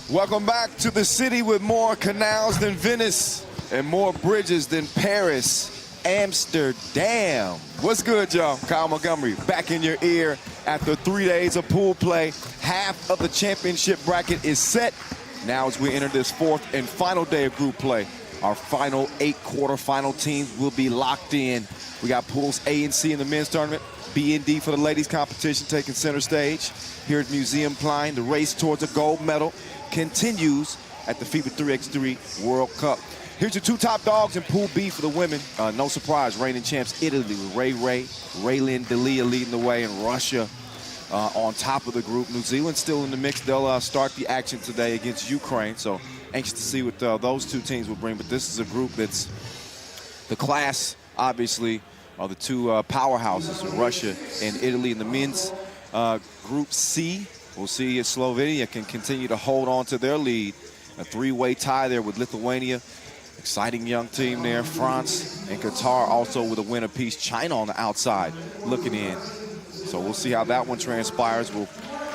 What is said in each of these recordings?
Welcome back to the city with more canals than Venice and more bridges than Paris, Amsterdam. What's good, y'all? Kyle Montgomery back in your ear after 3 days of pool play. Half of the championship bracket is set. Now as we enter this fourth and final day of group play, our final 8 quarterfinal teams will be locked in. We got pools A and C in the men's tournament, B and D for the ladies competition taking center stage. Here at Museum Klein, the race towards a gold medal continues at the FIBA 3x3 World Cup. Here's your 2 top dogs in Pool B for the women. No surprise, reigning champs Italy with Raylin Delia leading the way, and Russia on top of the group. New Zealand still in the mix. They'll start the action today against Ukraine, so anxious to see what those 2 teams will bring. But this is a group that's the class, obviously, are the 2 powerhouses, Russia and Italy. In the men's Group C, we'll see if Slovenia can continue to hold on to their lead. A 3-way tie there with Lithuania. Exciting young team there. France and Qatar also with a win apiece. China on the outside looking in. So we'll see how that one transpires. We'll,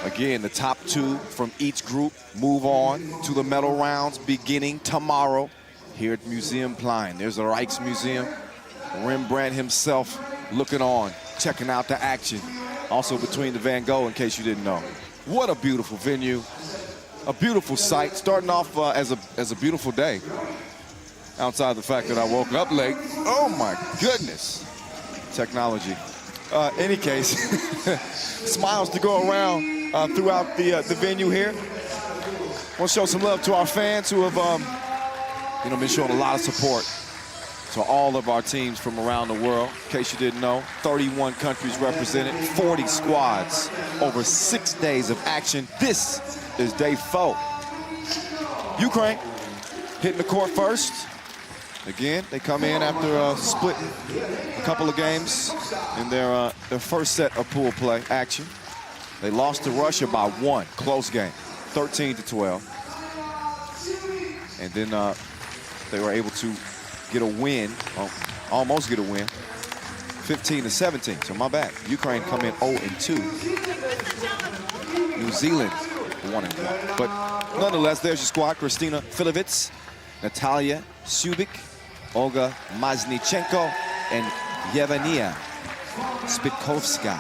again, the top 2 from each group move on to the medal rounds beginning tomorrow here at Museum Klein. There's the Rijksmuseum. Rembrandt himself looking on, checking out the action. Also between the Van Gogh, in case you didn't know. What a beautiful venue, a beautiful sight. Starting off as a beautiful day. Outside the fact that I woke up late. Oh my goodness, technology. Any case, smiles to go around throughout the venue here. Want to show some love to our fans who have been showing a lot of support to all of our teams from around the world. In case you didn't know, 31 countries represented, 40 squads, over 6 days of action. This is day 4. Ukraine hitting the court first. Again, they come in after splitting a couple of games in their first set of pool play action. They lost to Russia by 1, close game, 13-12. And then they were able to get a win, almost get a win, 15-17. So my bad. Ukraine come in 0-2. New Zealand 1-1. But nonetheless, there's your squad: Kristina Filivets, Natalia Subik, Olga Maznichenko, and Yevgenia Spitkovska.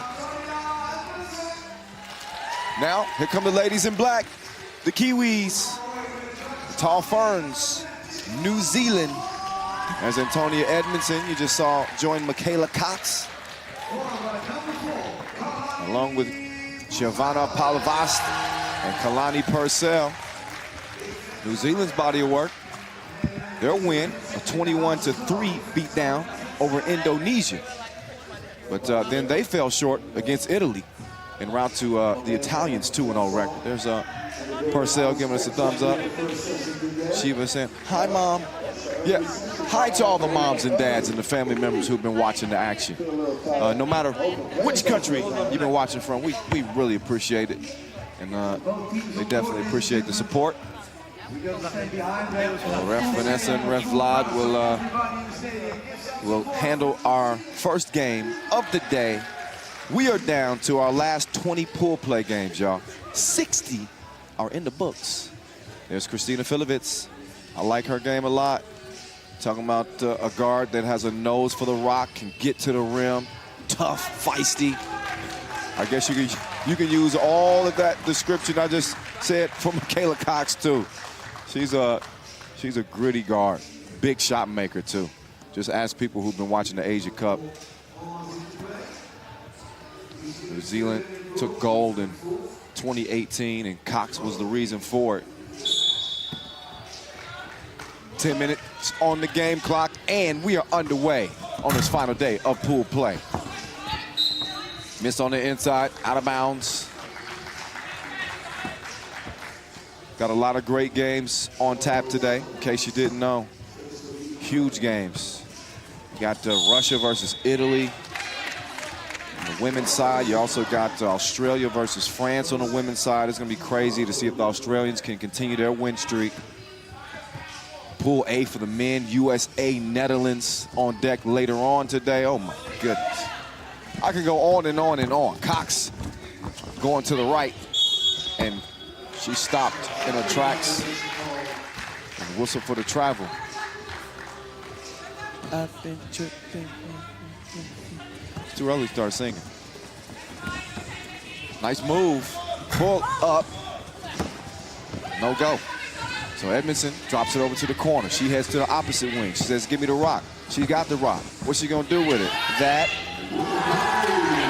Now, here come the ladies in black, the Kiwis, the Tall Ferns, New Zealand. As Antonia Edmondson, you just saw, join Michaela Cox, along with Giovanna Palavast and Kalani Purcell. New Zealand's body of work. Their win, a 21-3 beatdown over Indonesia. But then they fell short against Italy en route to the Italians' 2-0 record. There's Purcell giving us a thumbs up. Shiva saying, "Hi, Mom." Yeah, hi to all the moms and dads and the family members who've been watching the action. No matter which country you've been watching from, we really appreciate it. And they definitely appreciate the support. Ref Vanessa and Ref Vlad will handle our first game of the day. We are down to our last 20 pool play games, y'all. 60 are in the books. There's Kristina Filivets. I like her game a lot. Talking about a guard that has a nose for the rock, can get to the rim, tough, feisty. I guess you can use all of that description I just said for Michaela Cox too. She's a gritty guard, big shot maker too. Just ask people who've been watching the Asia Cup. New Zealand took gold in 2018, and Cox was the reason for it. 10 minutes on the game clock, and we are underway on this final day of pool play. Miss on the inside, out of bounds. Got a lot of great games on tap today, in case you didn't know. Huge games. You got Russia versus Italy. On the women's side, you also got Australia versus France on the women's side. It's going to be crazy to see if the Australians can continue their win streak. Pool A for the men, USA, Netherlands on deck later on today. Oh my goodness. I could go on and on and on. Cox going to the right and She stopped in her tracks and whistle for the travel. I've been tripping. It's too early to start singing. Nice move. Pull up. No go. So Edmondson drops it over to the corner. She heads to the opposite wing. She says, give me the rock. She got the rock. What's she gonna do with it? That.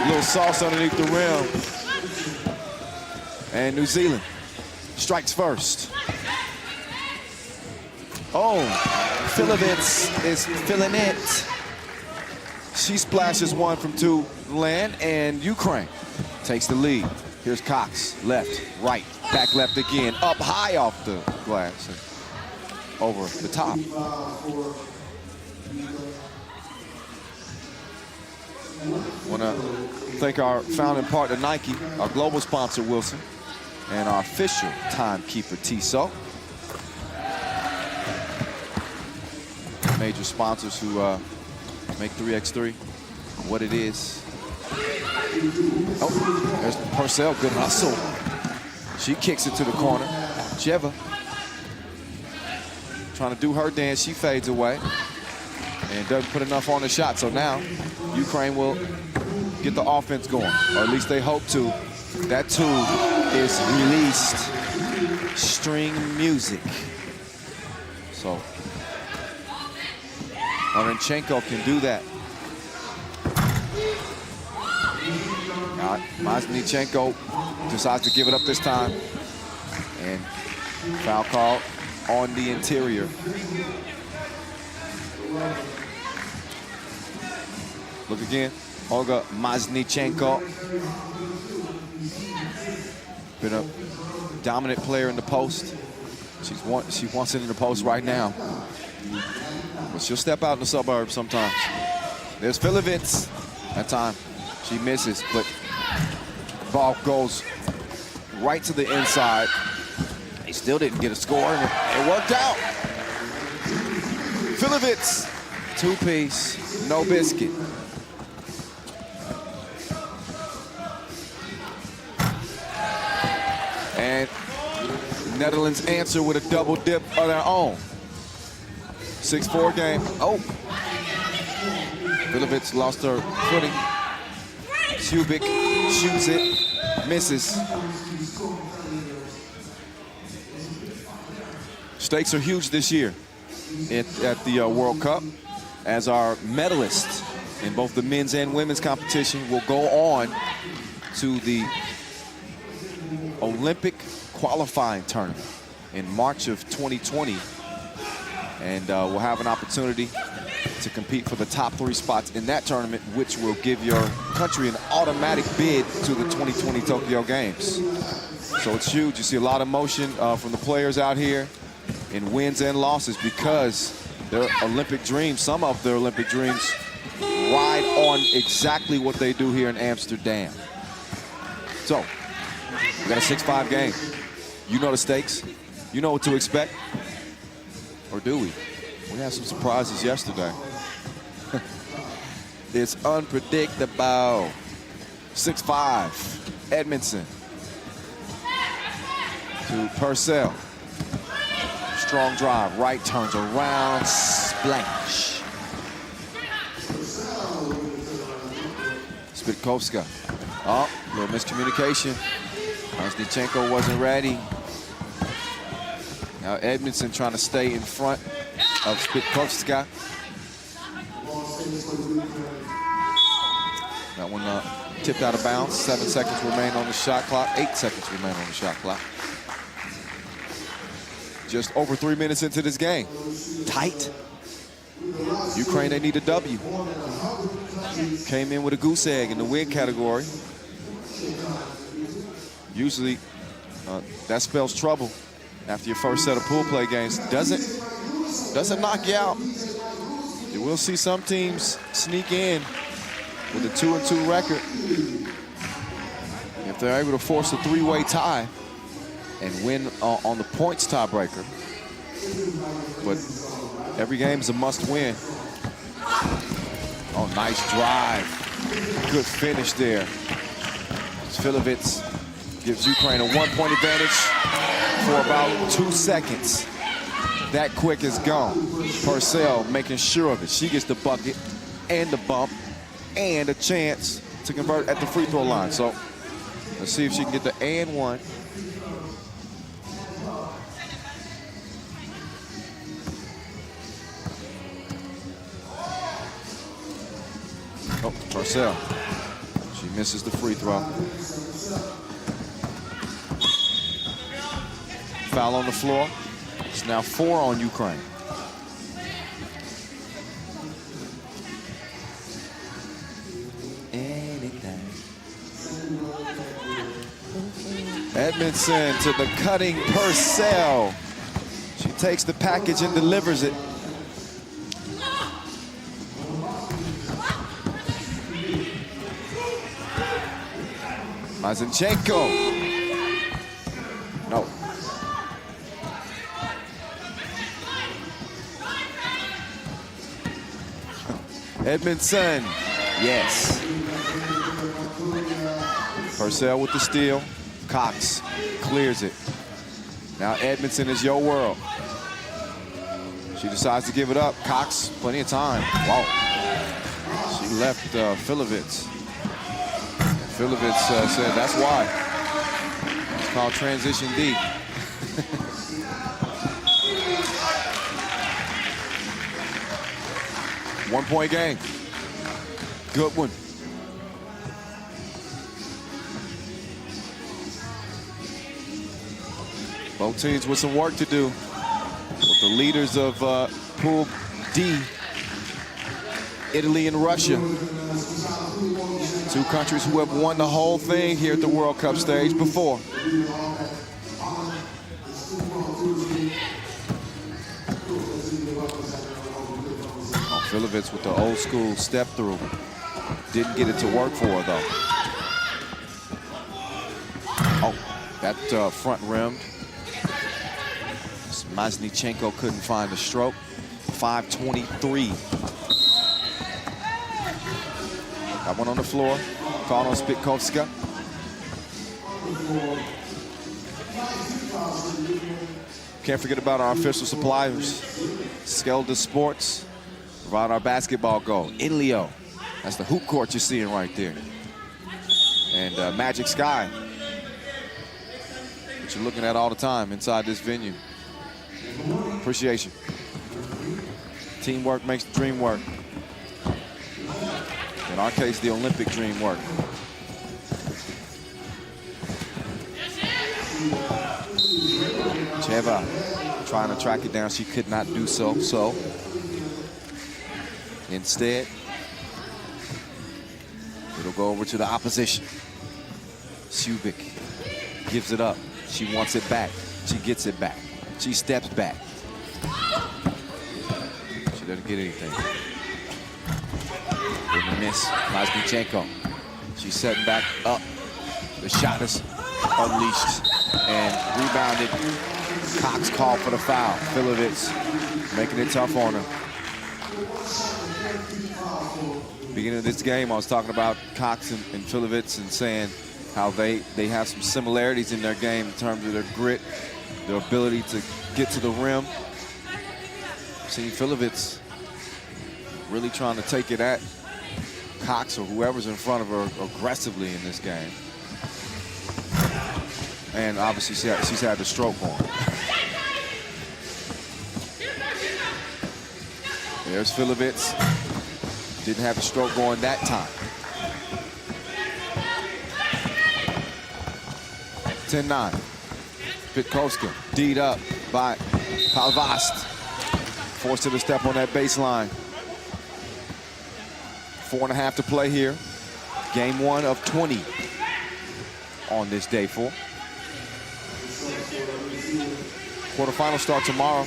Little sauce underneath the rim. And New Zealand strikes first. Oh, Filovitz is feeling it. She splashes one from two land, and Ukraine takes the lead. Here's Cox, left, right, back left again, up high off the glass and over the top. Want to thank our founding partner, Nike, our global sponsor, Wilson, and our official timekeeper, Tissot. Major sponsors who make 3x3 what it is. Oh, there's Purcell, good hustle. She kicks it to the corner. Jeva trying to do her dance. She fades away and doesn't put enough on the shot. So now Ukraine will get the offense going, or at least they hope to. That tube is released. String music. So Orenchenko can do that. Now, Maznichenko decides to give it up this time. And foul call on the interior. Look again, Olga Maznichenko. Been a dominant player in the post. She wants it in the post right now. But she'll step out in the suburbs sometimes. There's Filovitz. That time she misses, but ball goes right to the inside. They still didn't get a score, and it worked out. Filovitz, two-piece, no biscuit. And Netherlands answer with a double dip of their own. 6-4 game. Oh. Filovitz lost her footing. Kubik shoots it, misses. Stakes are huge this year at the World Cup, as our medalists in both the men's and women's competition will go on to the Olympic qualifying tournament in March of 2020. And we'll have an opportunity to compete for the top 3 spots in that tournament, which will give your country an automatic bid to the 2020 Tokyo Games. So it's huge. You see a lot of motion from the players out here in wins and losses, because their Olympic dreams, some of their Olympic dreams, ride on exactly what they do here in Amsterdam. So we got a 6-5 game. You know the stakes. You know what to expect. Or do we? We had some surprises yesterday. It's unpredictable. 6-5, Edmondson to Purcell. Strong drive, right, turns around, splash. Spitkovska. Oh, a little miscommunication. Maznichenko wasn't ready. Now Edmondson trying to stay in front of Spitkovska. That one tipped out of bounds. 7 seconds remain on the shot clock. 8 seconds remain on the shot clock. Just over 3 minutes into this game. Tight. Ukraine, they need a W. Came in with a goose egg in the win category. Usually, that spells trouble after your first set of pool play games. Doesn't knock you out. You will see some teams sneak in with a 2-2 record if they're able to force a 3-way tie and win on the points tiebreaker. But every game is a must-win. Oh, nice drive. Good finish there. Filovitz Gives Ukraine a 1-point advantage for about 2 seconds. That quick is gone. Purcell making sure of it. She gets the bucket and the bump and a chance to convert at the free throw line. So let's see if she can get the and one. Oh, Purcell. She misses the free throw. Foul on the floor. It's now 4 on Ukraine. Edmondson to the cutting Purcell. She takes the package and delivers it. Mazinchenko. No. Edmondson. Yes. Purcell with the steal. Cox clears it. Now Edmondson is your world. She decides to give it up. Cox, plenty of time. Wow. She left Filovitz. Filovitz said that's why. It's called transition D. One-point game. Good one. Both teams with some work to do. With the leaders of Pool D, Italy and Russia. Two countries who have won the whole thing here at the World Cup stage before. Oh, Filovitz with the old school step through. Didn't get it to work for her though. Oh, that front rimmed. Masnichenko couldn't find the stroke. 5:23. Got one on the floor. Called on Spitkovska. Can't forget about our official suppliers. Skelda Sports. Provide our basketball goal. Inleo. That's the hoop court you're seeing right there. And Magic Sky. What you're looking at all the time inside this venue. Appreciation. Teamwork makes the dream work. In our case, the Olympic dream work. Cheva trying to track it down. She could not do so. So instead, it'll go over to the opposition. Subik gives it up. She wants it back. She gets it back. She steps back. She doesn't get anything. Didn't miss. Masnichenko. She's setting back up. The shot is unleashed and rebounded. Cox called for the foul. Filovitz making it tough on her. Beginning of this game, I was talking about Cox and Filovitz and saying how they have some similarities in their game in terms of their grit, their ability to get to the rim. Seeing Filovitz really trying to take it at Cox or whoever's in front of her aggressively in this game. And obviously she's had the stroke on. There's Filovitz. Didn't have the stroke going that time. 10-9. Spitkovska D'd up by Palvast. Forced her to step on that baseline. 4.5 to play here. Game 1 of 20 on this day 4. Quarterfinals start tomorrow.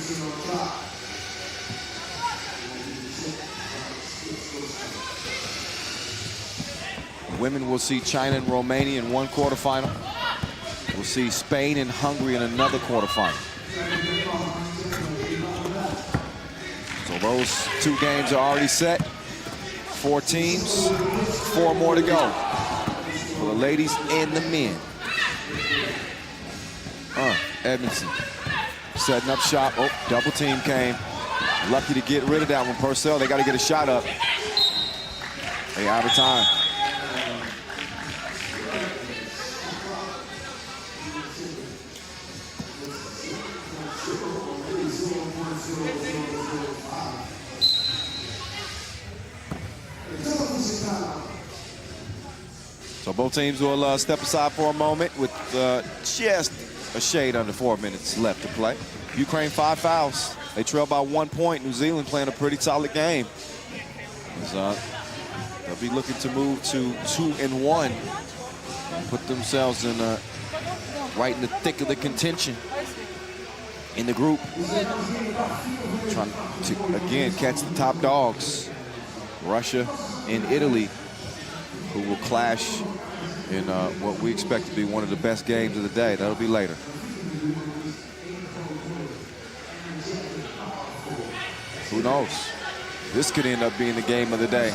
Women will see China and Romania in one quarterfinal. We'll see Spain and Hungary in another quarterfinal. So those 2 games are already set. 4 teams, 4 more to go for the ladies and the men. Edmondson setting up shop. Oh, double team came. Lucky to get rid of that one. Purcell, they got to get a shot up. They out of time. So both teams will step aside for a moment with just a shade under 4 minutes left to play. Ukraine 5 fouls. They trail by 1 point. New Zealand playing a pretty solid game. They'll be looking to move to 2-1 and put themselves in right in the thick of the contention in the group. Trying to, again, catch the top dogs. Russia and Italy, who will clash in what we expect to be one of the best games of the day. That'll be later. Who knows? This could end up being the game of the day.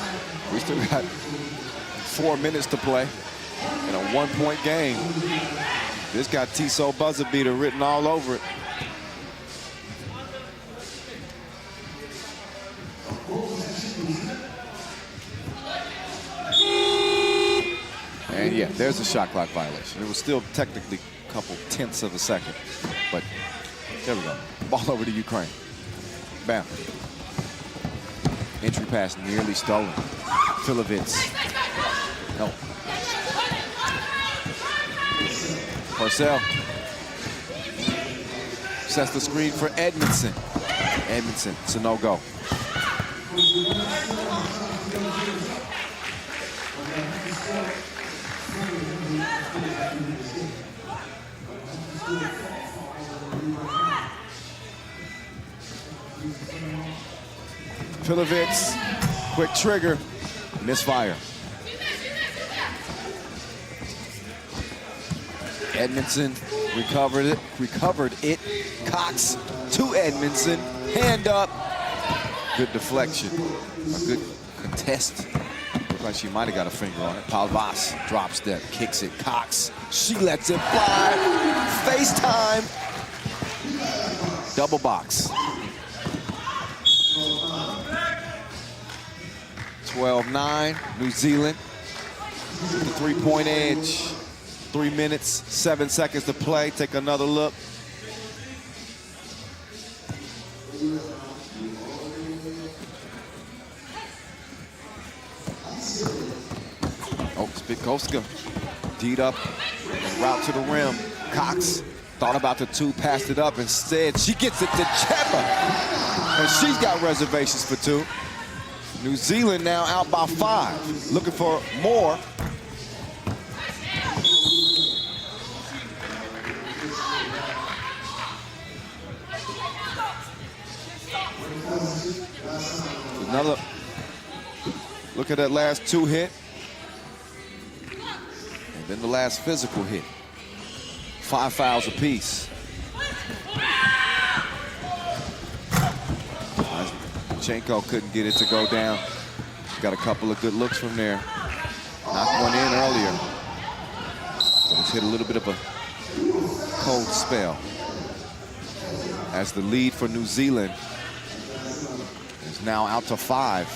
We still got 4 minutes to play in a 1-point game. This got Tissot buzzer beater written all over it. And yeah, there's a shot clock violation. It was still technically a couple tenths of a second, but there we go. Ball over to Ukraine. Bam. Entry pass nearly stolen. Filovitz. No. Purcell sets the screen for Edmondson. Edmondson, it's a no-go. Filovitz, quick trigger, misfire. Edmondson recovered it. Cox to Edmondson, hand up. Good deflection, a good contest. Looks like she might have got a finger on it. Palvas drop step, kicks it. Cox, she lets it fly. FaceTime. Double box. 12-9, New Zealand with the three-point edge. 3 minutes, 7 seconds to play. Take another look. Oh, Spitkowska, D'd up and route to the rim. Cox thought about the two, passed it up. Instead, she gets it to Cheva. And she's got reservations for two. New Zealand now out by 5. Looking for more. Another look at that last 2 hit. And then the last physical hit. 5 fouls apiece. Chenko couldn't get it to go down. Got a couple of good looks from there. Knocked one in earlier. He's hit a little bit of a cold spell. As the lead for New Zealand is now out to 5.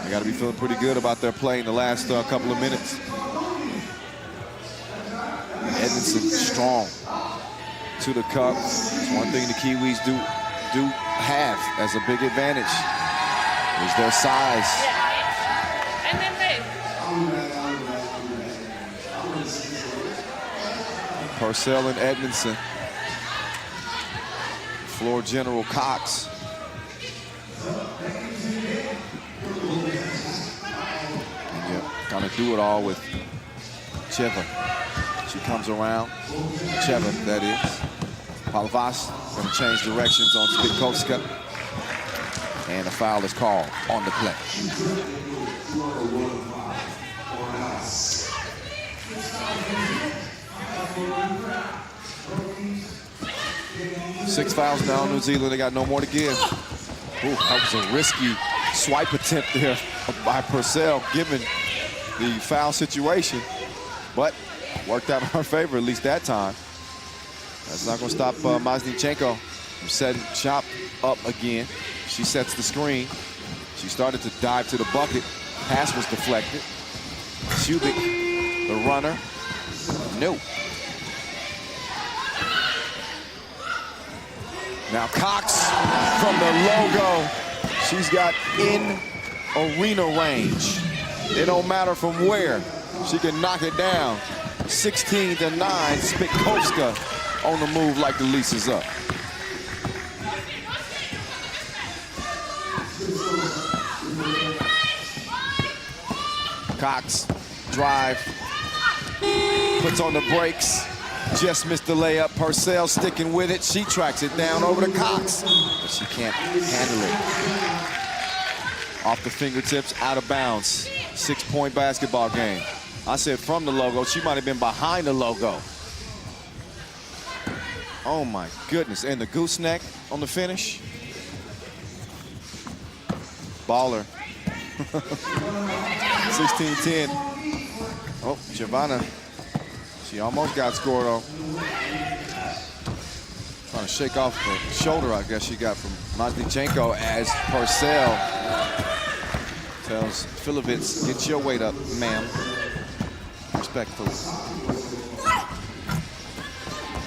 They got to be feeling pretty good about their play in the last couple of minutes. Edmondson strong to the cup. It's one thing the Kiwis do have as a big advantage is their size. And then Purcell and Edmondson. Floor general Cox. And yeah, kind of do it all with Cheva. She comes around. Cheva, that is. Palvas going to change directions on Spitkowska. And a foul is called on the play. Six fouls now, New Zealand. They got no more to give. Ooh, that was a risky swipe attempt there by Purcell, given the foul situation. But worked out in our favor, at least that time. That's not going to stop Masnichenko from setting shop up again. She sets the screen. She started to dive to the bucket. Pass was deflected. Kubik, the runner. No. Now Cox from the logo. She's got in-arena range. It don't matter from where. She can knock it down. 16-9, Spitkovska on the move like the lease is up. Cox, drive, puts on the brakes, just missed the layup. Purcell sticking with it. She tracks it down over to Cox, but she can't handle it. Off the fingertips, out of bounds. 6-point basketball game. I said from the logo. She might have been behind the logo. Oh my goodness, and the gooseneck on the finish. Baller. 16-10. Oh, Giovanna. She almost got scored on. Trying to shake off the shoulder, I guess she got from Masnichenko as Purcell tells Filovitz, get your weight up, ma'am. Respectfully.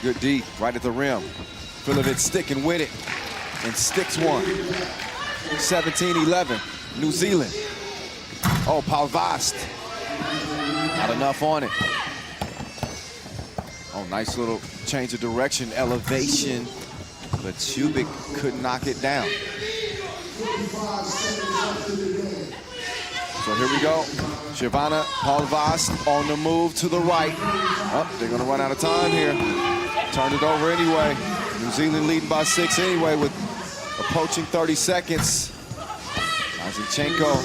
Good D, right at the rim. Filovitz sticking with it and sticks one. 17-11, New Zealand. Oh, Palvast. Not enough on it. Oh, nice little change of direction, elevation, but Kubik couldn't knock it down. So here we go. Giovanna Palvast on the move to the right. Oh, they're gonna run out of time here. Turned it over anyway. New Zealand leading by 6 anyway with approaching 30 seconds. Masnichenko,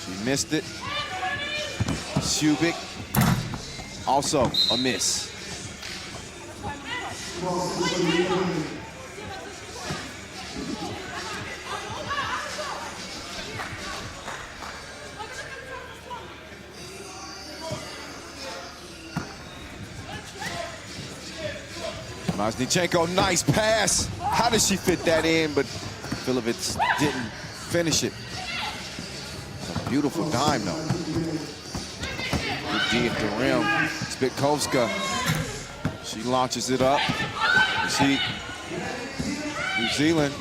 she missed it. Kubik, also a miss. Masnichenko, nice pass. How did she fit that in? But Filovitz didn't finish it. A beautiful dime, though. Good D at the rim. Spitkovska, she launches it up. See, New Zealand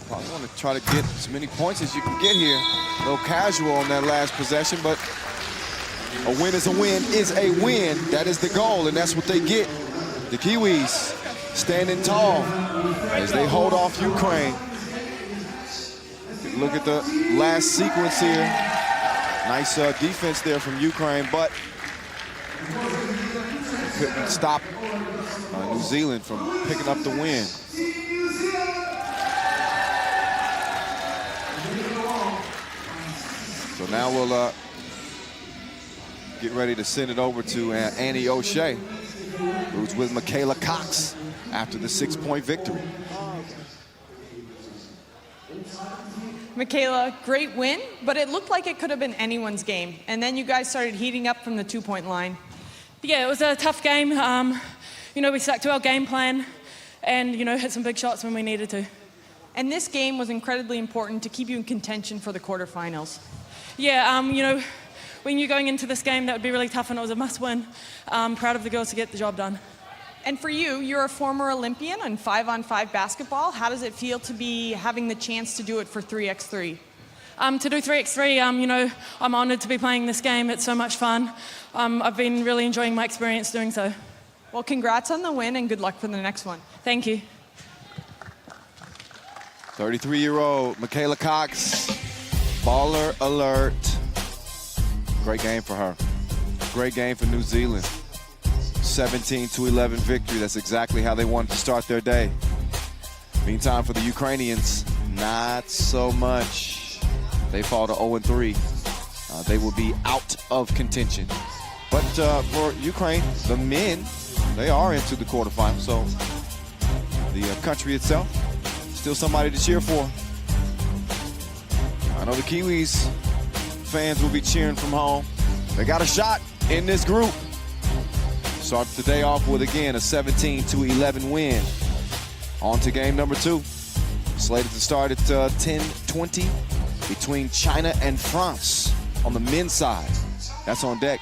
probably want to try to get as many points as you can get here. A little casual on that last possession, but a win is a win is a win. That is the goal, and that's what they get. The Kiwis standing tall as they hold off Ukraine. Look at the last sequence here. Nice defense there from Ukraine, but couldn't stop New Zealand from picking up the win. So now we'll get ready to send it over to Annie O'Shea, who's with Michaela Cox after the 6-point victory. Michaela, great win, but it looked like it could have been anyone's game. And then you guys started heating up from the 2-point line. Yeah, it was a tough game. You know, we stuck to our game plan and, you know, hit some big shots when we needed to. And this game was incredibly important to keep you in contention for the quarterfinals. Yeah, you know, we knew going into this game that would be really tough and it was a must-win. Proud of the girls to get the job done. And for you, you're a former Olympian in 5-on-5 basketball. How does it feel to be having the chance to do it for 3x3? To do 3x3, you know, I'm honored to be playing this game. It's so much fun. I've been really enjoying my experience doing so. Well, congrats on the win and good luck for the next one. Thank you. 33-year-old Michaela Cox, baller alert. Great game for her. Great game for New Zealand. 17-11 victory. That's exactly how they wanted to start their day. Meantime, for the Ukrainians, not so much. They fall to 0-3. They will be out of contention. But for Ukraine, the men, they are into the quarterfinals. So the country itself, still somebody to cheer for. I know the Kiwis fans will be cheering from home. They got a shot in this group. Started the day off with, again, a 17-11 win. On to game number 2. Slated to start at 10:20 between China and France on the men's side. That's on deck.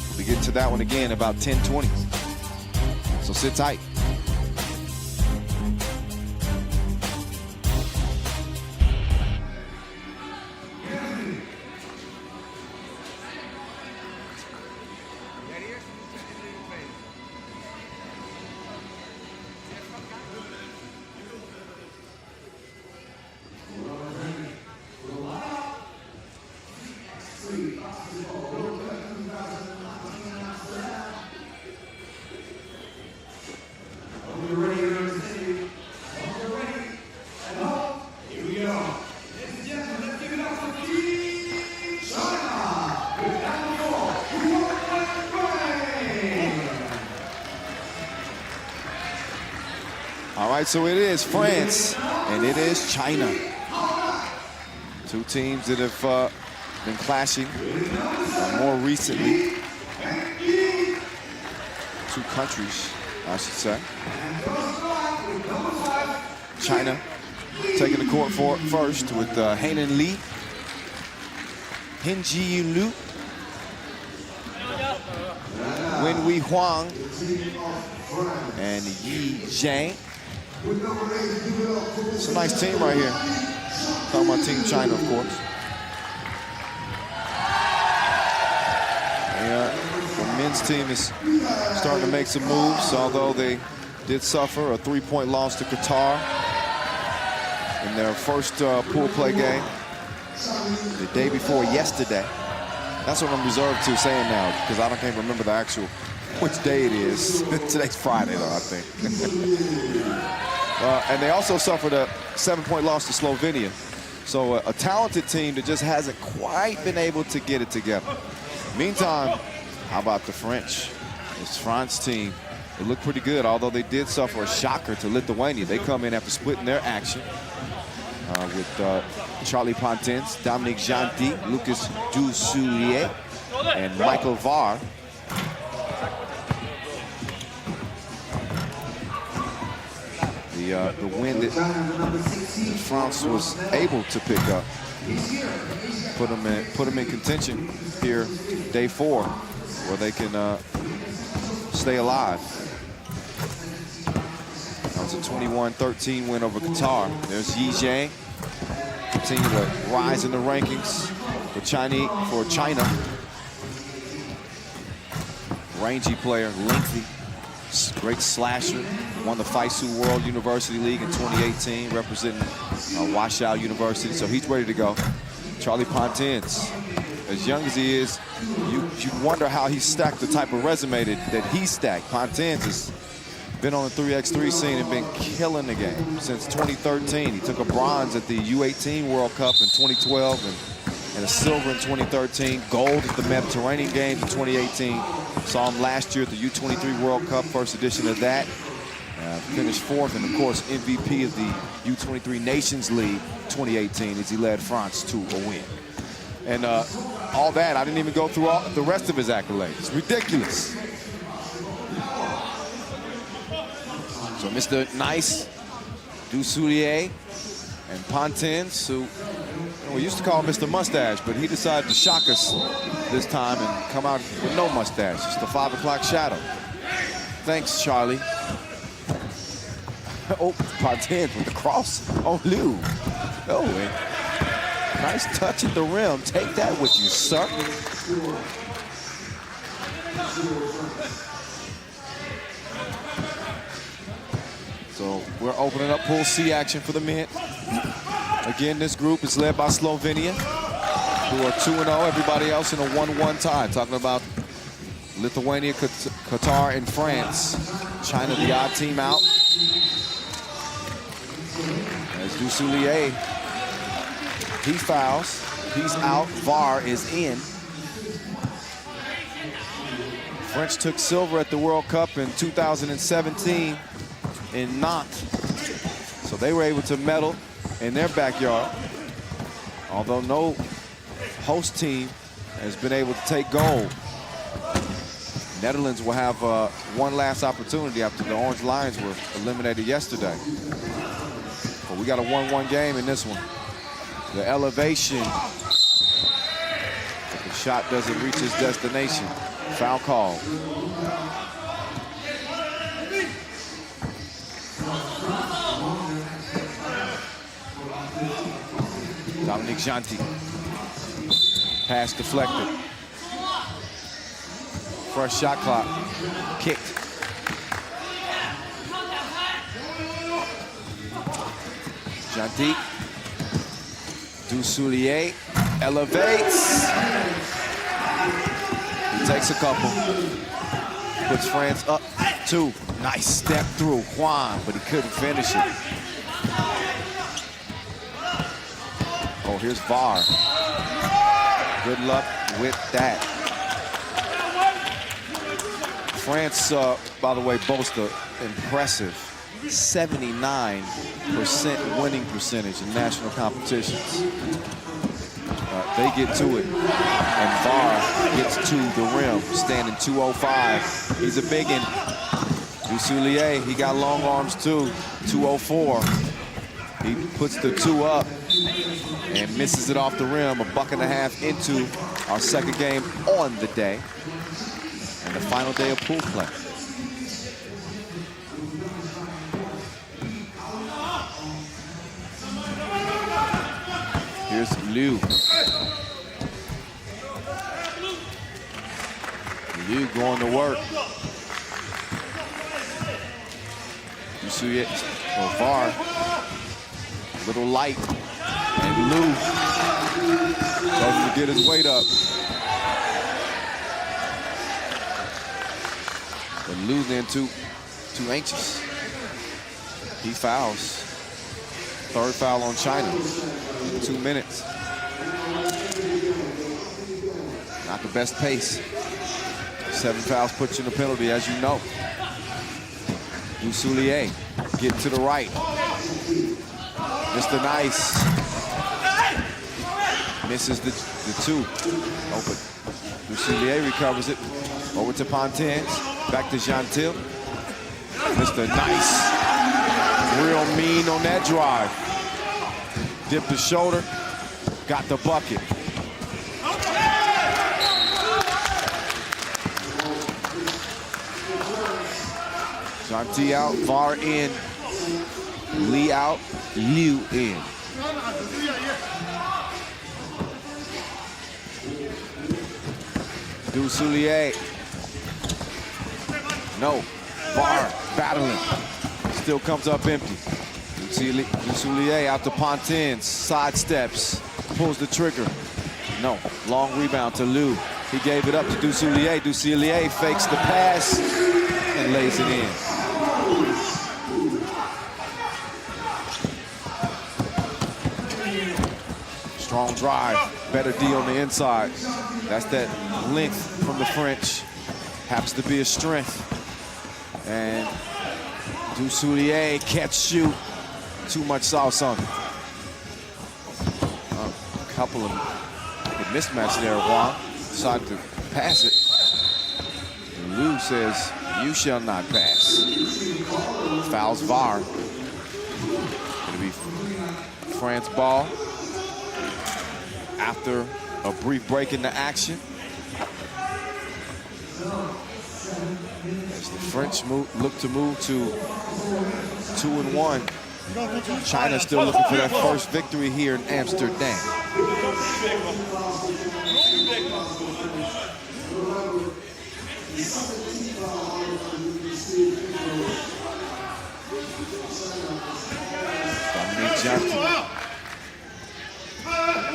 We'll be getting to that one again about 10:20. So sit tight. All right, so it is France and it is China. Two teams that have been clashing more recently. Two countries, I should say. China taking the court for first with Hainan Li, Hin Ji-Lu, Wenhui Huang, and Yi Zhang. It's a nice team right here. Talking about Team China, of course. Yeah, the men's team is starting to make some moves, although they did suffer a 3-point loss to Qatar in their first pool play game the day before yesterday. That's what I'm reserved to saying now, because I can't remember the actual which day it is. Today's Friday, though, I think. And they also suffered a 7-point loss to Slovenia. So a talented team that just hasn't quite been able to get it together. Meantime, how about the French? This France team, they look pretty good, although they did suffer a shocker to Lithuania. They come in after splitting their action with Charlie Pontins, Dominique Gentil, Lucas Dussoulier, and Michael Var. The win that France was able to pick up put them in contention here, day 4, where they can stay alive. That was a 21-13 win over Qatar. There's Yi Zhang, continue to rise in the rankings for China. Rangy player, lengthy. Great slasher, won the Faisu World University League in 2018, representing Washoe University, so he's ready to go. Charlie Pontins, as young as he is, you wonder how he stacked the type of resume that he stacked. Pontins has been on the 3x3 scene and been killing the game since 2013. He took a bronze at the U18 World Cup in 2012 and a silver in 2013, gold at the Mediterranean Games in 2018. Saw him last year at the U23 World Cup, first edition of that. Finished 4th, and of course MVP of the U23 Nations League 2018 as he led France to a win. And all that, I didn't even go through all the rest of his accolades. Ridiculous. So Mr. Nice, Dussoulier, and Pontins, who we used to call Mr. Mustache, but he decided to shock us this time and come out with no mustache, just a 5 o'clock shadow. Thanks, Charlie. Oh, Pontins with the cross on Lou. Oh, nice touch at the rim. Take that with you, sir. So we're opening up Pool C action for the men. Again, this group is led by Slovenia, who are 2-0. Everybody else in a 1-1 tie. Talking about Lithuania, Qatar, and France. China, the odd team out. As Dussoulier, he fouls. He's out. Var is in. French took silver at the World Cup in 2017 in Nantes. So they were able to medal in their backyard, although no host team has been able to take gold. Netherlands will have one last opportunity after the Orange Lions were eliminated yesterday. But we got a 1-1 game in this one. The elevation. But the shot doesn't reach its destination. Foul call. Dominique Janty. Pass deflected. First shot clock. Kicked. Janty. Dussoulier elevates. He takes a couple. Puts France up 2. Nice step through Juan, but he couldn't finish it. Oh, here's VAR. Good luck with that. France, by the way, boasts an impressive 79% winning percentage in national competitions. They get to it, and VAR gets to the rim, standing 205. He's a biggin. Dussoulier, he got long arms too, 204. He puts the 2 up and misses it off the rim, a buck and a half into our second game on the day and the final day of pool play. Here's Liu. Liu going to work. You see it, VAR, little light, and Liu doesn't get his weight up. But Liu then too anxious. He fouls. Third foul on China in 2 minutes. Not the best pace. 7 fouls puts you in the penalty, as you know. Dussoulier getting to the right. Mr. Nice misses the 2. Open. Dussoulier recovers it. Over to Pontins. Back to Jantil. Mr. Nice. Real mean on that drive. Dipped the shoulder. Got the bucket. Janty out, VAR in, Lee out, Liu in. Dussoulier. No, VAR battling. Still comes up empty. Dussoulier out to Pontins, sidesteps, pulls the trigger. No, long rebound to Liu. He gave it up to Dussoulier. Dussoulier fakes the pass and lays it in. Strong drive, better D on the inside. That's that length from the French. Happens to be a strength. And Dussoulier catch shoot. Too much sauce on it. A couple of mismatch there, Juan. Decided to pass it. And Liu says, "You shall not pass." Fouls VAR. Gonna be France ball. After a brief break in the action. As the French look to move to 2-1. China still looking for that first victory here in Amsterdam. Dominique Janty,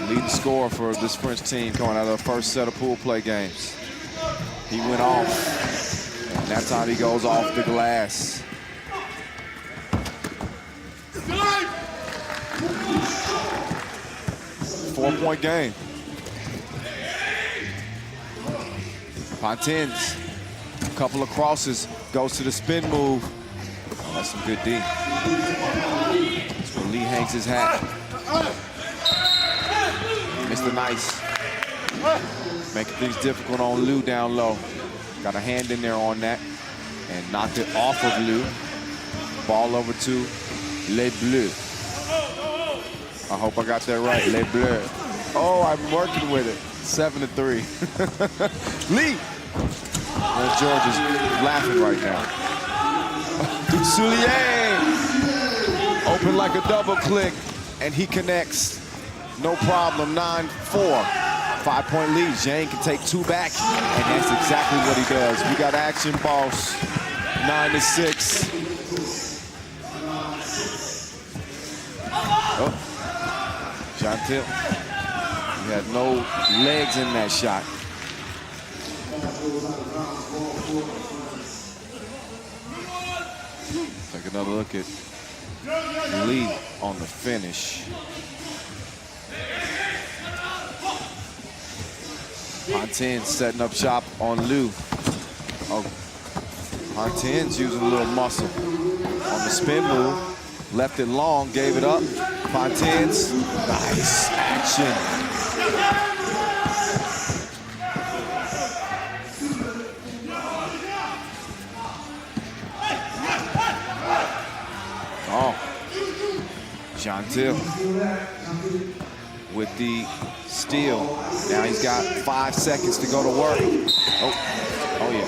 leading scorer for this French team coming out of the first set of pool play games. He went off, and that time he goes off the glass. Four-point game. Pontins, a couple of crosses, goes to the spin move. Oh, that's some good D. That's where Lee hangs his hat. Mr. Nice, making things difficult on Liu down low. got a hand in there on that and knocked it off of Liu. Ball over to Les Bleus. I hope I got that right, Les Bleus. Oh, I'm working with it. 7-3. Lee. And George is laughing right now. Soulier. Open like a double click, and he connects. No problem, 9-4. 5-point lead. Zhang can take 2 back, and that's exactly what he does. We got action, boss. 9-6. Oh, Jeantil. He had no legs in that shot. Take another look at Lee on the finish. Pontin setting up shop on Liu. Oh, Pontin's using a little muscle on the spin move. Left it long, gave it up. Pontin's nice action. Oh, Jeantil with the steal. Now he's got 5 seconds to go to work. Oh yeah.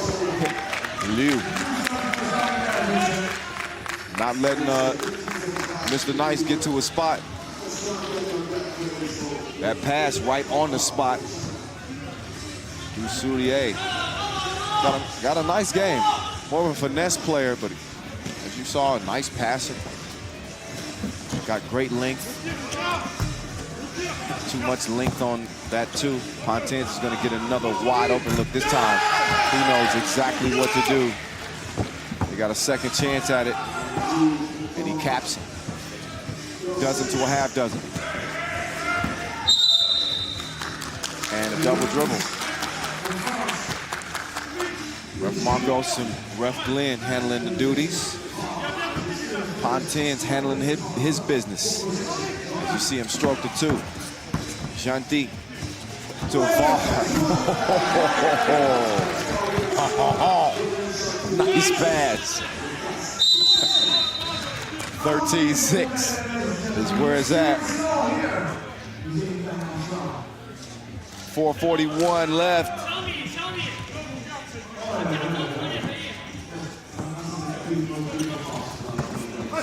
Liu. Not letting Mr. Nice get to a spot. That pass right on the spot. Du Soulier. Got a nice game. More of a finesse player, but as you saw, a nice passer. Got great length. Too much length on that too. Pontin is going to get another wide open look this time. He knows exactly what to do. They got a second chance at it, and he caps it. Dozen to a half dozen. And a double dribble. Ref Marcos and Ref Glenn handling the duties. Pontin's handling his business. As you see him stroke the 2. Jeanty to a far. Nice pass. 13-6 is where it's at. 4:41 left.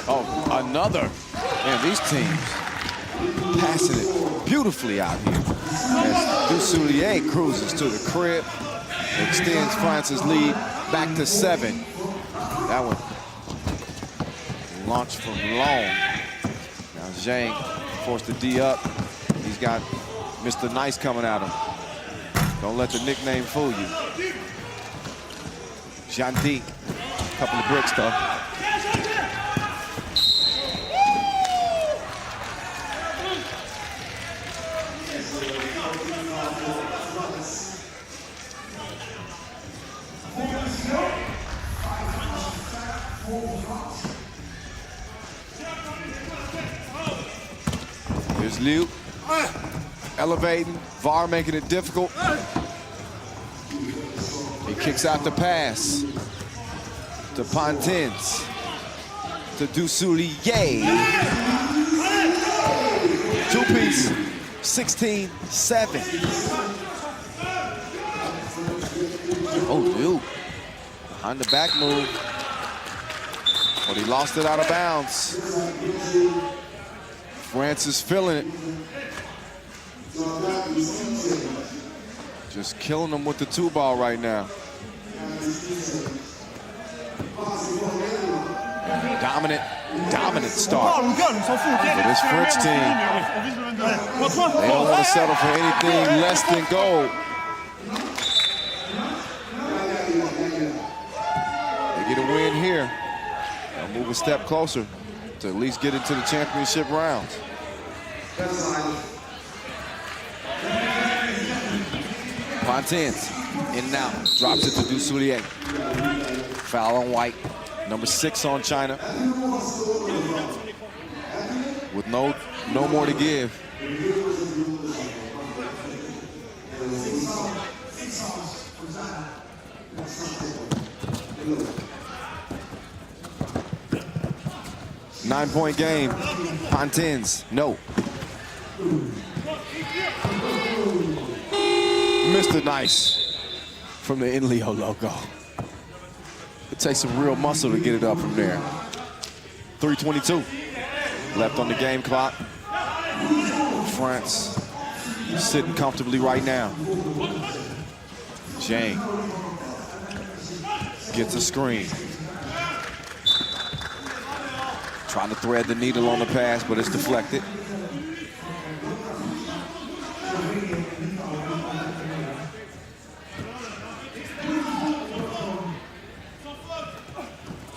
Oh, another. Man, these teams passing it beautifully out here. As Du Soulier cruises to the crib, extends France's lead back to 7. That one launched from long. Now Zhang forced the D up. He's got Mr. Nice coming at him. Don't let the nickname fool you. Jeanty, couple of bricks though. Here's Liu, elevating, VAR making it difficult. He kicks out the pass to Pontins, to Du Soulier. 2-piece, 16-7. Oh, Liu, behind the back move. But he lost it out of bounds. France is feeling it. Just killing them with the 2-ball right now. Dominant start for this French team. They don't want to settle for anything less than gold. They get a win here. They'll move a step closer to at least get into the championship rounds. Pontins in and out, drops it to Du Soulier. Foul on White, number 6 on China. With no more to give. 9-point game. Pantins, no. Mr. Nice from the Inleo logo. It takes some real muscle to get it up from there. 3:22 left on the game clock. France sitting comfortably right now. Zhang gets a screen. Trying to thread the needle on the pass, but it's deflected.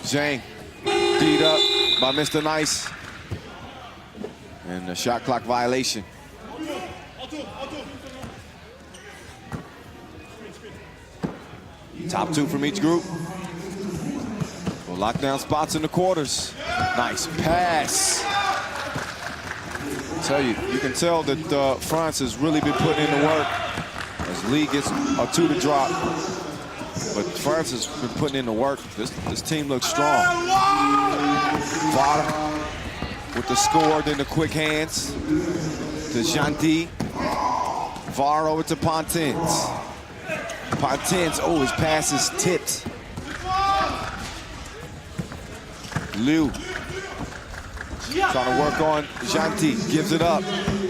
Zhang beat up by Mr. Nice. And a shot clock violation. Top two from each group. Well, lockdown spots in the quarters. Nice pass. I tell you, you can tell that France has really been putting in the work as Lee gets a two to drop. But France has been putting in the work. This team looks strong. Vara with the score, then the quick hands to Gentil. Vara over to Pantins. Pantins, oh, his pass is tipped. Liu trying to work on Gentil, gives it up.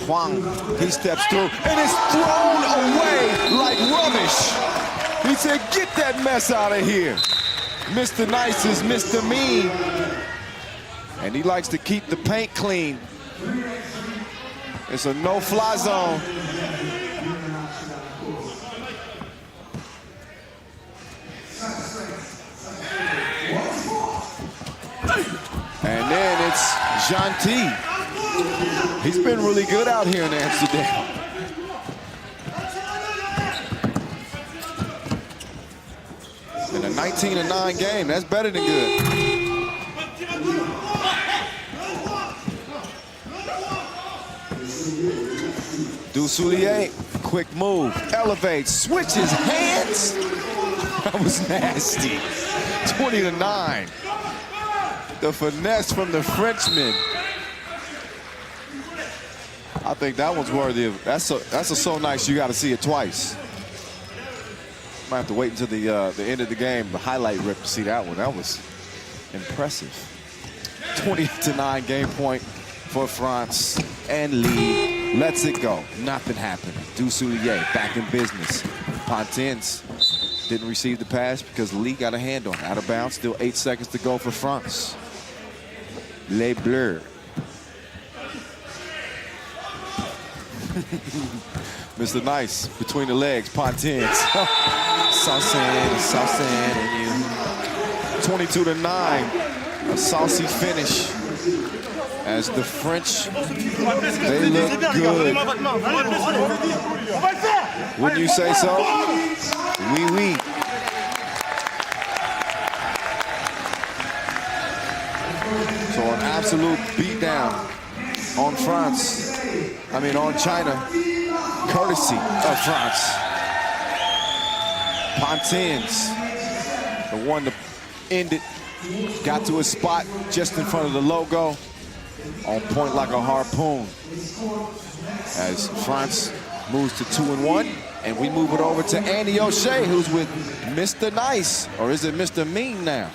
Huang, he steps through, and it's thrown away like rubbish. He said, get that mess out of here. Mr. Nice is Mr. Mean, and he likes to keep the paint clean. It's a no-fly zone. And then it's Gentil. He's been really good out here in Amsterdam. In a 19-9 game, that's better than good. Dussoulier, quick move, elevates, switches hands. That was nasty. 20-9. The finesse from the Frenchman. I think that one's worthy of, that's a so nice you got to see it twice. Might have to wait until the end of the game, the highlight rip, to see that one. That was impressive. 20-9 game point for France, and Lee lets it go. Nothing happened. Dussoulier back in business. Pantins didn't receive the pass because Lee got a hand on it. Out of bounds, still 8 seconds to go for France. Les Bleus. Mr. Nice between the legs, Pantins. Saucin, and you. 22-9, a saucy finish. As the French, they look good. Wouldn't you say so? Oui, oui. So an absolute beatdown on France. I mean, on China, courtesy of France. Pantins, the one to end it, got to a spot just in front of the logo, on point like a harpoon. As France moves to 2-1, and we move it over to Andy O'Shea, who's with Mr. Nice, or is it Mr. Mean now?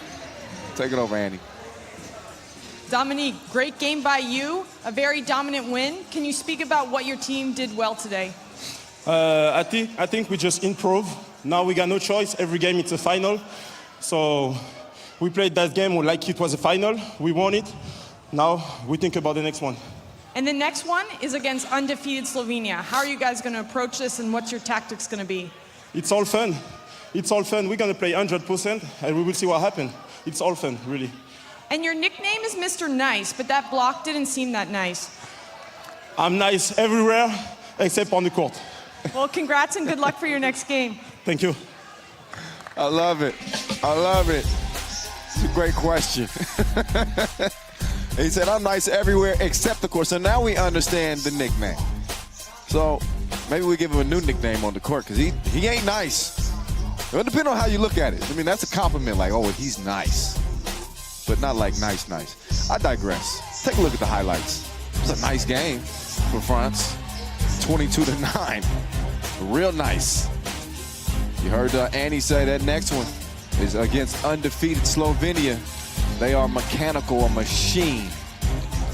Take it over, Andy. Dominique, great game by you, a very dominant win. Can you speak about what your team did well today? I think we just improve. Now we got no choice. Every game it's a final. So we played that game like it was a final. We won it. Now we think about the next one. And the next one is against undefeated Slovenia. How are you guys going to approach this, and what's your tactics going to be? It's all fun. It's all fun. We're going to play 100%, and we will see what happens. It's all fun, really. And your nickname is Mr. Nice, but that block didn't seem that nice. I'm nice everywhere except on the court. Well, congrats and good luck for your next game. Thank you. I love it. I love it. It's a great question. He said, I'm nice everywhere except the court. So now we understand the nickname. So maybe we give him a new nickname on the court, because he ain't nice. Well, depending on how you look at it. I mean, that's a compliment, like, oh, he's nice. But not like nice. I digress. Take a look at the highlights. It was a nice game for France. 22-9. Real nice. You heard Annie say that next one is against undefeated Slovenia. They are mechanical, a machine.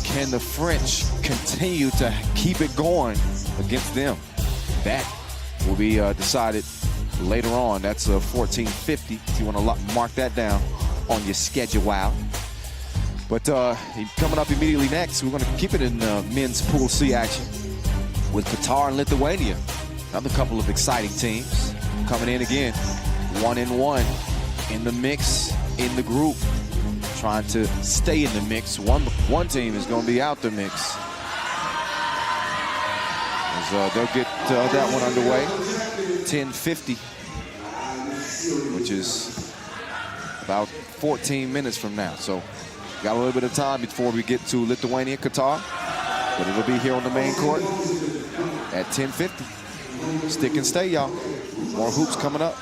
Can the French continue to keep it going against them? That will be decided later on. That's 14:50 if you want to mark that down on your schedule. But coming up immediately next, we're going to keep it in men's Pool C action with Qatar and Lithuania. Another couple of exciting teams coming in again, 1-1 in the mix in the group, trying to stay in the mix. One team is going to be out the mix. As, they'll get that one underway. 10:50, which is about 14 minutes from now. So got a little bit of time before we get to Lithuania, Qatar, but it'll be here on the main court at 10:50. Stick and stay, y'all. More hoops coming up.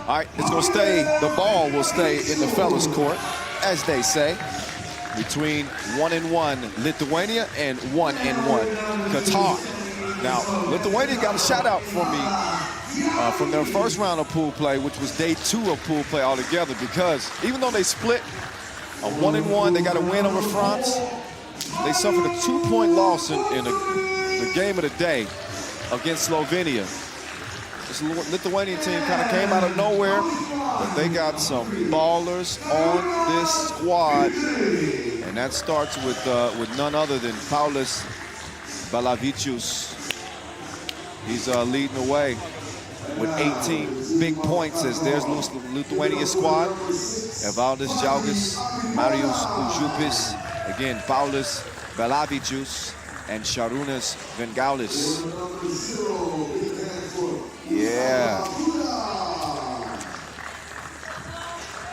All right, it's going to stay, the ball will stay in the fellas' court, as they say, between 1-1 Lithuania and 1-1 Qatar. Now, Lithuania got a shout out from me from their first round of pool play, which was day 2 of pool play altogether, because even though they split a 1-1, they got a win over France, they suffered a 2-point loss in the game of the day against Slovenia. This Lithuanian team kind of came out of nowhere, but they got some ballers on this squad, and that starts with none other than Paulius Balavičius. He's leading the way with 18 big points as there's Lithuanian squad. Evaldas Džiaugas, Marius Užupis, again Paulius Balavičius, and Šarūnas Vengaulis. Yeah.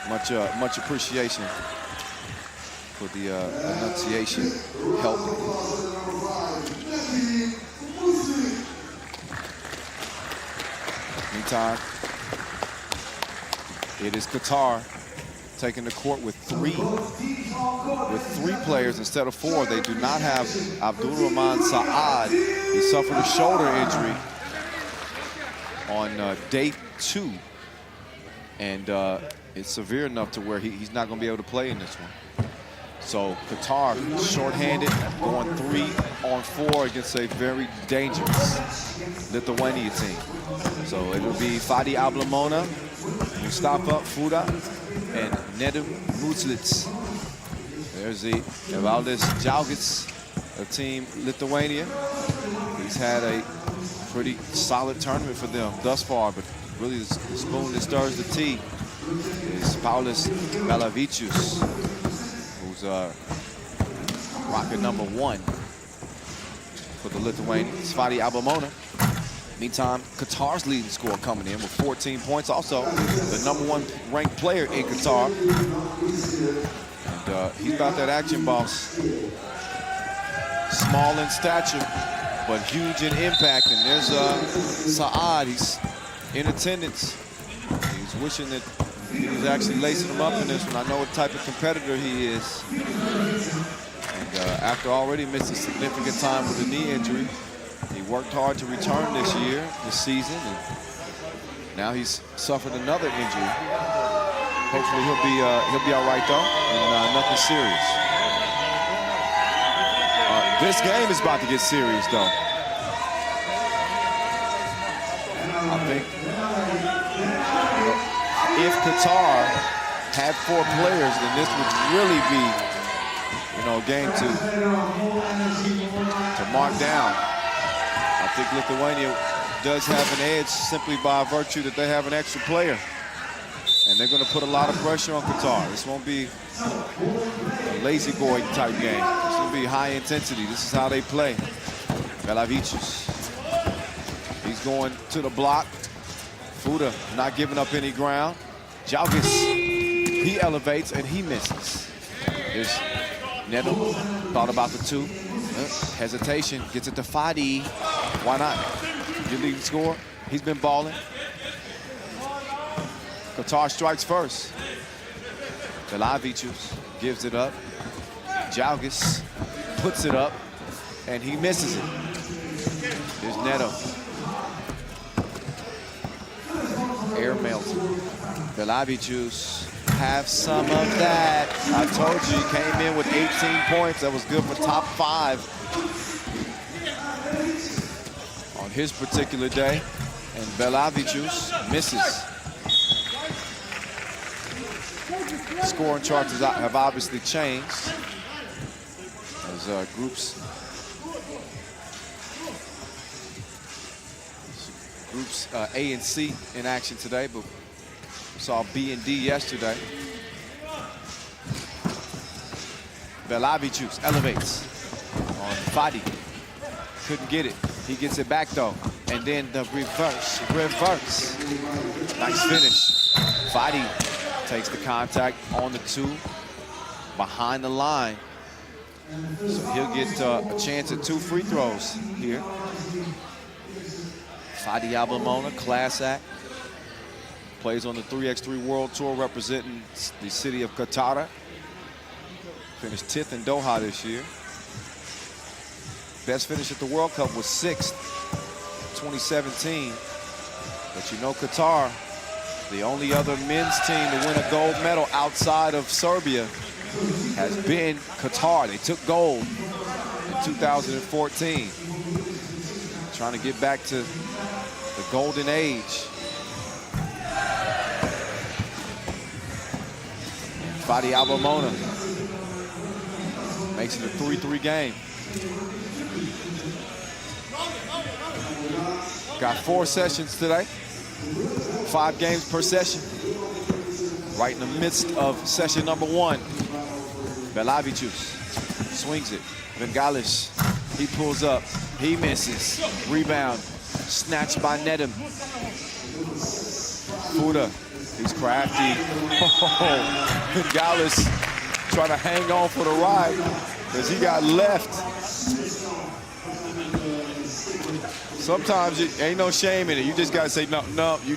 Much appreciation for the enunciation help. Meantime, it is Qatar taking the court with three players instead of 4. They do not have Abdulrahman Saad. He suffered a shoulder injury on day 2, and it's severe enough to where he's not going to be able to play in this one. So Qatar shorthanded, going 3-on-4 against a very dangerous Lithuania team. So it'll be Fadi Ablamona, Mustafa Fuda, and Nedim Muslits. There's the Evaldas Džiaugas of Team Lithuania. He's had a pretty solid tournament for them thus far, but really the spoon that stirs the tea is Paulius Balavičius, who's rocket number 1 for the Lithuanians. Fadi Ablamona. Meantime, Qatar's leading scorer coming in with 14 points. Also, the #1 ranked player in Qatar. And he's about that action boss. Small in stature, but huge in impact. And there's Saad. He's in attendance. He's wishing that he was actually lacing him up in this one. I know what type of competitor he is. And after already missing significant time with a knee injury, he worked hard to return this season, and now he's suffered another injury. Hopefully he'll be all right though, and nothing serious. This game is about to get serious though. I think if Qatar had 4 players, then this would really be, game to The mark down. I think Lithuania does have an edge simply by virtue that they have an extra player. And they're going to put a lot of pressure on Qatar. This won't be a lazy boy type game. This will be high intensity. This is how they play. Velavicius. He's going to the block. Fuda not giving up any ground. Jalgis, he elevates and he misses. Here's Neto, thought about the two. Hesitation, gets it to Fadi. Why not? Your leading scorer, he's been balling. Qatar strikes first. Velavicius gives it up. Jalgis puts it up, and he misses it. There's Neto. Air melted. Velavicius have some of that. I told you, he came in with 18 points. That was good for top 5 on his particular day. And Velavicius misses. Scoring charts have obviously changed as groups A and C in action today, but we saw B and D yesterday. Velavicius elevates on Fadi. Couldn't get it. He gets it back though. And then the reverse. Nice finish. Fadi takes the contact on the 2 behind the line. So he'll get a chance at 2 free throws here. Fadi Abdelmouna, class act. Plays on the 3x3 World Tour representing the city of Qatar. Finished 10th in Doha this year. Best finish at the World Cup was 6th, 2017. But you know Qatar, the only other men's team to win a gold medal outside of Serbia has been Qatar. They took gold in 2014. Trying to get back to the golden age. Fadi Abdelmouna makes it a 3-3 game. Got 4 sessions today. 5 games per session. Right in the midst of session number 1. Velavicius swings it. Vengalish, he pulls up. He misses. Rebound. Snatched by Nedim. Fuda, he's crafty. Vengalish trying to hang on for the ride as he got left. Sometimes it ain't no shame in it. You just gotta say no. You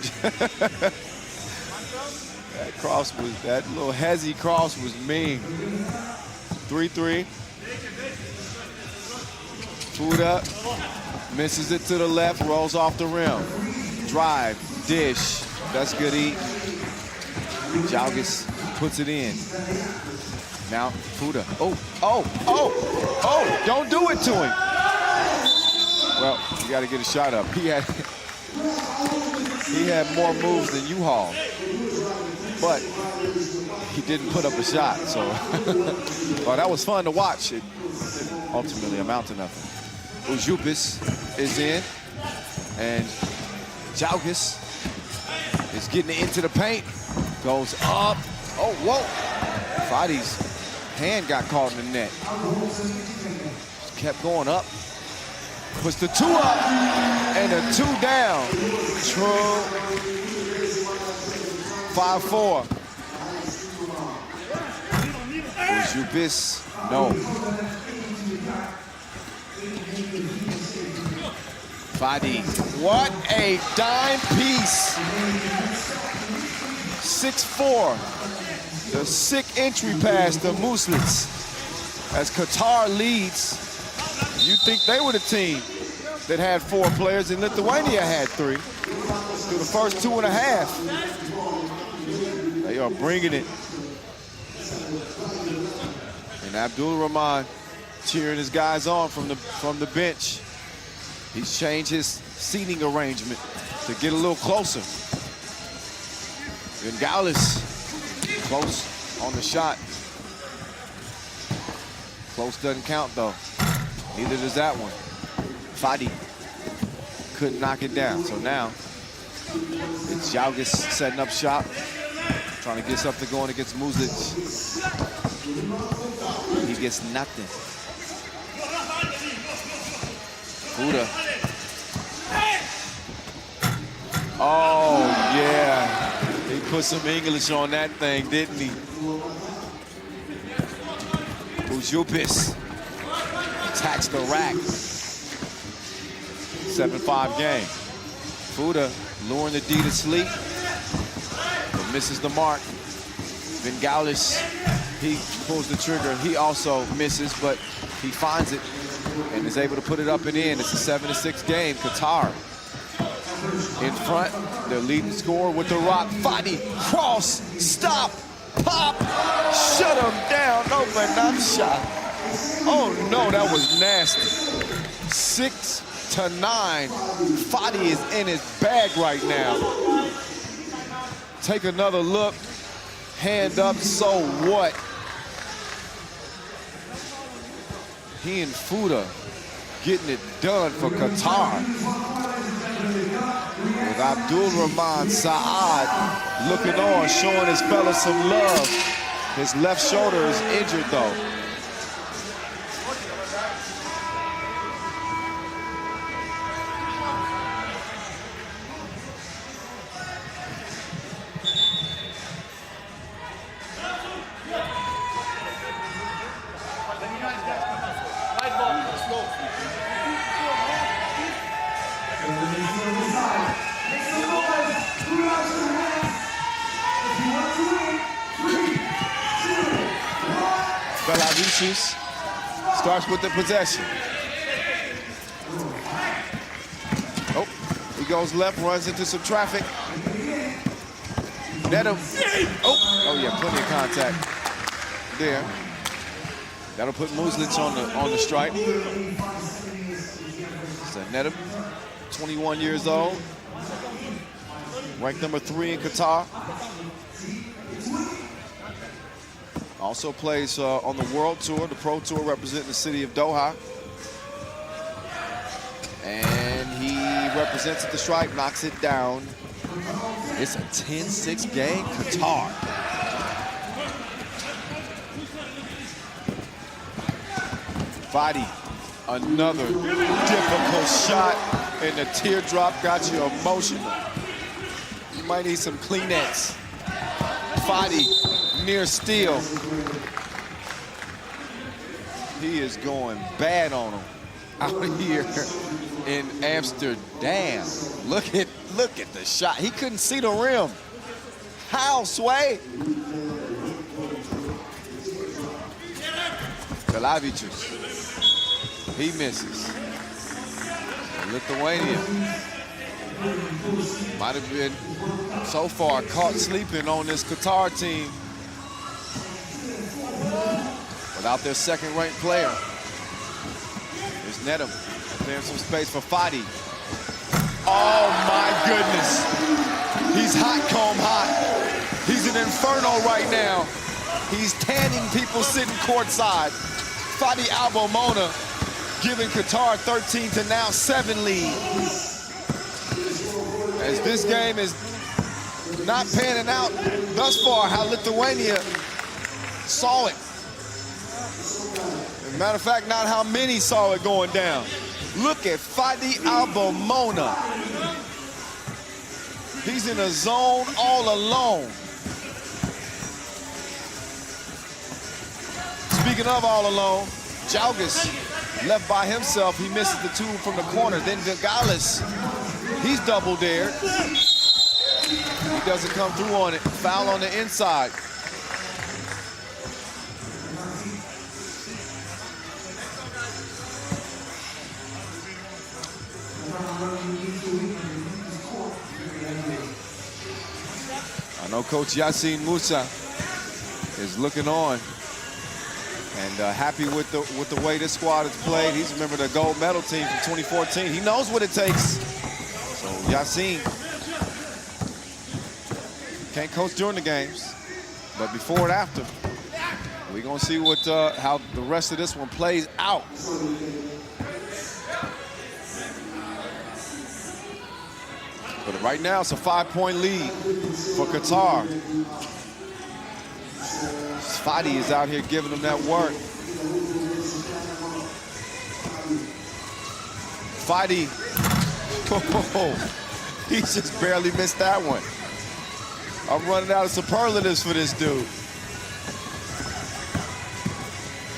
that little hezzy cross was mean. 3-3. Fuda misses it to the left, rolls off the rim. Drive, dish. That's good eat. Jalgis puts it in. Now Fuda. Oh! Don't do it to him. Well, you got to get a shot up. He had more moves than U-Haul, but he didn't put up a shot. So, well, that was fun to watch. It didn't ultimately amount to nothing. Ujupis is in, and Jalgis is getting into the paint. Goes up. Oh, whoa! Fadi's hand got caught in the net. Just kept going up. Puts the 2 up and the 2 down. True. 5-4. Ujupis, no. Fadi, what a dime piece. 6-4. The sick entry pass to Muslits as Qatar leads. You'd think they were the team that had 4 players, and Lithuania had 3 through the first 2.5. They are bringing it. And Abdul Rahman cheering his guys on from the bench. He's changed his seating arrangement to get a little closer. Vengalish close on the shot. Close doesn't count though. Neither does that one. Fadi couldn't knock it down. So now it's Jalgis setting up shop, trying to get something going against Muzic. He gets nothing. Fuda. Oh, yeah. He put some English on that thing, didn't he? Ujupis attacks the rack. 7-5 game. Fuda luring the D to sleep, but misses the mark. Vingalis, he pulls the trigger. He also misses, but he finds it and is able to put it up and in. It's a 7-6 game. Qatar in front. Their leading scorer with the rock. Fadi, cross, stop, pop, shut him down. No, but not shot. Oh no, that was nasty. 6-9. Fadi is in his bag right now. Take another look. Hand up, so what? He and Fuda getting it done for Qatar. With Abdul Rahman Saad looking on, showing his fellas some love. His left shoulder is injured though. Belavicius starts with the possession. Oh, he goes left, runs into some traffic. Netum. Oh yeah, plenty of contact there. That'll put Muzic on the strike. So Netum, 21 years old, ranked number 3 in Qatar. Also plays on the World Tour, the Pro Tour, representing the city of Doha. And he represents at the stripe, knocks it down. It's a 10-6 game, Qatar. Fadi, another difficult shot, and the teardrop got you emotional. You might need some Kleenex. Fadi, near steal. He is going bad on him out here in Amsterdam. Look at the shot. He couldn't see the rim. How, Sway? Belavicius. He misses. Lithuania might have been so far caught sleeping on this Qatar team without their second-ranked player. There's Netum clearing some space for Fadi. Oh my goodness. He's hot comb hot. He's an inferno right now. He's tanning people sitting courtside. Fadi Al-Bomona giving Qatar 13 to now 7 lead. As this game is not panning out thus far, how Lithuania saw it. As a matter of fact, not how many saw it going down. Look at Fadi Al-Bomona. He's in a zone all alone. Speaking of all alone, Jalgis left by himself. He misses the 2 from the corner. Then Vingalis, he's double dared. He doesn't come through on it. Foul on the inside. I know Coach Yacine Moussa is looking on and happy with the way this squad has played. He's a member of the gold medal team from 2014. He knows what it takes. So Yacine can't coach during the games, but before and after, we're gonna see what how the rest of this one plays out. But right now, it's a 5-point lead for Qatar. Fadi is out here giving them that work. Fadi, he just barely missed that one. I'm running out of superlatives for this dude.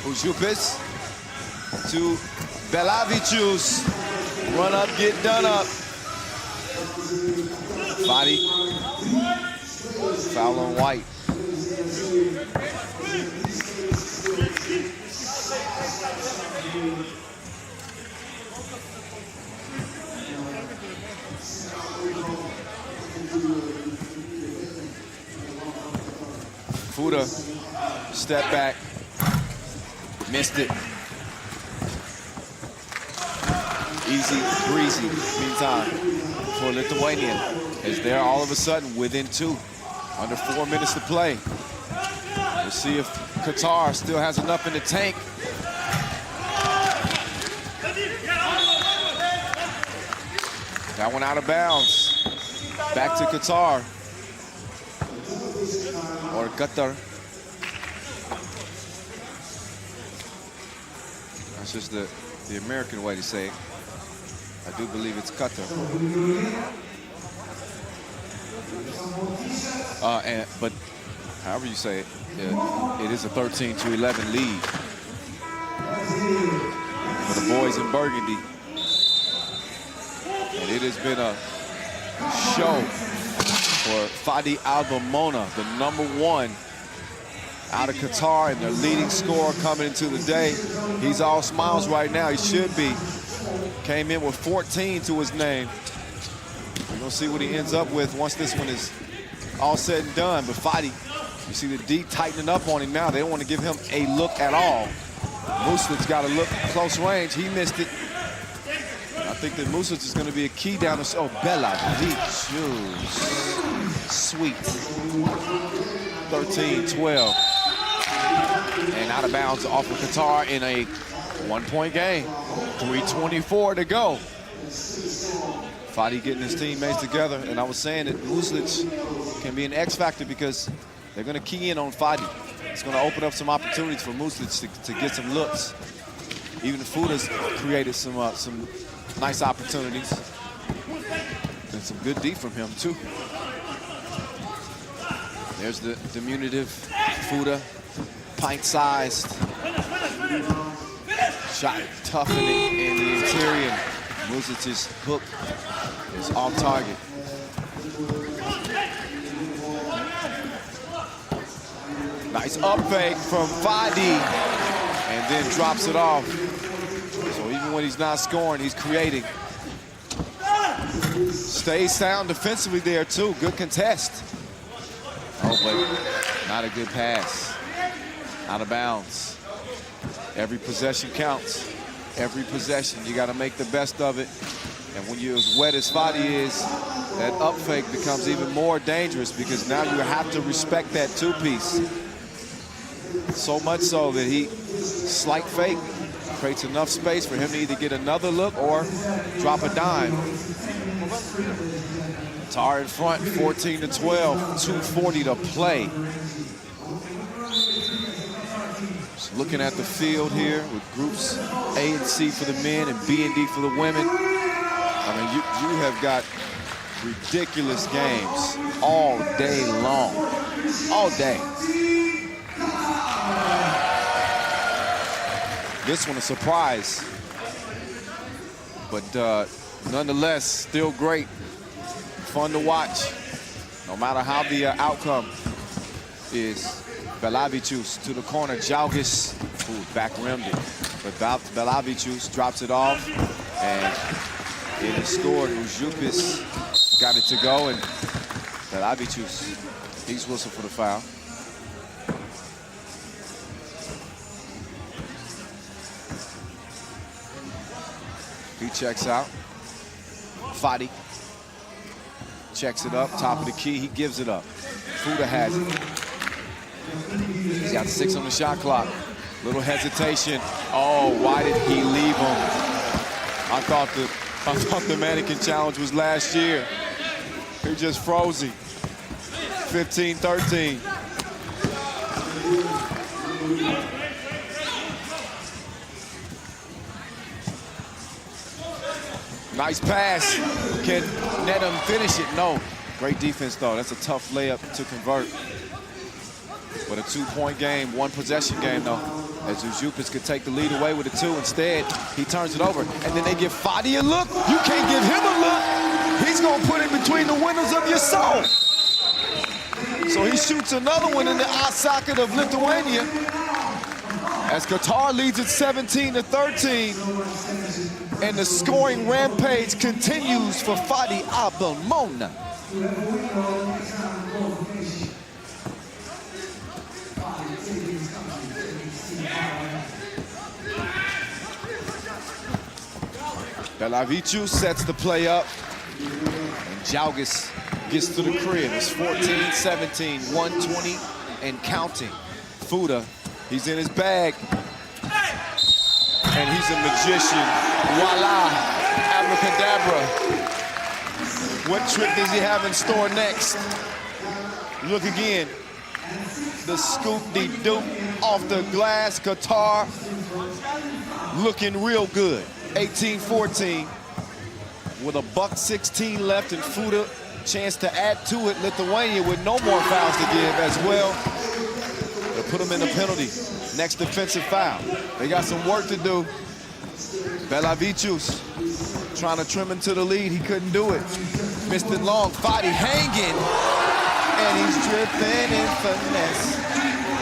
Ujupis to Belavicius. Run up, get done up. Fadi, foul on White. Fuda, step back, missed it. Easy, breezy, meantime, for Lithuanian. Is there all of a sudden within 2, under 4 minutes to play. We'll see if Qatar still has enough in the tank. That one out of bounds. Back to Qatar. Or Qatar. That's just the American way to say it. I do believe it's Qatar. But however you say it, it is a 13-11 lead for the boys in Burgundy. And it has been a show for Fadi Al-Bomona, the #1 out of Qatar and their leading scorer coming into the day. He's all smiles right now. He should be. Came in with 14 to his name. We're gonna see what he ends up with once this one is all said and done. But Fadi, you see the D tightening up on him now. They don't want to give him a look at all. Muslic's got a look close range. He missed it. I think that Muslic is going to be a key down the... Oh, Belavicius. Sweet. 13-12. And out of bounds off of Qatar in a 1-point game. 3:24 to go. Fadi getting his teammates together. And I was saying that Muslic can be an X factor because they're going to key in on Fadi. It's going to open up some opportunities for Muslic to get some looks. Even Fuda's created some nice opportunities. And some good D from him, too. There's the diminutive Fuda, pint-sized. Shot tough in the interior. Muslic's hook is off target. Nice up fake from Fadi, and then drops it off. So even when he's not scoring, he's creating. Stays sound defensively there too. Good contest. Oh, but not a good pass. Out of bounds. Every possession counts. Every possession, you got to make the best of it. And when you're as wet as Fadi is, that up fake becomes even more dangerous because now you have to respect that two-piece. So much so that he, slight fake, creates enough space for him to either get another look or drop a dime. Tar in front, 14-12, 2:40 to play. Just looking at the field here with groups A and C for the men and B and D for the women. I mean, you have got ridiculous games all day long, all day. This one a surprise, but nonetheless, still great. Fun to watch, no matter how the outcome is. Belavicius to the corner, Jalgis, who back rimmed it. But Belavicius drops it off, and it is scored. Ujupis got it to go, and Belavicius, he's whistled for the foul. He checks out. Fadi checks it up, top of the key, he gives it up. Fuda has it. He's got 6 on the shot clock. Little hesitation. Oh, why did he leave him? I thought the mannequin challenge was last year. He just froze him. 15-13. Nice pass. Can Needham finish it? No. Great defense, though. That's a tough layup to convert. But a 2-point game, 1-possession game, though. As Ujupis could take the lead away with a 2. Instead, he turns it over. And then they give Fadi a look. You can't give him a look. He's going to put it between the windows of your soul. So he shoots another one in the eye socket of Lithuania. As Qatar leads it 17-13. And the scoring rampage continues for Fadi Abdelmouna. Belaviciu sets the play up. And Jalgis gets to the crib. It's 14-17, 120 and counting. Fuda, he's in his bag. And he's a magician. Voila, abracadabra. What trick does he have in store next? Look again. The scoop-de-doop off the glass. Qatar looking real good. 18-14 with a $1:16 left and Fuda chance to add to it. Lithuania with no more fouls to give as well. They'll put them in a penalty. Next defensive foul. They got some work to do. Belavicius trying to trim into the lead. He couldn't do it. Missed it long. Fadi hanging. And he's dripping in finesse.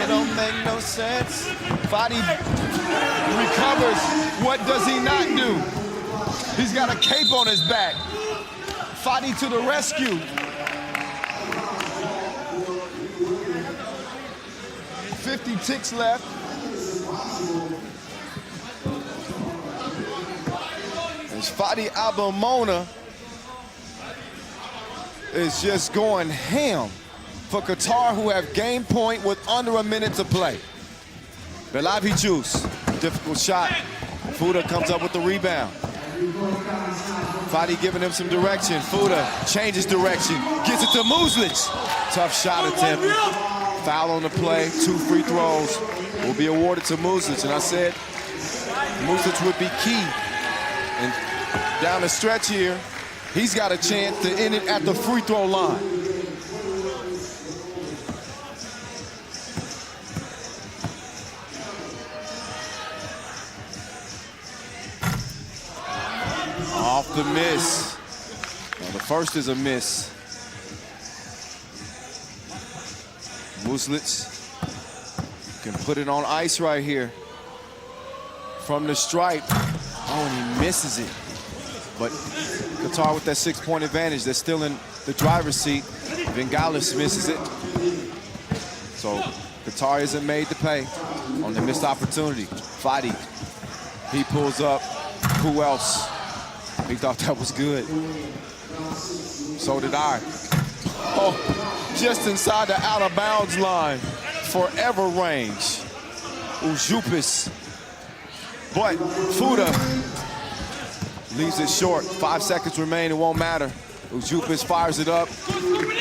It don't make no sense. Fadi recovers. What does he not do? He's got a cape on his back. Fadi to the rescue. .50 ticks left. As Fadi Abdelmouna is just going ham for Qatar, who have game point with under a minute to play. Belavicius, difficult shot. Fuda comes up with the rebound. Fadi giving him some direction. Fuda changes direction, gets it to Muslic. Tough shot attempt. Foul on the play, 2 free throws will be awarded to Muslic. And I said Muslic would be key. And down the stretch here, he's got a chance to end it at the free throw line. Off the miss. Now the first is a miss. Muslic can put it on ice right here. From the stripe. Oh, and he misses it. But Qatar with that 6-point advantage. They're still in the driver's seat. Vengalis misses it. So Qatar isn't made to pay on the missed opportunity. Fadi, he pulls up. Who else? He thought that was good. So did I. Oh, just inside the out of bounds line. Forever range. Ujupis. But Fuda leaves it short. 5 seconds remain, it won't matter. Ujupis fires it up.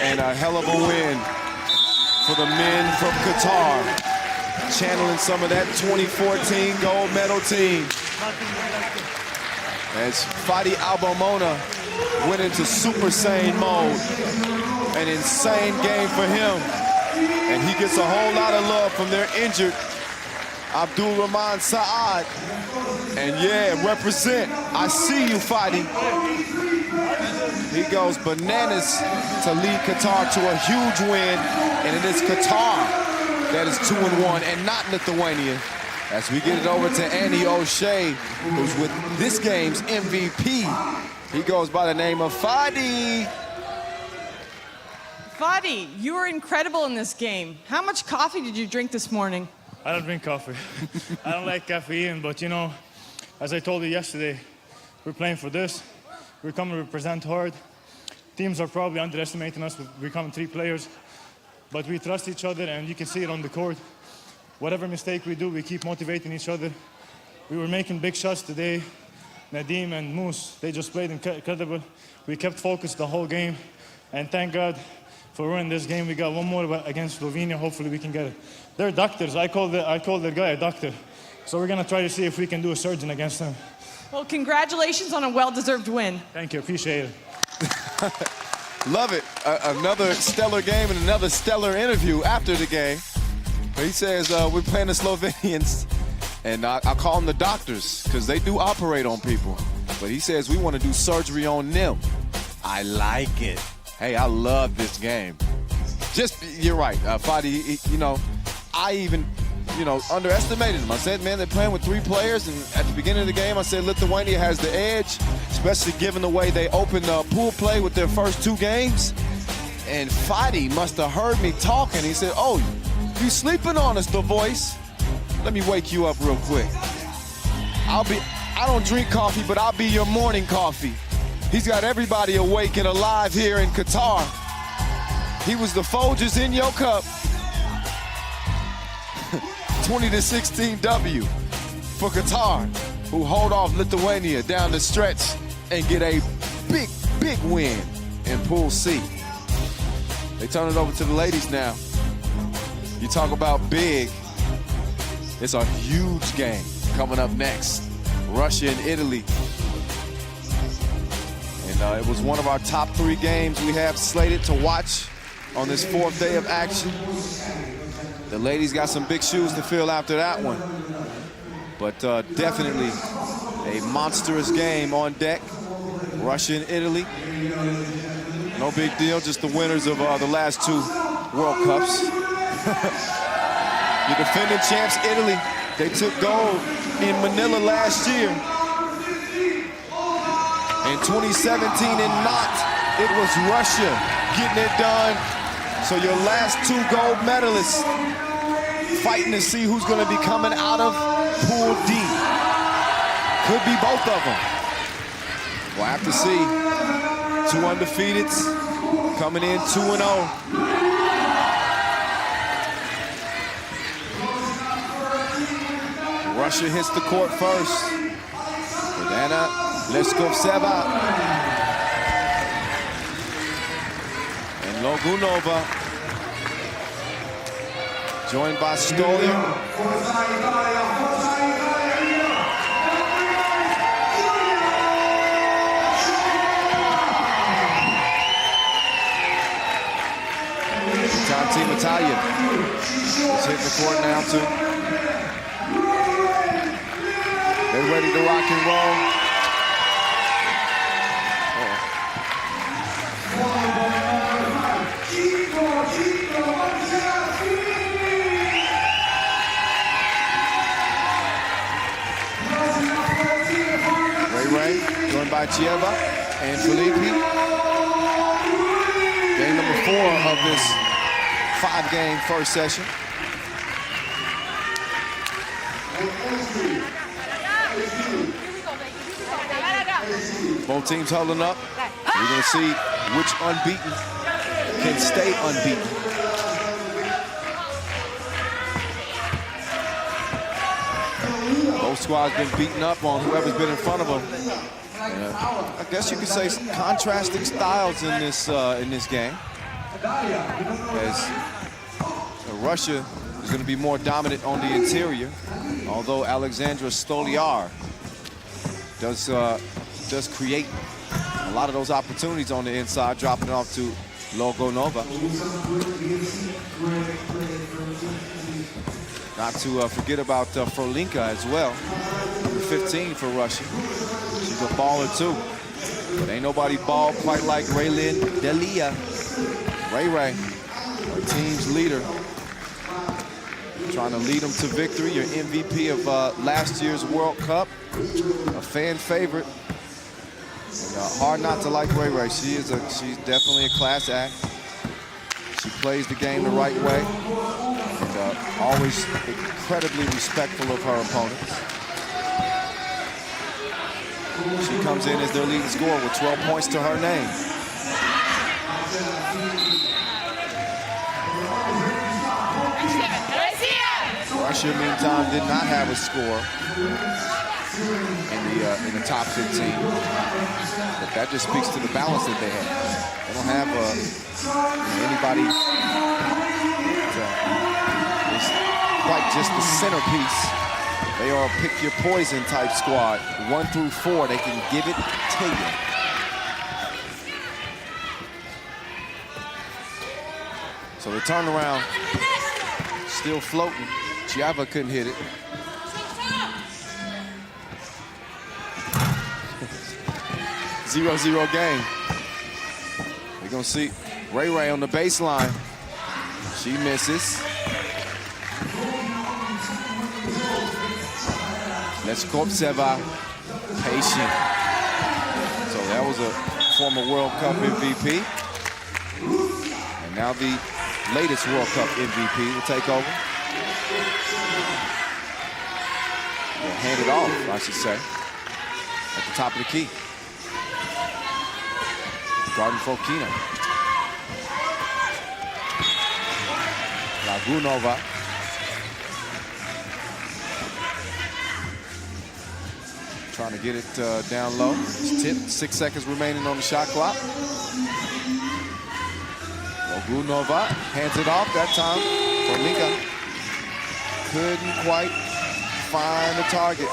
And a hell of a win for the men from Qatar. Channeling some of that 2014 gold medal team. As Fadi Abdelmouna went into Super Saiyan mode. An insane game for him. And he gets a whole lot of love from their injured Abdul Rahman Saad. And yeah, represent. I see you, Fadi. He goes bananas to lead Qatar to a huge win. And it is Qatar that is 2-1 and not Lithuania. As we get it over to Andy O'Shea, who's with this game's MVP. He goes by the name of Fadi. Fadi, you were incredible in this game. How much coffee did you drink this morning? I don't drink coffee. I don't like caffeine, but you know, as I told you yesterday, we're playing for this. We're coming to represent hard. Teams are probably underestimating us with becoming 3 players, but we trust each other and you can see it on the court. Whatever mistake we do, we keep motivating each other. We were making big shots today. Nadim and Moose, they just played incredible. We kept focused the whole game. And thank God for winning this game. We got one more against Slovenia. Hopefully we can get it. They're doctors. I call the guy a doctor. So we're going to try to see if we can do a surgeon against them. Well, congratulations on a well-deserved win. Thank you. Appreciate it. Love it. Another stellar game and another stellar interview after the game. He says, we're playing the Slovenians, and I call them the doctors because they do operate on people. But he says we want to do surgery on them. I like it. Hey, I love this game. You're right, Fadi, I even, underestimated them. I said, man, they're playing with 3 players, and at the beginning of the game, I said Lithuania has the edge, especially given the way they opened pool play with their first 2 games. And Fadi must have heard me talking. He said, oh, you sleeping on us, the voice? Let me wake you up real quick. I don't drink coffee, but I'll be your morning coffee. He's got everybody awake and alive here in Qatar. He was the Folgers in your cup. 20-16 W for Qatar, who hold off Lithuania down the stretch and get a big, big win in Pool C. They turn it over to the ladies now. You talk about big. It's a huge game coming up next. Russia and Italy. And it was one of our top 3 games we have slated to watch on this 4th day of action. The ladies got some big shoes to fill after that one. But definitely a monstrous game on deck. Russia and Italy. No big deal, just the winners of the last 2 World Cups. The defending champs, Italy. They took gold in Manila last year. In 2017 in Nantes, it was Russia getting it done. So your last 2 gold medalists fighting to see who's going to be coming out of Pool D. Could be both of them. We'll have to see. 2 undefeateds coming in 2-0. Russia hits the court first. Bogdana Leskovtseva and Logunova, joined by Stoliar. Time Team Italian is hitting the court now too. They're ready to rock and roll. Ray, joined by Chieva and Filippi. Game number 4 of this 5-game first session. Both teams holding up. We're going to see which unbeaten can stay unbeaten. Both squads been beaten up on whoever's been in front of them. I guess you could say contrasting styles in this game. As Russia is going to be more dominant on the interior, although Alexandra Stoliar does create a lot of those opportunities on the inside, dropping it off to Logunova. Not to forget about Frolinka as well, number 15 for Russia. She's a baller too, but ain't nobody ball quite like Raylin Delia. Ray, our team's leader, trying to lead them to victory. Your MVP of last year's World Cup, a fan favorite. And, hard not to like Ray. She's definitely a class act. She plays the game the right way, and always incredibly respectful of her opponents. She comes in as their leading scorer with 12 points to her name. Russia, meantime, did not have a score. in the top 15. But that just speaks to the balance that they have. They don't have anybody that is quite just the centerpiece. They are a pick your poison type squad. 1 through 4, they can give it to you. So the turnaround still floating. Chiava couldn't hit it. Zero game. We're gonna see Ray Ray on the baseline. She misses. Leskoptseva, patient. So that was a former World Cup MVP. And now the latest World Cup MVP will take over. Or hand it off, I should say, at the top of the key. Guarding Fokina. Lagunova. Trying to get it down low. It's tipped. 6 seconds remaining on the shot clock. Lagunova hands it off that time. Formiga couldn't quite find the target.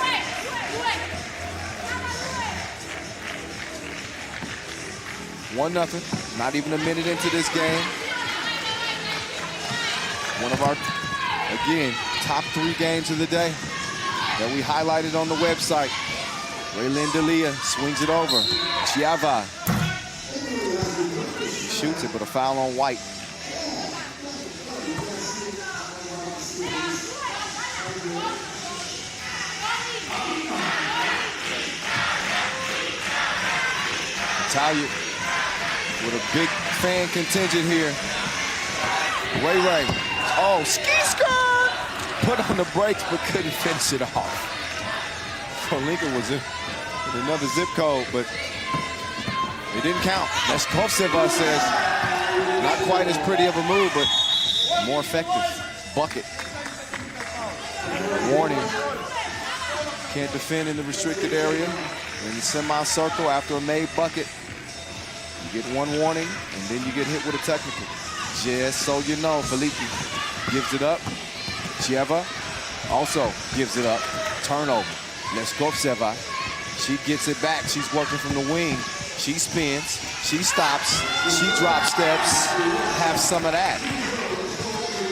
One nothing. Not even a minute into this game. One of our, again, top 3 games of the day that we highlighted on the website. Raylin D'Elia swings it over. Chiava. He shoots it, but a foul on White. Italia with a big fan contingent here. Ray Ray. Oh, ski skirt! Put on the brakes, but couldn't finish it off. Lincoln was in another zip code, but it didn't count. Leskoptseva says, not quite as pretty of a move, but more effective. Bucket. Warning. Can't defend in the restricted area. In the semicircle after a made bucket. You get 1 warning, and then you get hit with a technical. Just so you know, Felipe gives it up. Chiava also gives it up. Turnover. Leskoptseva, she gets it back. She's working from the wing. She spins, she stops, she drop steps. Have some of that.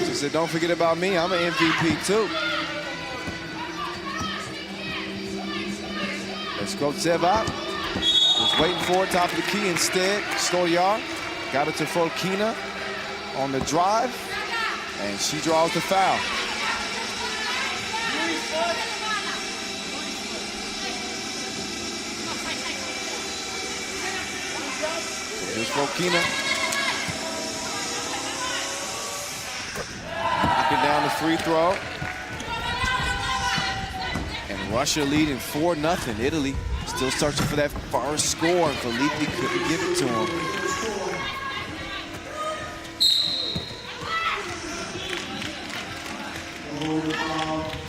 She said, don't forget about me, I'm an MVP too. Leskoptseva was waiting for it, top of the key instead. Stolyar got it to Fokina on the drive, and she draws the foul. Here's Fokina. Knocking down the free throw. And Russia leading 4-0. Italy still searching for that first score, and Felipe couldn't give it to him.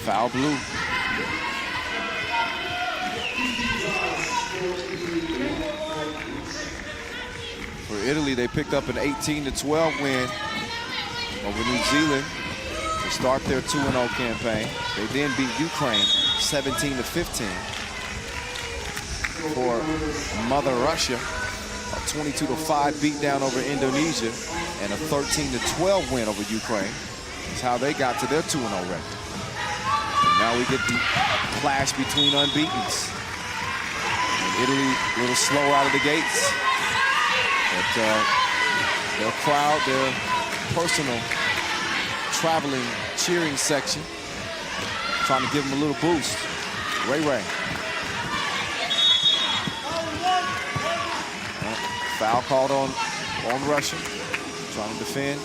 Foul blue. For Italy, they picked up an 18-12 win over New Zealand to start their 2-0 campaign. They then beat Ukraine 17-15. For Mother Russia, a 22-5 beatdown over Indonesia and a 13-12 win over Ukraine. That's how they got to their 2-0 record. And now we get the clash between unbeatens. And Italy a little slow out of the gates. But their crowd, their personal traveling cheering section, trying to give them a little boost. Ray Ray. Foul called on Russia. Trying to defend.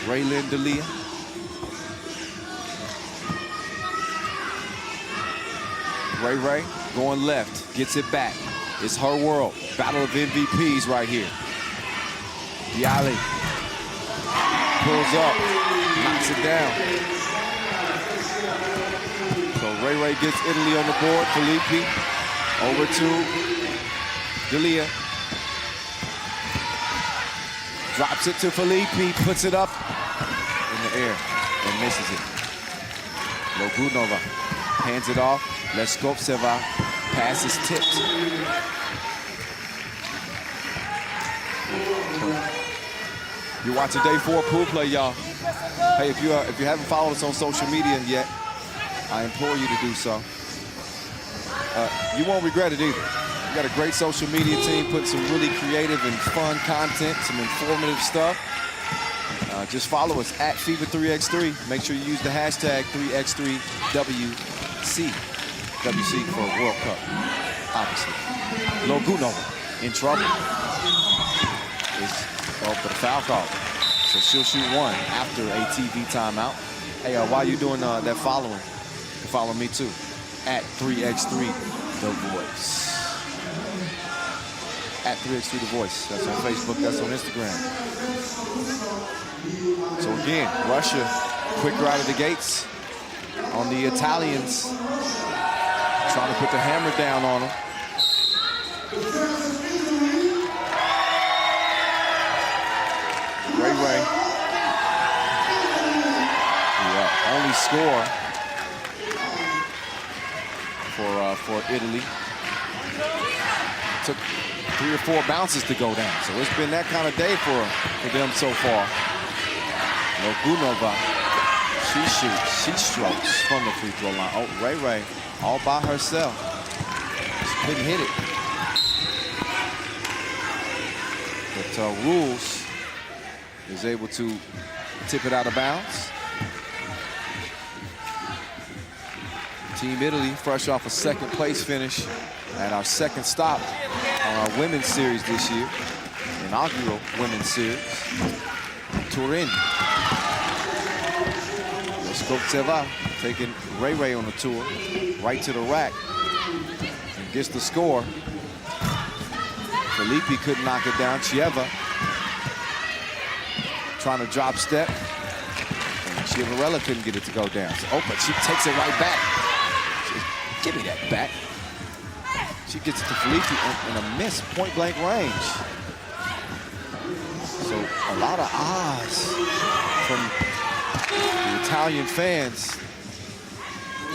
Raylin D'Elia. Ray Ray going left, gets it back. It's her world. Battle of MVPs right here. Bialy pulls up, knocks it down. So Ray Ray gets Italy on the board. Filippi over to D'Elia. Drops it to Filippi, puts it up in the air and misses it. Logunova hands it off. Leskovtseva pass is tipped. You're watching day 4 pool play, y'all. Hey, if you haven't followed us on social media yet, I implore you to do so. You won't regret it either. We got a great social media team putting some really creative and fun content, some informative stuff. Just follow us at FIBA3x3. Make sure you use the hashtag 3x3WC. WC for World Cup, obviously. Logunova in trouble. But a foul call. So she'll shoot 1 after a TV timeout. Hey, while you're doing that following, you can follow me too. At 3x3 The Voice. At 3x3 The Voice. That's on Facebook, that's on Instagram. So again, Russia quicker out of the gates on the Italians. Trying to put the hammer down on them. Ray Ray. The only score for Italy. Took 3 or 4 bounces to go down. So it's been that kind of day for them so far. Logunova, she shoots, she strokes from the free throw line. Oh, Ray Ray all by herself. She couldn't hit it. But Rules is able to tip it out of bounds. Team Italy, fresh off a 2nd place finish at our 2nd stop on our women's series this year, inaugural women's series. Turin. Leskovtseva taking Ray Ray on the tour, right to the rack, and gets the score. Filippi couldn't knock it down. Chieva trying to drop step, and Chiavarella couldn't get it to go down. So, but she takes it right back. Give me that back. She gets it to Filippi in a miss, point-blank range. So a lot of eyes from the Italian fans.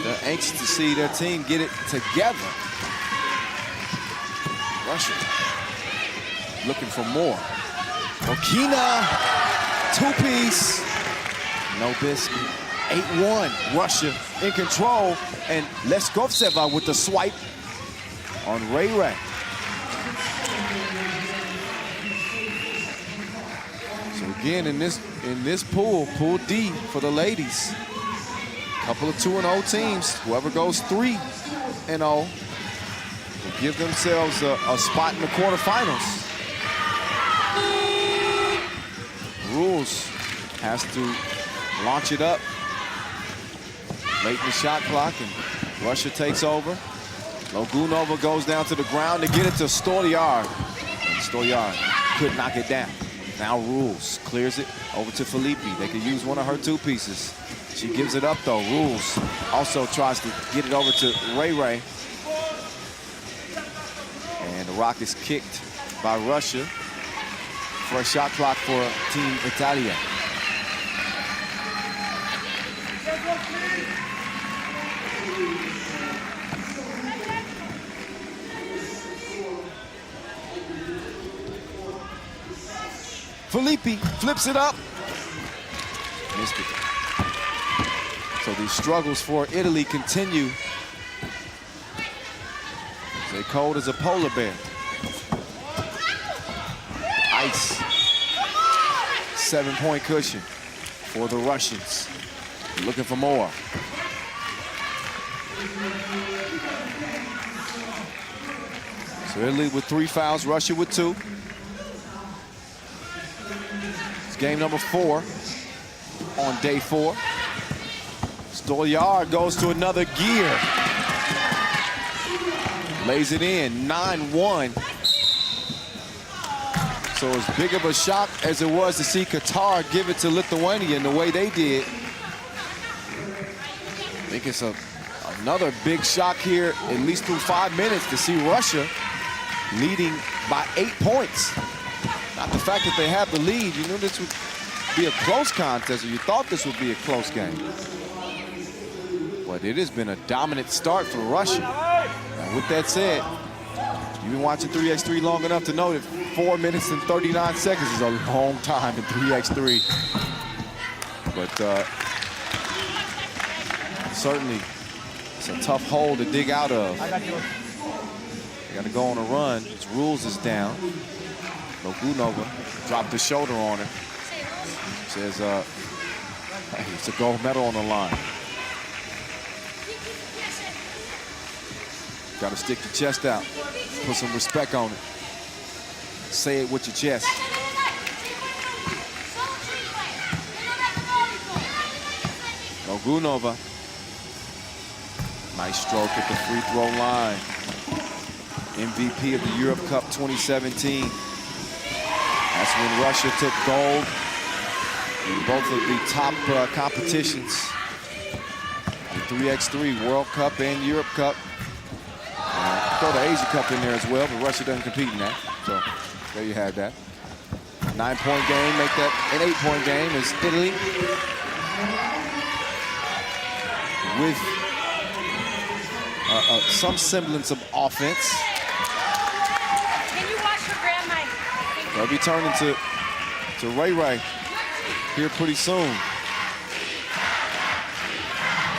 They're anxious to see their team get it together. Russia looking for more. Okina, 2-piece. No biscuit. 8-1, Russia in control, and Leskovtseva with the swipe on Ray Ray. So again, in this pool D for the ladies, couple of 2-0 teams. Whoever goes 3-0 will give themselves a spot in the quarterfinals. Rules has to launch it up late in the shot clock, and Russia takes over. Logunova goes down to the ground to get it to Stolyar. And Stolyar could knock it down. Now Rules clears it over to Filippi. They could use one of her 2 pieces. She gives it up though. Rules also tries to get it over to Ray Ray. And the rock is kicked by Russia for a shot clock for Team Italia. Filippi flips it up. Missed it. So these struggles for Italy continue. They're cold as a polar bear. Ice. 7-point cushion for the Russians. Looking for more. So Italy with 3 fouls, Russia with 2. It's game number 4 on day 4. Stolyar goes to another gear. Lays it in, 9-1. So as big of a shock as it was to see Qatar give it to Lithuania in the way they did, I think it's a Another big shock here, at least through 5 minutes, to see Russia leading by 8 points. Not the fact that they have the lead. You knew this would be a close contest, or you thought this would be a close game. But it has been a dominant start for Russia. Now, with that said, you've been watching 3x3 long enough to know that 4 minutes and 39 seconds is a long time in 3x3. But certainly, it's a tough hole to dig out of. They got to go on a run. His rules is down. Logunova dropped the shoulder on her. Says, hey, it's a gold medal on the line. Got to stick your chest out. Put some respect on it. Say it with your chest. Logunova. Nice stroke at the free throw line. MVP of the Europe Cup 2017. That's when Russia took gold in both of the top competitions. The 3x3 World Cup and Europe Cup. Throw the Asia Cup in there as well, but Russia doesn't compete in that. So there you have that. 9-point game, make that an 8-point game is Italy. With some semblance of offense. Can you watch your grandma? They'll be turning to Ray Ray here pretty soon.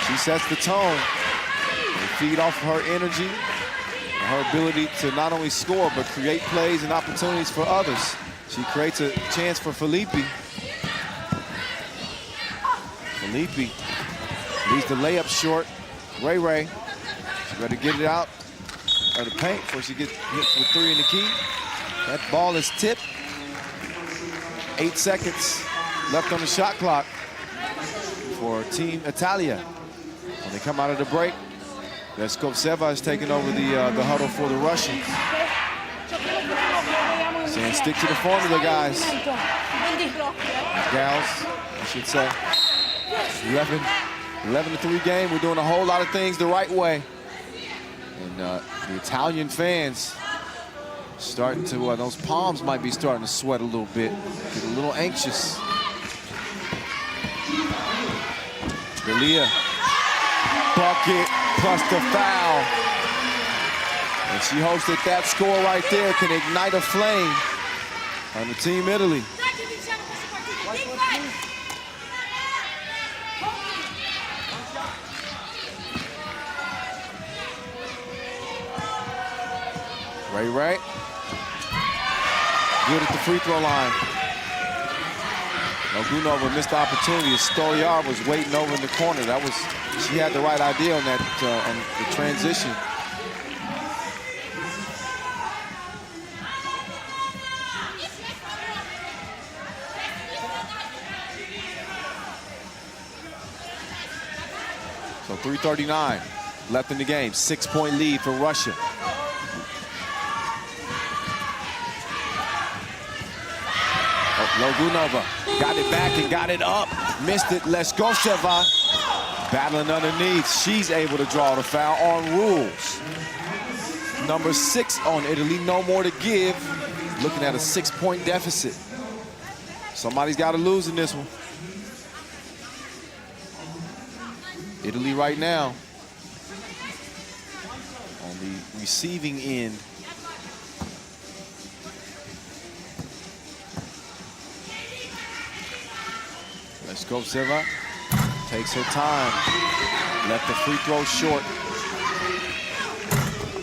She sets the tone. They feed off her energy and her ability to not only score, but create plays and opportunities for others. She creates a chance for Filippi. Filippi leaves the layup short. Ray Ray, she better get it out of the paint before she gets hit with 3 in the key. That ball is tipped. 8 seconds left on the shot clock for Team Italia. When they come out of the break, Leskovtseva is taking over the huddle for the Russians. Saying stick to the formula, guys. Gals, I should say. 11-3 game. We're doing a whole lot of things the right way. And the Italian fans starting to, those palms might be starting to sweat a little bit, get a little anxious. Delia, bucket plus the foul. And she hopes that that score right there can ignite a flame on the Team Italy. Ray. Good at the free throw line. Logunova missed the opportunity. Stolyar was waiting over in the corner. She had the right idea on that, on the transition. So 3:39 left in the game. 6-point lead for Russia. Logunova got it back and got it up. Missed it. Leskovtseva battling underneath. She's able to draw the foul on rules. Number 6 on Italy. No more to give. Looking at a 6-point deficit. Somebody's got to lose in this one. Italy right now on the receiving end. Leskovtseva takes her time. Left the free throw short.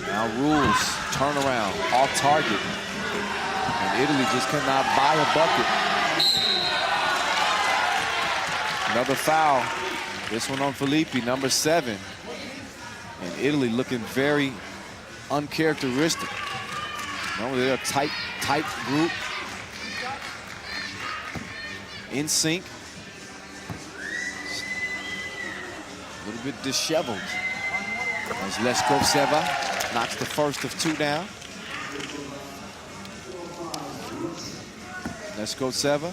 Now rules, turnaround, off target. And Italy just cannot buy a bucket. Another foul. This one on Filippi, number 7. And Italy looking very uncharacteristic. Normally they're a tight group. In sync. A little bit disheveled. As Leskovtseva knocks the first of 2 down. Leskovtseva,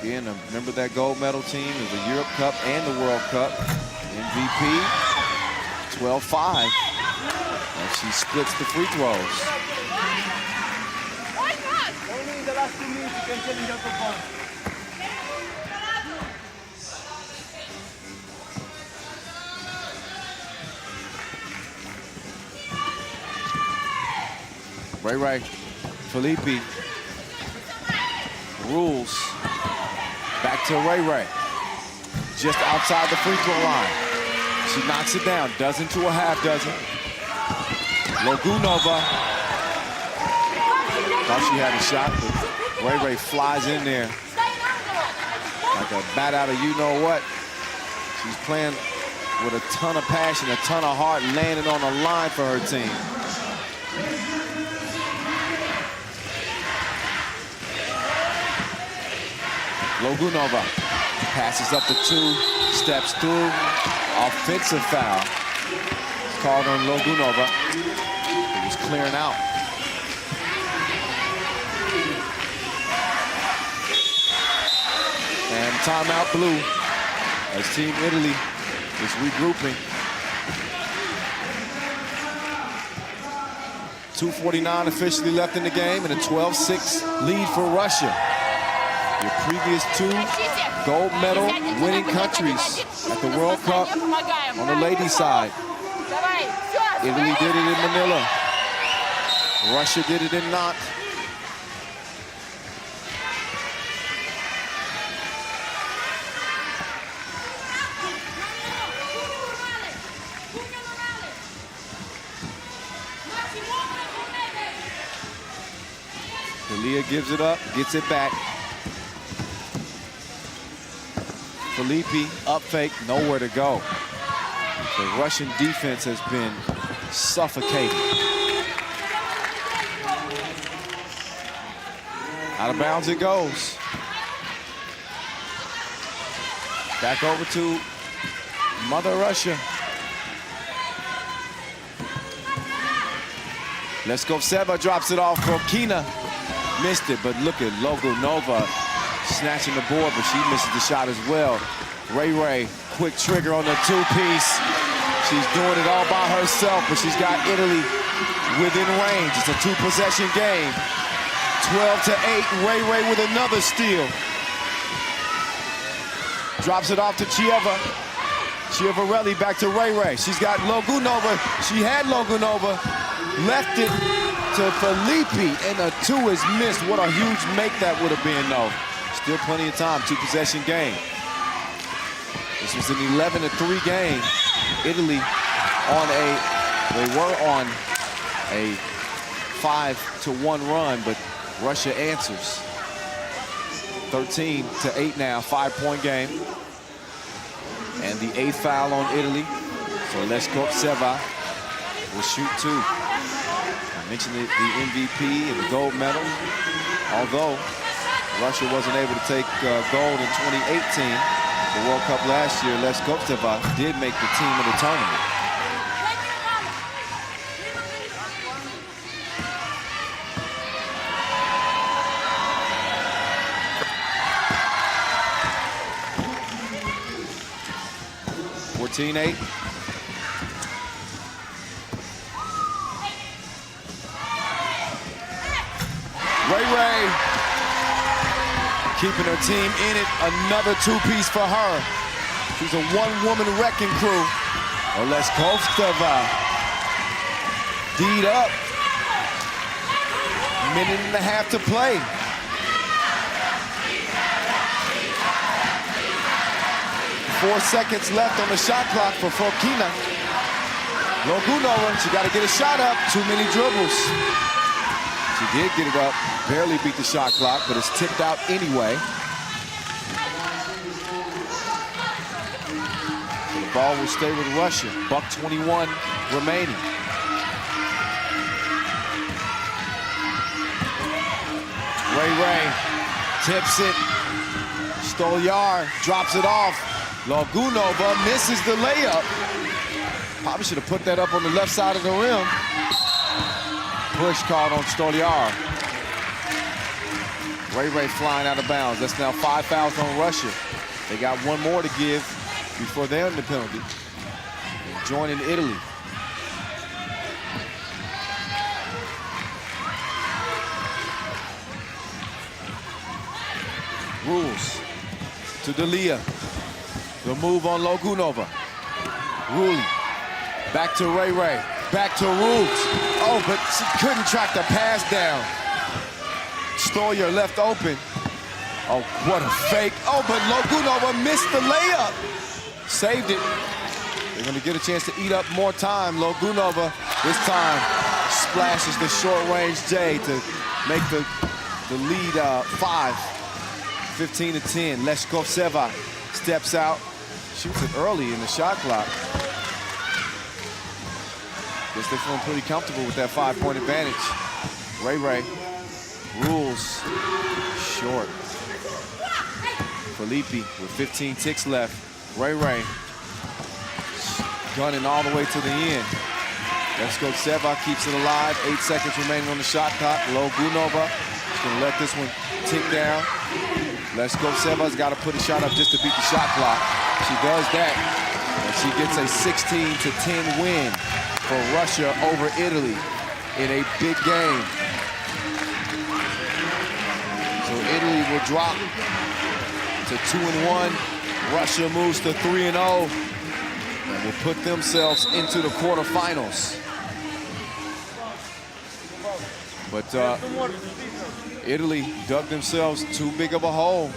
again, a member of that gold medal team of the Europe Cup and the World Cup. MVP. 12-5. And she splits the free throws. Only in the last 2 minutes you can change your performance. Ray Felipe rules. Back to Ray. Just outside the free throw line. She knocks it down, dozen to a half dozen. Logunova thought she had a shot, but Ray flies in there like a bat out of you-know-what. She's playing with a ton of passion, a ton of heart, landing on the line for her team. Logunova passes up the 2, steps through, offensive foul. It's called on Logunova. He was clearing out. And timeout blue as Team Italy is regrouping. 2:49 officially left in the game and a 12-6 lead for Russia. Your previous 2 gold medal winning countries at the World Cup on the ladies' side. Italy did it in Manila. Russia did it in Nantes. Delia gives it up, gets it back. Felipe up fake, nowhere to go. The Russian defense has been suffocating. Out of bounds it goes. Back over to Mother Russia. Leskovtseva drops it off. Fokina missed it, but look at Logunova snatching the board, but she misses the shot as well. Ray, quick trigger on the 2-piece. She's doing it all by herself, but she's got Italy within range. It's a 2-possession game. 12-8, Ray with another steal. Drops it off to Chieva. Chiavarelli back to Ray. She's got Logunova. She had Logunova. Left it to Felipe, and a 2 is missed. What a huge make that would have been, though. Still plenty of time, 2-possession game. This was an 11-3 game. Italy they were on a 5-1 run, but Russia answers. 13-8 now, 5-point game. And the 8th foul on Italy. So Leskovtseva will shoot 2. I mentioned the MVP and the gold medal. Although Russia wasn't able to take gold in 2018, the World Cup last year, Leskovtseva did make the team in the tournament. Ray keeping her team in it. Another 2-piece for her. She's a 1-woman wrecking crew. Leskovtseva D'd up. Minute and a half to play. Four seconds left on the shot clock for Fokina. Logunova, she got to get a shot up. Too many dribbles. She did get it up. Barely beat the shot clock, but it's tipped out anyway. The ball will stay with Russia. $1:21 remaining. Ray tips it. Stolyar drops it off. Logunova misses the layup. Probably should have put that up on the left side of the rim. Push called on Stolyar. Ray flying out of bounds. That's now 5 fouls on Russia. They got one more to give before they're in the penalty. joining Italy. Rules to D'Elia. The move on Logunova. Rulli. Back to Ray Ray. Back to Rules. Oh, but she couldn't track the pass down. Stoyer left open. Oh, what a fake. Oh, but Logunova missed the layup. Saved it. They're going to get a chance to eat up more time. Logunova this time splashes the short-range J to make the lead 5. 15-10. Leshkovtseva steps out. Shoots it early in the shot clock. Guess they're feeling pretty comfortable with that 5-point advantage. Ray Ray. Rules. Short. Felipe with 15 ticks left. Ray Ray. Gunning all the way to the end. Leshkovtseva keeps it alive. 8 seconds remaining on the shot clock. Logunova is going to let this one tick down. Leshkovtseva's got to put a shot up just to beat the shot clock. She does that, and she gets a 16-10 win for Russia over Italy in a big game. So Italy will drop to 2-1. Russia moves to 3-0 and will put themselves into the quarterfinals. But Italy dug themselves too big of a hole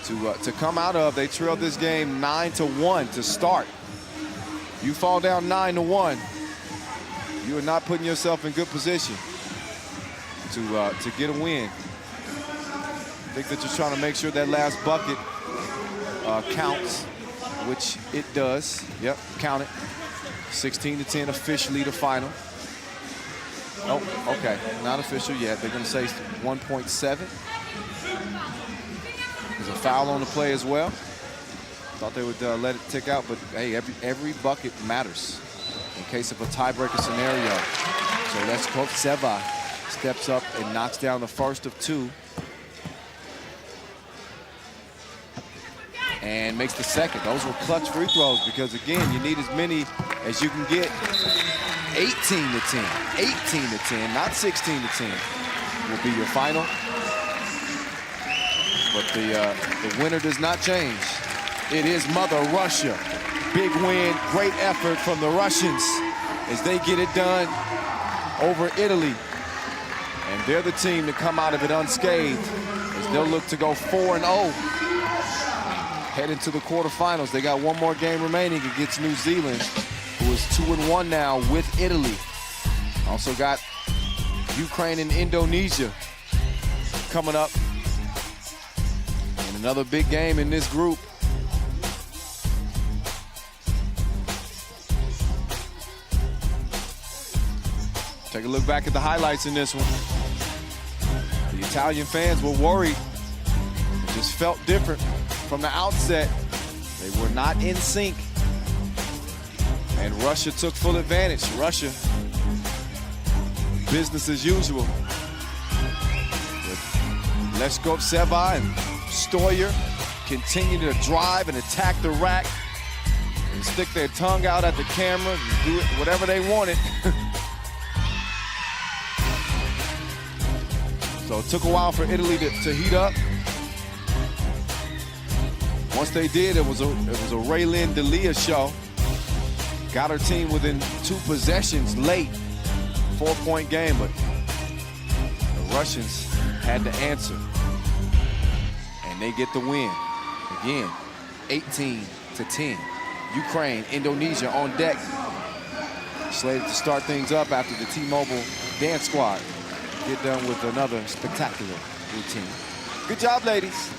to come out of. They trailed this game 9-1 to start. You fall down 9-1, you are not putting yourself in good position to get a win. I think that you're trying to make sure that last bucket counts, which it does. Yep, count it. 16-10 officially the final. Oh, okay, not official yet. They're going to say 1.7. There's a foul on the play as well. Thought they would let it tick out, but hey, every bucket matters in case of a tiebreaker scenario. So Leshkovtseva steps up and knocks down the first of 2. And makes the second. Those were clutch free throws because, again, you need as many as you can get. 18-10. 18-10, not 16-10 will be your final. But the winner does not change. It is Mother Russia. Big win, great effort from the Russians as they get it done over Italy. And they're the team to come out of it unscathed as they'll look to go 4-0. Head into the quarterfinals. They got one more game remaining against New Zealand, who is 2-1 now with Italy. Also got Ukraine and Indonesia coming up. And another big game in this group. Take a look back at the highlights in this one. The Italian fans were worried. It just felt different from the outset. They were not in sync. And Russia took full advantage. Russia, business as usual. With Leshkovtseva and Stoyer continue to drive and attack the rack and stick their tongue out at the camera and do it whatever they wanted. So it took a while for Italy to heat up. Once they did, it was a Raylin D'Elia show. Got her team within 2 possessions late. 4-point game, but the Russians had to answer. And they get the win. Again, 18-10. Ukraine, Indonesia on deck. Slated to start things up after the T-Mobile Dance Squad get done with another spectacular routine. Good job, ladies.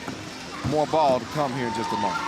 More ball to come here in just a moment.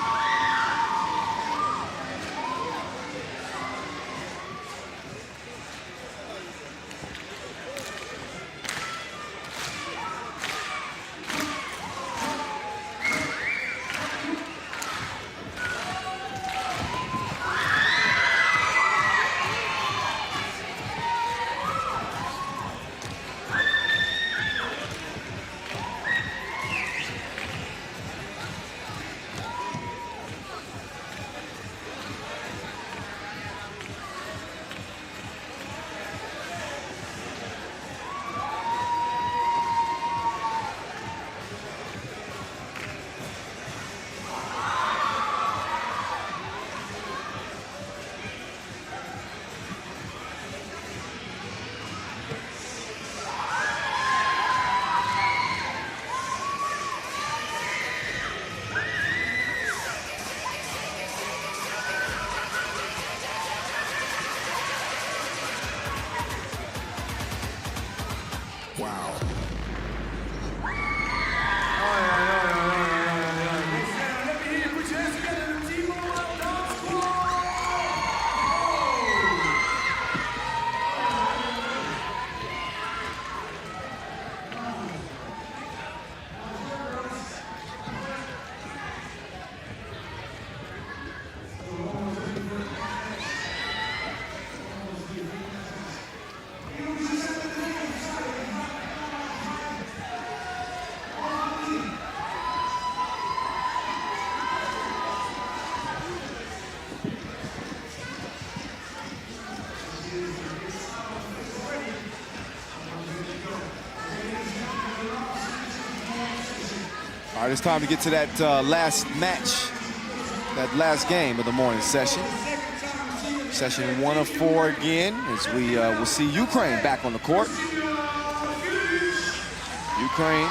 right, it's time to get to that last match, that last game of the morning session. Session 1 of 4 again, as we will see Ukraine back on the court. Ukraine,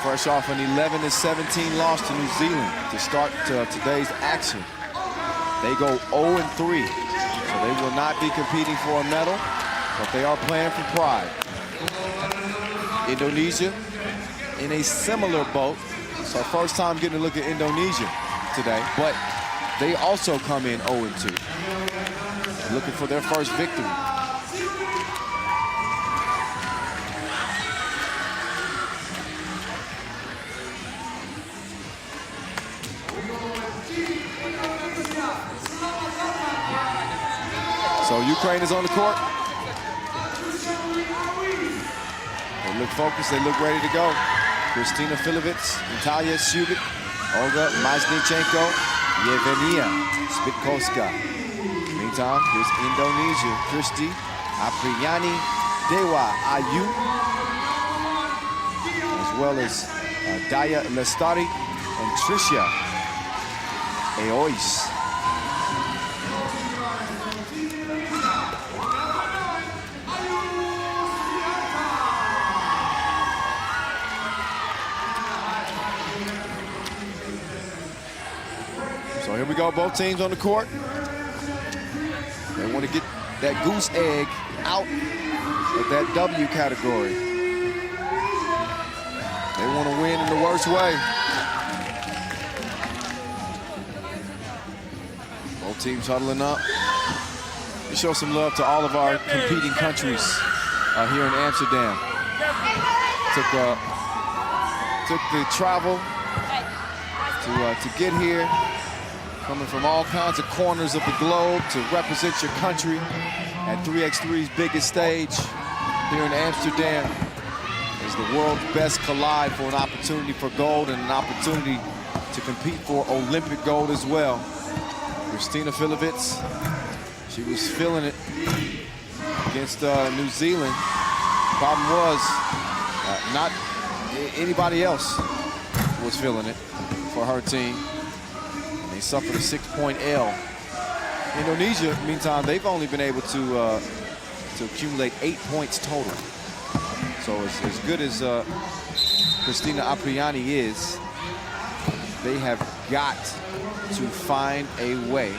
fresh off an 11-17 loss to New Zealand to start today's action. They go 0-3, so they will not be competing for a medal, but they are playing for pride. Indonesia in a similar boat. It's our first time getting a look at Indonesia today, but they also come in 0-2, looking for their first victory. So Ukraine is on the court. They look focused, they look ready to go. Kristina Filivets, Natalia Shubik, Olga Maznichenko, Yevgenia Spitkovska. Meantime, here's Indonesia, Kristi Apriyani Dewa Ayu, as well as Daya Lestari and Tricia Eois. So here we go, both teams on the court. They want to get that goose egg out of that W category. They want to win in the worst way. Both teams huddling up. We show some love to all of our competing countries here in Amsterdam. Took the travel to get here, coming from all kinds of corners of the globe to represent your country at 3x3's biggest stage here in Amsterdam, as the world's best collide for an opportunity for gold and an opportunity to compete for Olympic gold as well. Kristina Filivets, she was feeling it against New Zealand. Problem was, not anybody else was feeling it for her team. They suffered a 6-point L. Indonesia, meantime, they've only been able to accumulate 8 points total. So as good as Kristina Apriyani is, they have got to find a way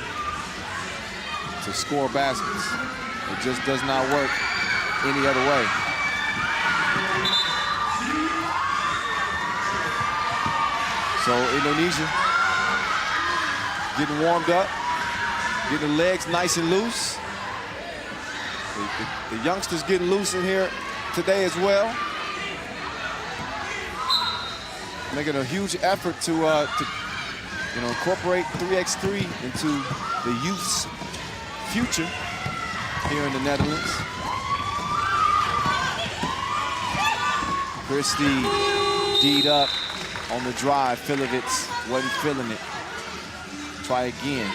to score baskets. It just does not work any other way. So Indonesia getting warmed up, getting the legs nice and loose. The youngsters getting loose in here today as well. Making a huge effort to incorporate 3x3 into the youth's future here in the Netherlands. Kristi D'd up on the drive. Filivets wasn't feeling it. Try again.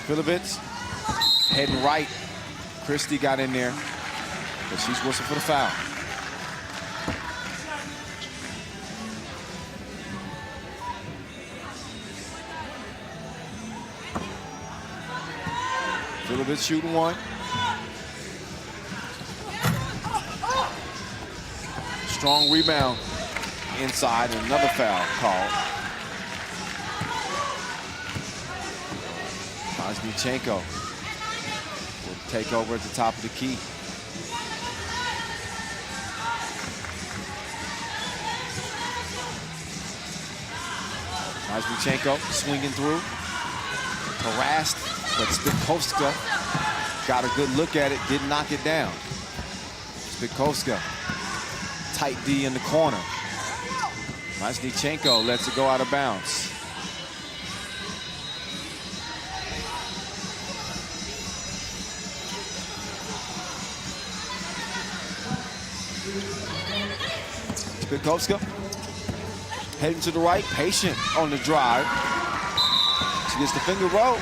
Filivets heading right. Kristi got in there, but she's whistling for the foul. Filivets shooting one. Strong rebound inside, and another foul called. Maznichenko will take over at the top of the key. Maznichenko swinging through, harassed, but Spitkovska got a good look at it, didn't knock it down. Spitkovska, tight D in the corner. Maznichenko lets it go out of bounds. Spitkovska heading to the right, patient on the drive. She gets the finger roll.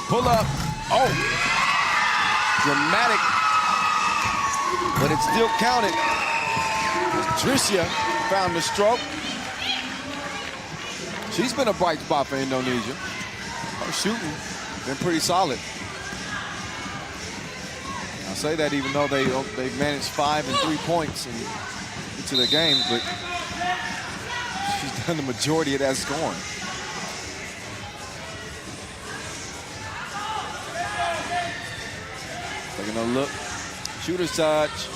Pull up. Oh. Dramatic. But it still counted. Tricia found the stroke. She's been a bright spot for Indonesia. Her shooting been pretty solid. I say that even though they've managed 5 and 3 points in each of their games, but she's done the majority of that scoring. Taking a look. Shooter's touch.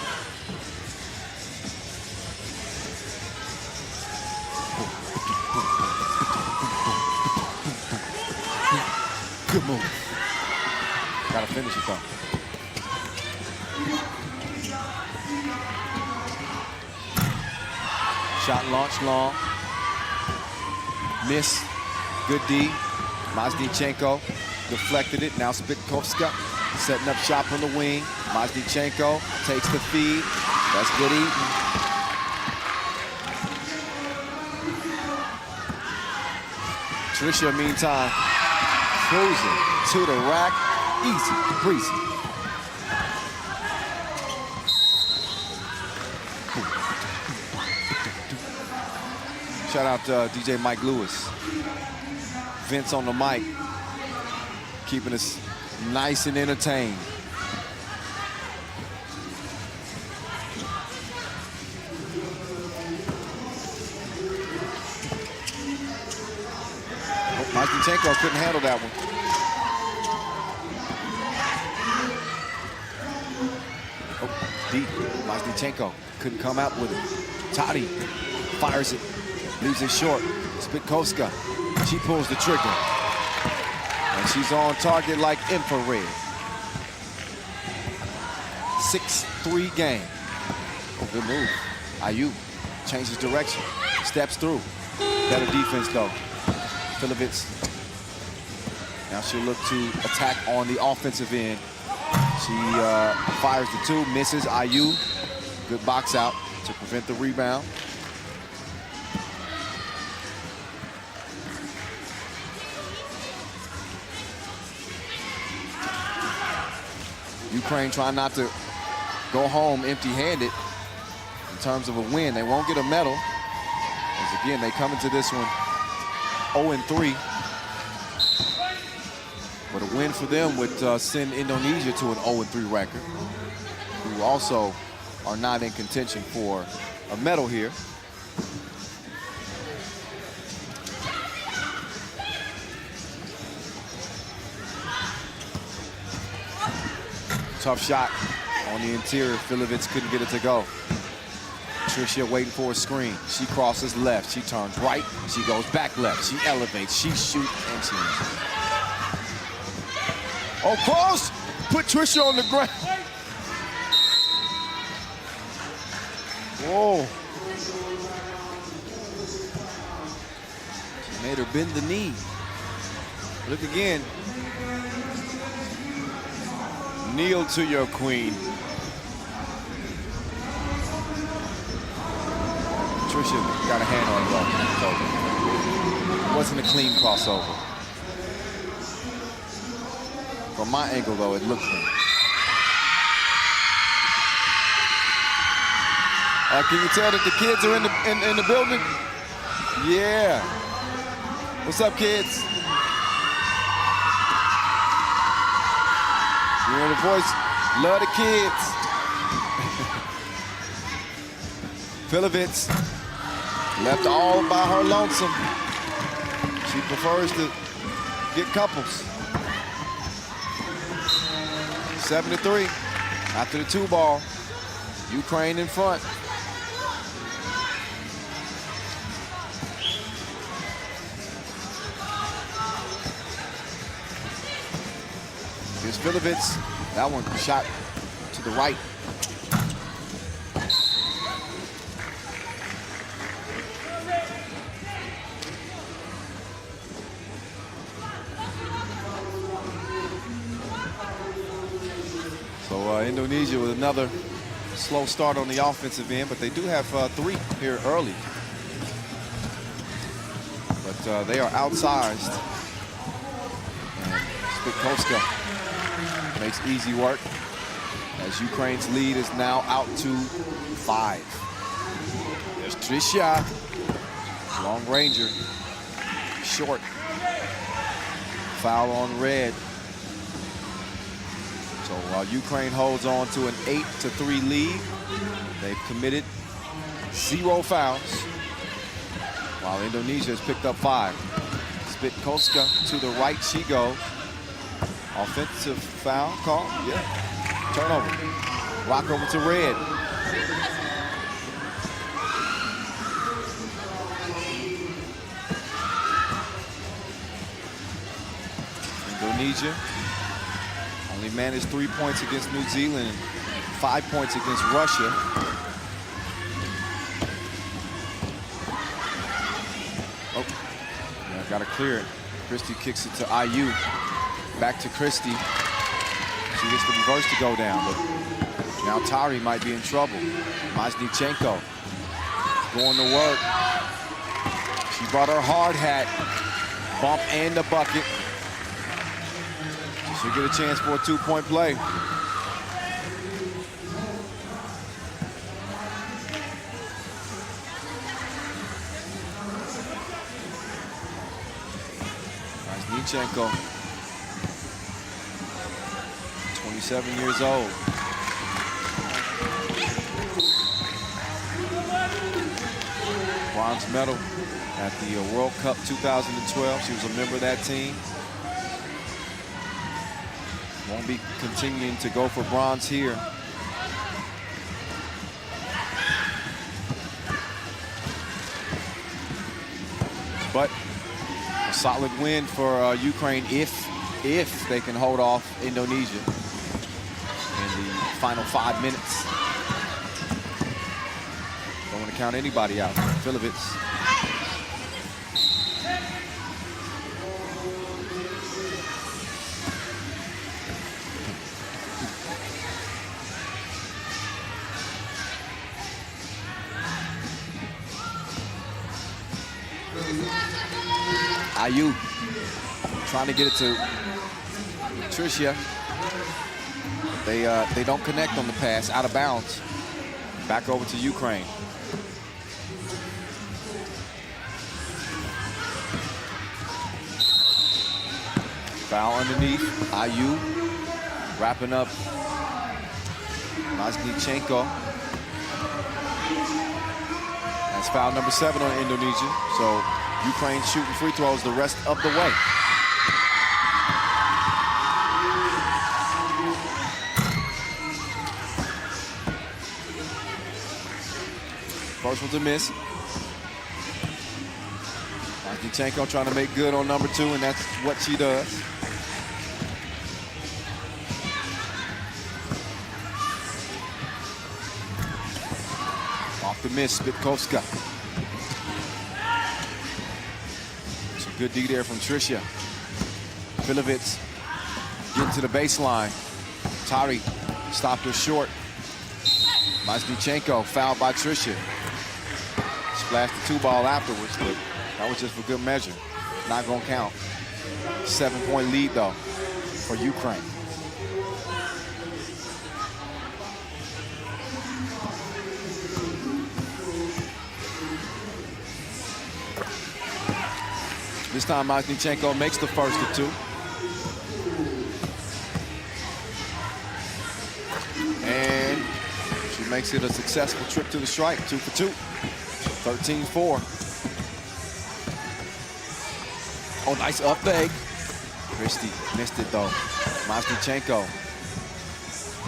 Good move. Gotta finish it though. Shot launched long. Miss. Good D. Mazdichenko deflected it. Now Spitkovska setting up shop on the wing. Mazdichenko takes the feed. That's good eating. Tricia, meantime, cruising to the rack. Easy, breezy. Shout out to DJ Mike Lewis. Vince on the mic, keeping us nice and entertained. Mazdichenko couldn't handle that one. Oh, deep. Mazdichenko couldn't come out with it. Toddy fires it, leaves it short. Spitkovska, she pulls the trigger. And she's on target like infrared. 6-3 game. Oh, good move. Ayu changes direction, steps through. Better defense though. Filovitz. Now she'll look to attack on the offensive end. She fires the 2, misses. Ayu, good box out to prevent the rebound. Ukraine trying not to go home empty-handed in terms of a win. They won't get a medal. As again, they come into this one 0-3. But a win for them would send Indonesia to an 0-3 record, who also are not in contention for a medal here. Tough shot on the interior. Filovitz couldn't get it to go. Tricia waiting for a screen. She crosses left. She turns right. She goes back left. She elevates. She shoots and she. Oh, cross! Put Tricia on the ground. Whoa. She made her bend the knee. Look again. Kneel to your queen. Tricia got a hand on it though. It wasn't a clean crossover. From my angle though, it looked clean. Can you tell that the kids are in the building? Yeah. What's up, kids? You hear the voice? Love the kids. Filovitz left all by her lonesome. She prefers to get couples. 7-3 after the 2 ball. Ukraine in front. Here's Filovitz. That one shot to the right. So Indonesia with another slow start on the offensive end, but they do have 3 here early. But they are outsized. And Spitkovska makes easy work as Ukraine's lead is now out to 5. There's Trisha, long ranger, short. Foul on red. So while Ukraine holds on to an 8-3 lead, they've committed 0 fouls, while Indonesia has picked up 5. Spitkovska to the right she goes. Offensive foul call, yeah. Turnover. Rock over to red. Indonesia only managed 3 points against New Zealand and 5 points against Russia. Oh, yeah, gotta clear it. Christie kicks it to IU. Back to Christie. She gets the reverse to go down, but now Tari might be in trouble. Maznichenko going to work. She brought her hard hat. Bump and the bucket. She'll get a chance for a 2-point play. Maznichenko, 27 years old. Bronze medal at the World Cup 2012. She was a member of that team. Won't be continuing to go for bronze here. But a solid win for Ukraine if they can hold off Indonesia in the final 5 minutes. Don't want to count anybody out. Filovic. IU trying to get it to Tricia. They don't connect on the pass, out of bounds. Back over to Ukraine. Foul underneath. IU wrapping up Maznichenko. That's foul number 7 on Indonesia. So Ukraine shooting free throws the rest of the way. First one's a miss. Maznichenko trying to make good on number 2, and that's what she does. Off the miss, Spitkovska. Good D there from Tricia. Filovic getting to the baseline. Tari stopped her short. Maznichenko fouled by Tricia. Splashed the 2-ball afterwards, but that was just for good measure. Not gonna count. 7-point lead though for Ukraine. This time Maznichenko makes the first of 2. And she makes it a successful trip to the stripe, 2 for 2. 13-4. Oh, nice up fake. Christie missed it though. Maznichenko.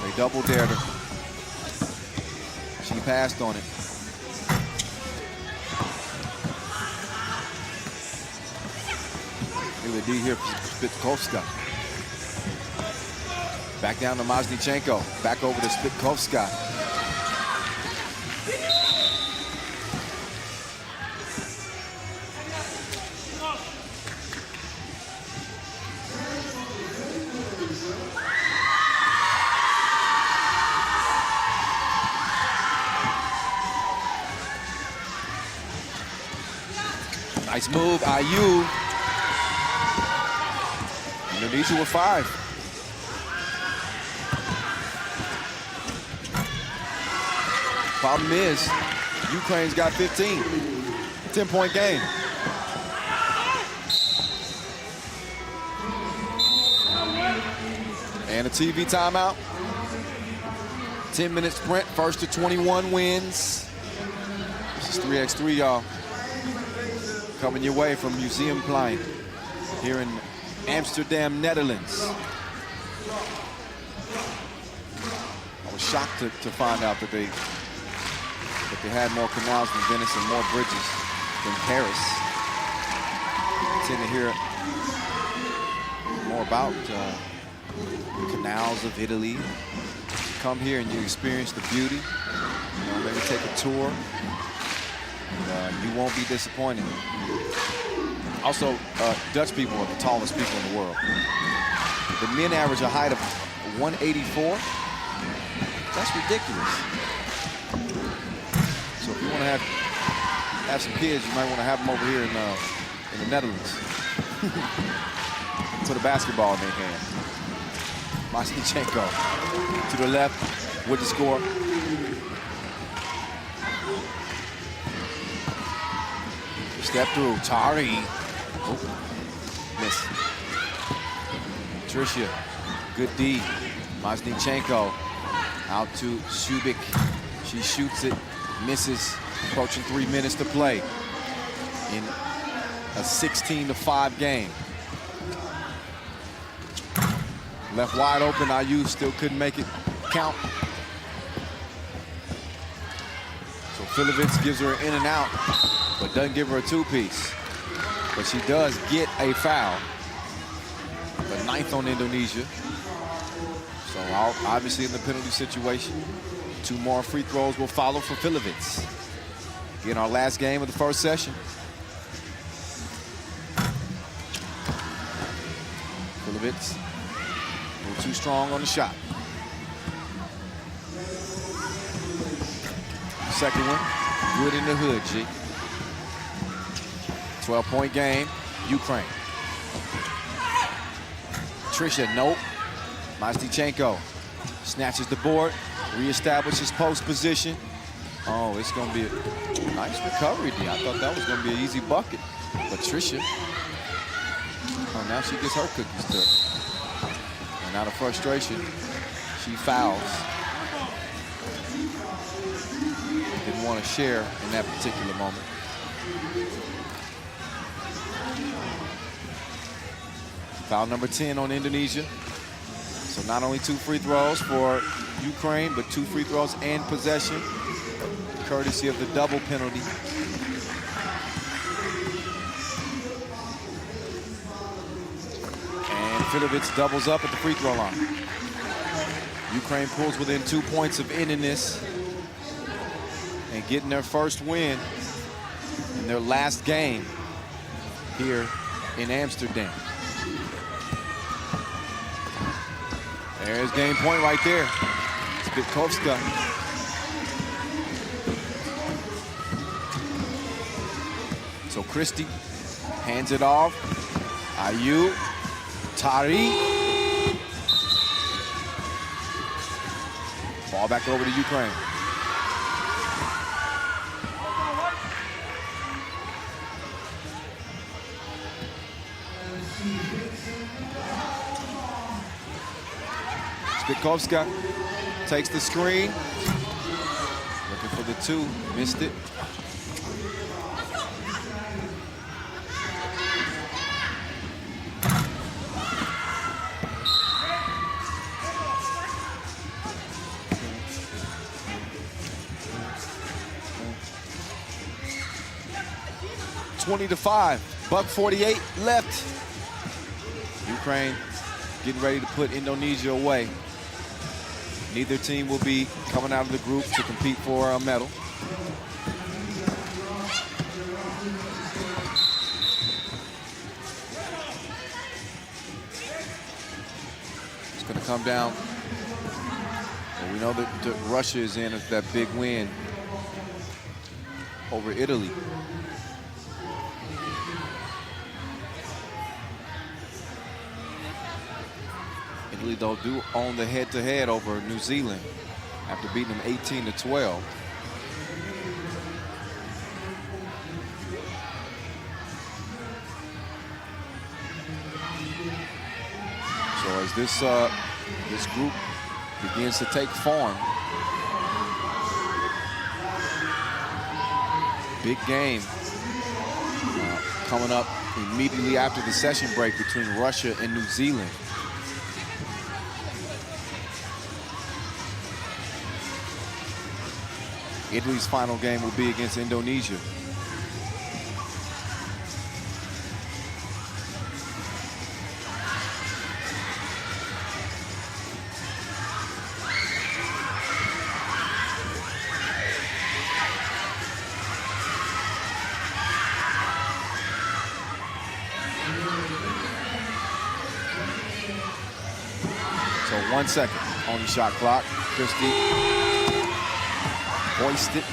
They double dared her. She passed on it. The D here for Spitkovska. Back down to Maznichenko. Back over to Spitkovska. Nice move, IU. Indonesia with 5. Problem is, Ukraine's got 15. 10-point game. And a TV timeout. 10-minute sprint, first to 21 wins. This is 3x3, y'all. Coming your way from Museumplein here in Amsterdam, Netherlands. I was shocked to find out that they had more canals than Venice and more bridges than Paris. I tend to hear more about the canals of Italy. Come here and you experience the beauty. You know, maybe take a tour. And, you won't be disappointed. Also, Dutch people are the tallest people in the world. The men average a height of 184. That's ridiculous. So if you want to have some kids, you might want to have them over here in the Netherlands. Put a basketball in their hand. Masnichenko to the left with the score. Step through, Tari. Oh, miss. Tricia, good D. Masnichenko out to Shubik. She shoots it, misses. Approaching 3 minutes to play in a 16-5 game. Left wide open, IU still couldn't make it count. So Filovic gives her an in and out, but doesn't give her a two-piece. But she does get a foul. The 9th on Indonesia. So obviously in the penalty situation, 2 more free throws will follow for Filovic. In our last game of the first session. Filovic, a little too strong on the shot. Second one, good in the hood, G. 12-point game, Ukraine. Tricia, nope. Masnichenko snatches the board, reestablishes post position. Oh, it's going to be a nice recovery, D. I thought that was going to be an easy bucket. But Tricia, oh, now she gets her cookies took. And out of frustration, she fouls. Didn't want to share in that particular moment. Foul number 10 on Indonesia. So not only 2 free throws for Ukraine, but 2 free throws and possession, courtesy of the double penalty. And Filovic doubles up at the free throw line. Ukraine pulls within 2 points of ending this and getting their first win in their last game here in Amsterdam. There's game point right there. Spitkovska. So Christie hands it off. IU, Tari. Ball back over to Ukraine. Spitkovska takes the screen. Looking for the 2, missed it. $20-5, $1:48 left. Ukraine getting ready to put Indonesia away. Neither team will be coming out of the group to compete for a medal. It's going to come down. And we know that Russia is in that big win over Italy. Italy, though, do own the head-to-head over New Zealand after beating them 18-12. So as this group begins to take form, big game coming up immediately after the session break between Russia and New Zealand. Italy's final game will be against Indonesia. So 1 second on the shot clock. Christie hoisted.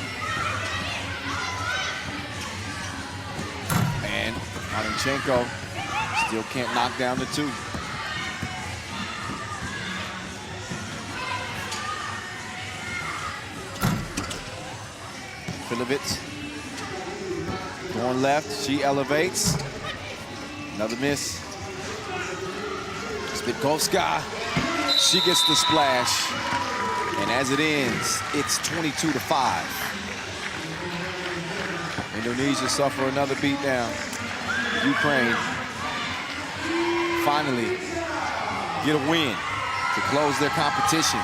And Matynchenko still can't knock down the two. Filovic going left, she elevates. Another miss. Spitkovska, she gets the splash. And as it ends, it's 22-5. Indonesia suffer another beatdown. Ukraine finally get a win to close their competition.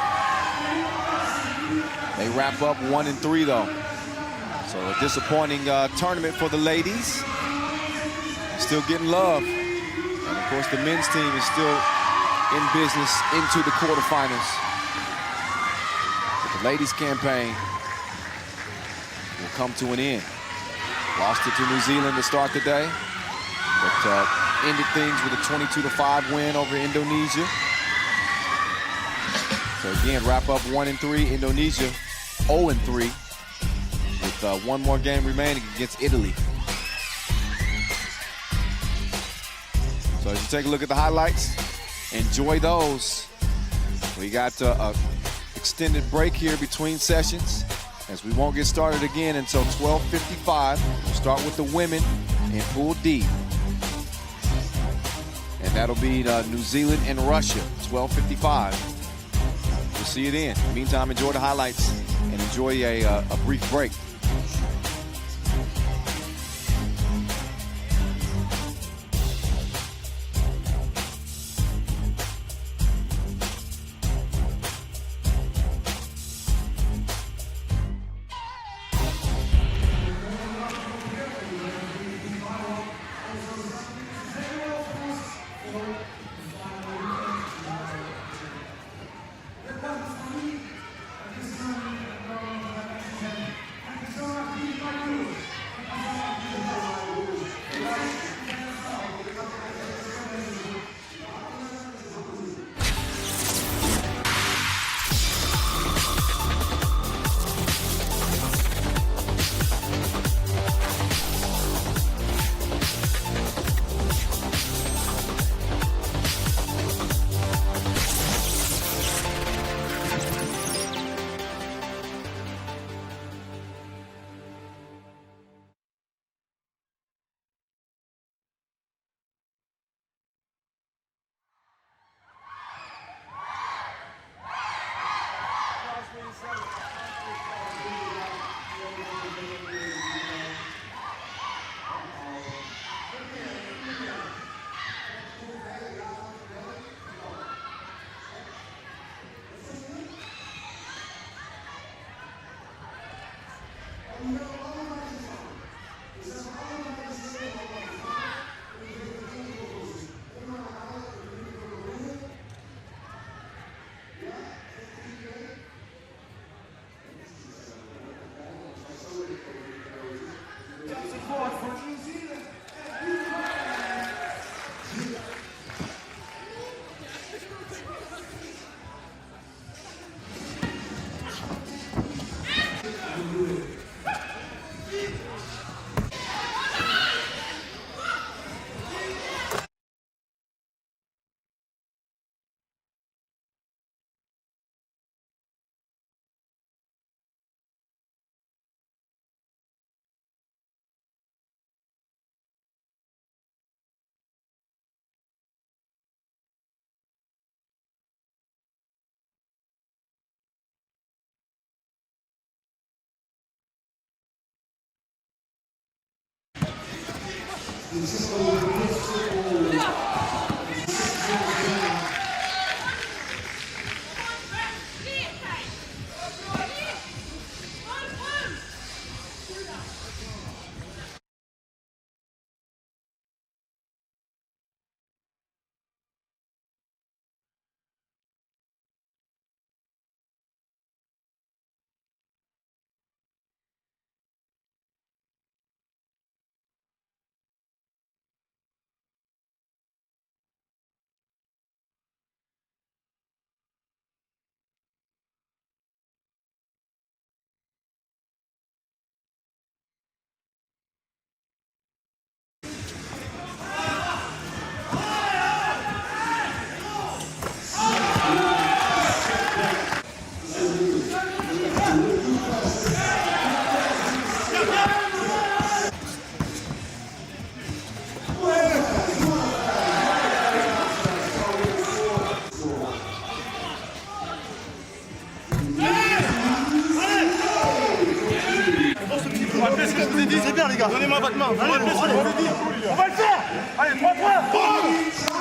They wrap up 1-3 though. So a disappointing tournament for the ladies. Still getting love. And of course the men's team is still in business into the quarterfinals. But the ladies campaign will come to an end. Lost it to New Zealand to start the day, but ended things with a 22-5 win over Indonesia. So again, wrap up 1-3. Indonesia 0-3 with one more game remaining against Italy. So as you take a look at the highlights, enjoy those. We got an extended break here between sessions, as we won't get started again until 12:55. We'll start with the women in Pool D. And that'll be New Zealand and Russia, 12:55. We'll see you then. Meantime, enjoy the highlights and enjoy a brief break. Rappelez ce que je vous ai dit, c'est bien les gars. Donnez-moi votre main. Allez, on va le faire. Allez, 3-3.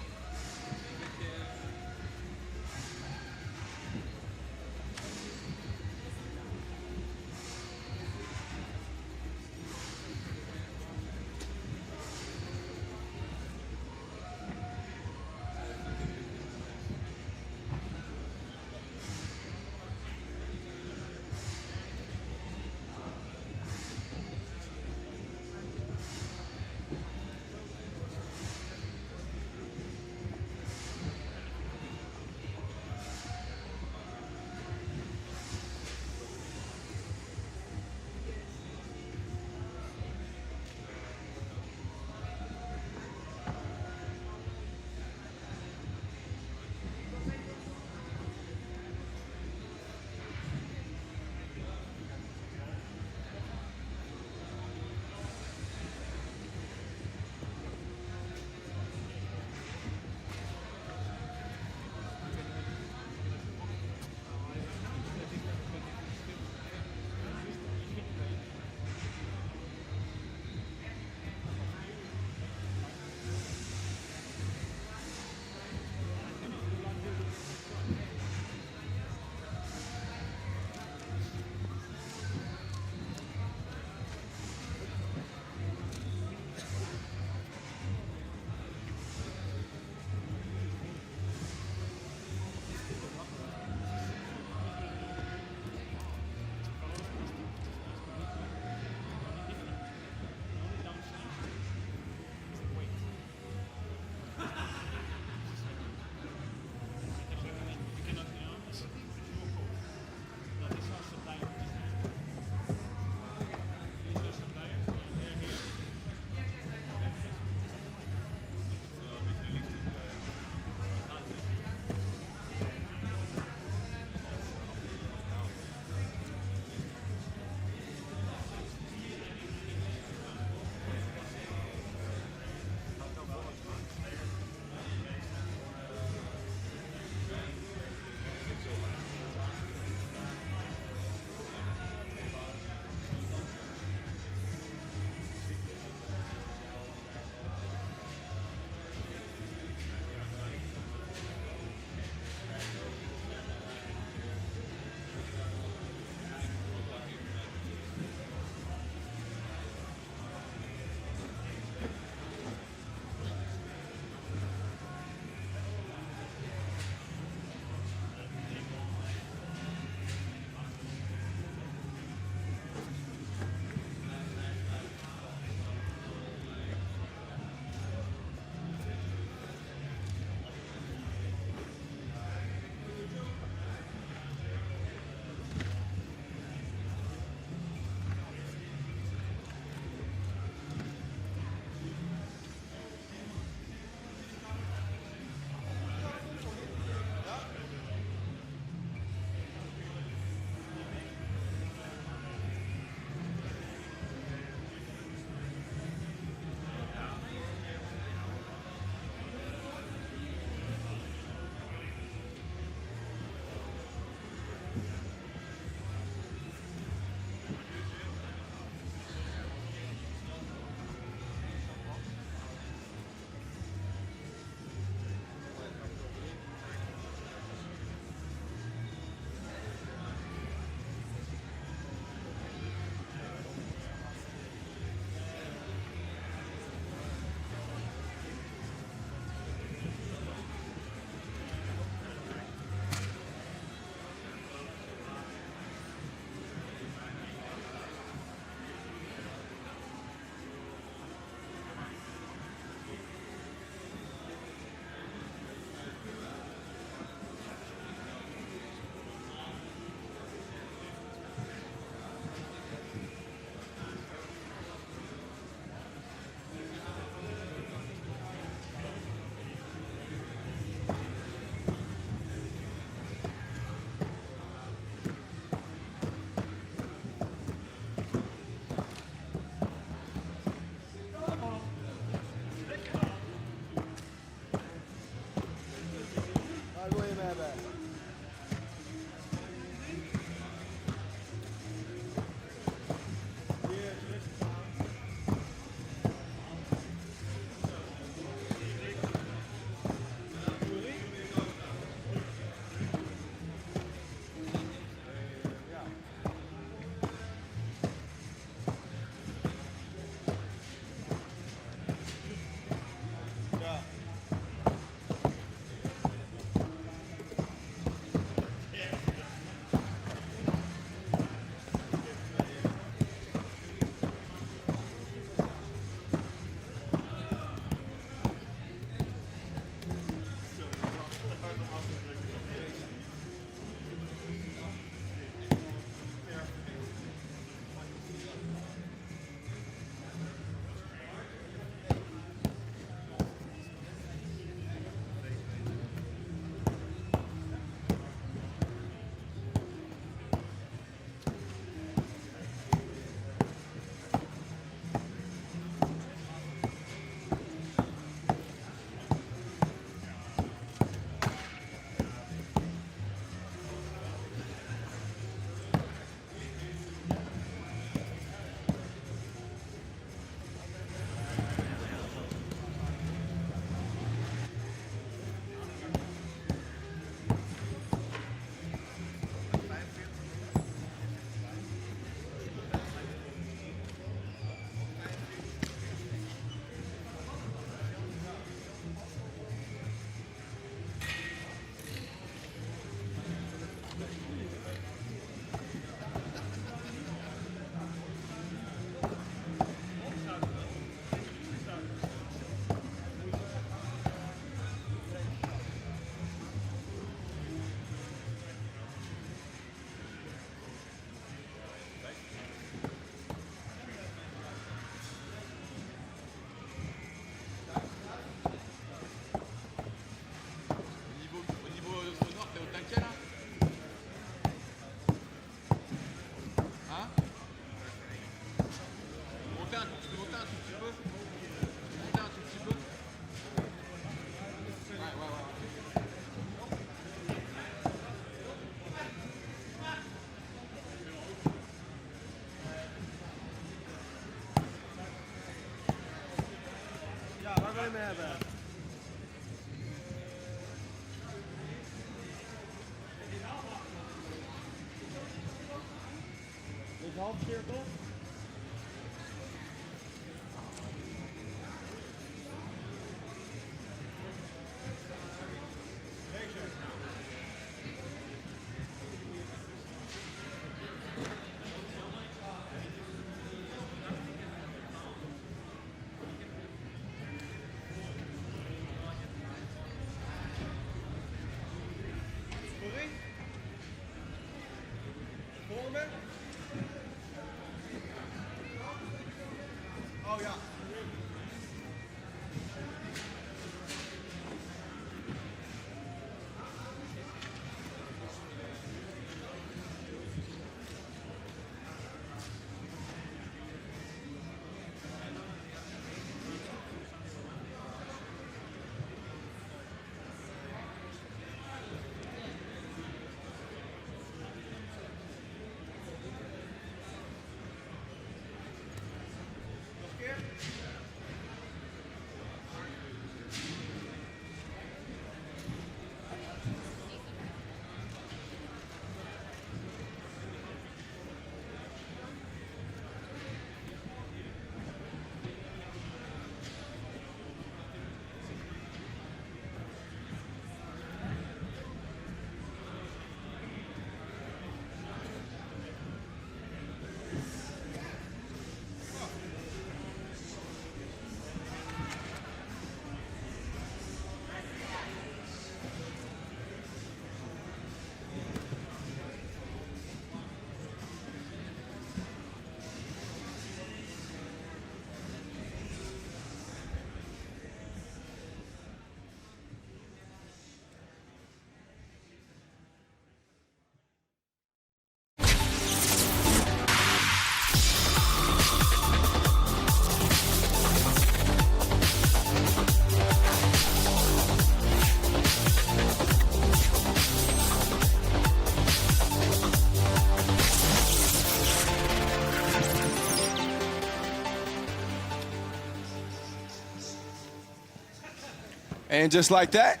And just like that,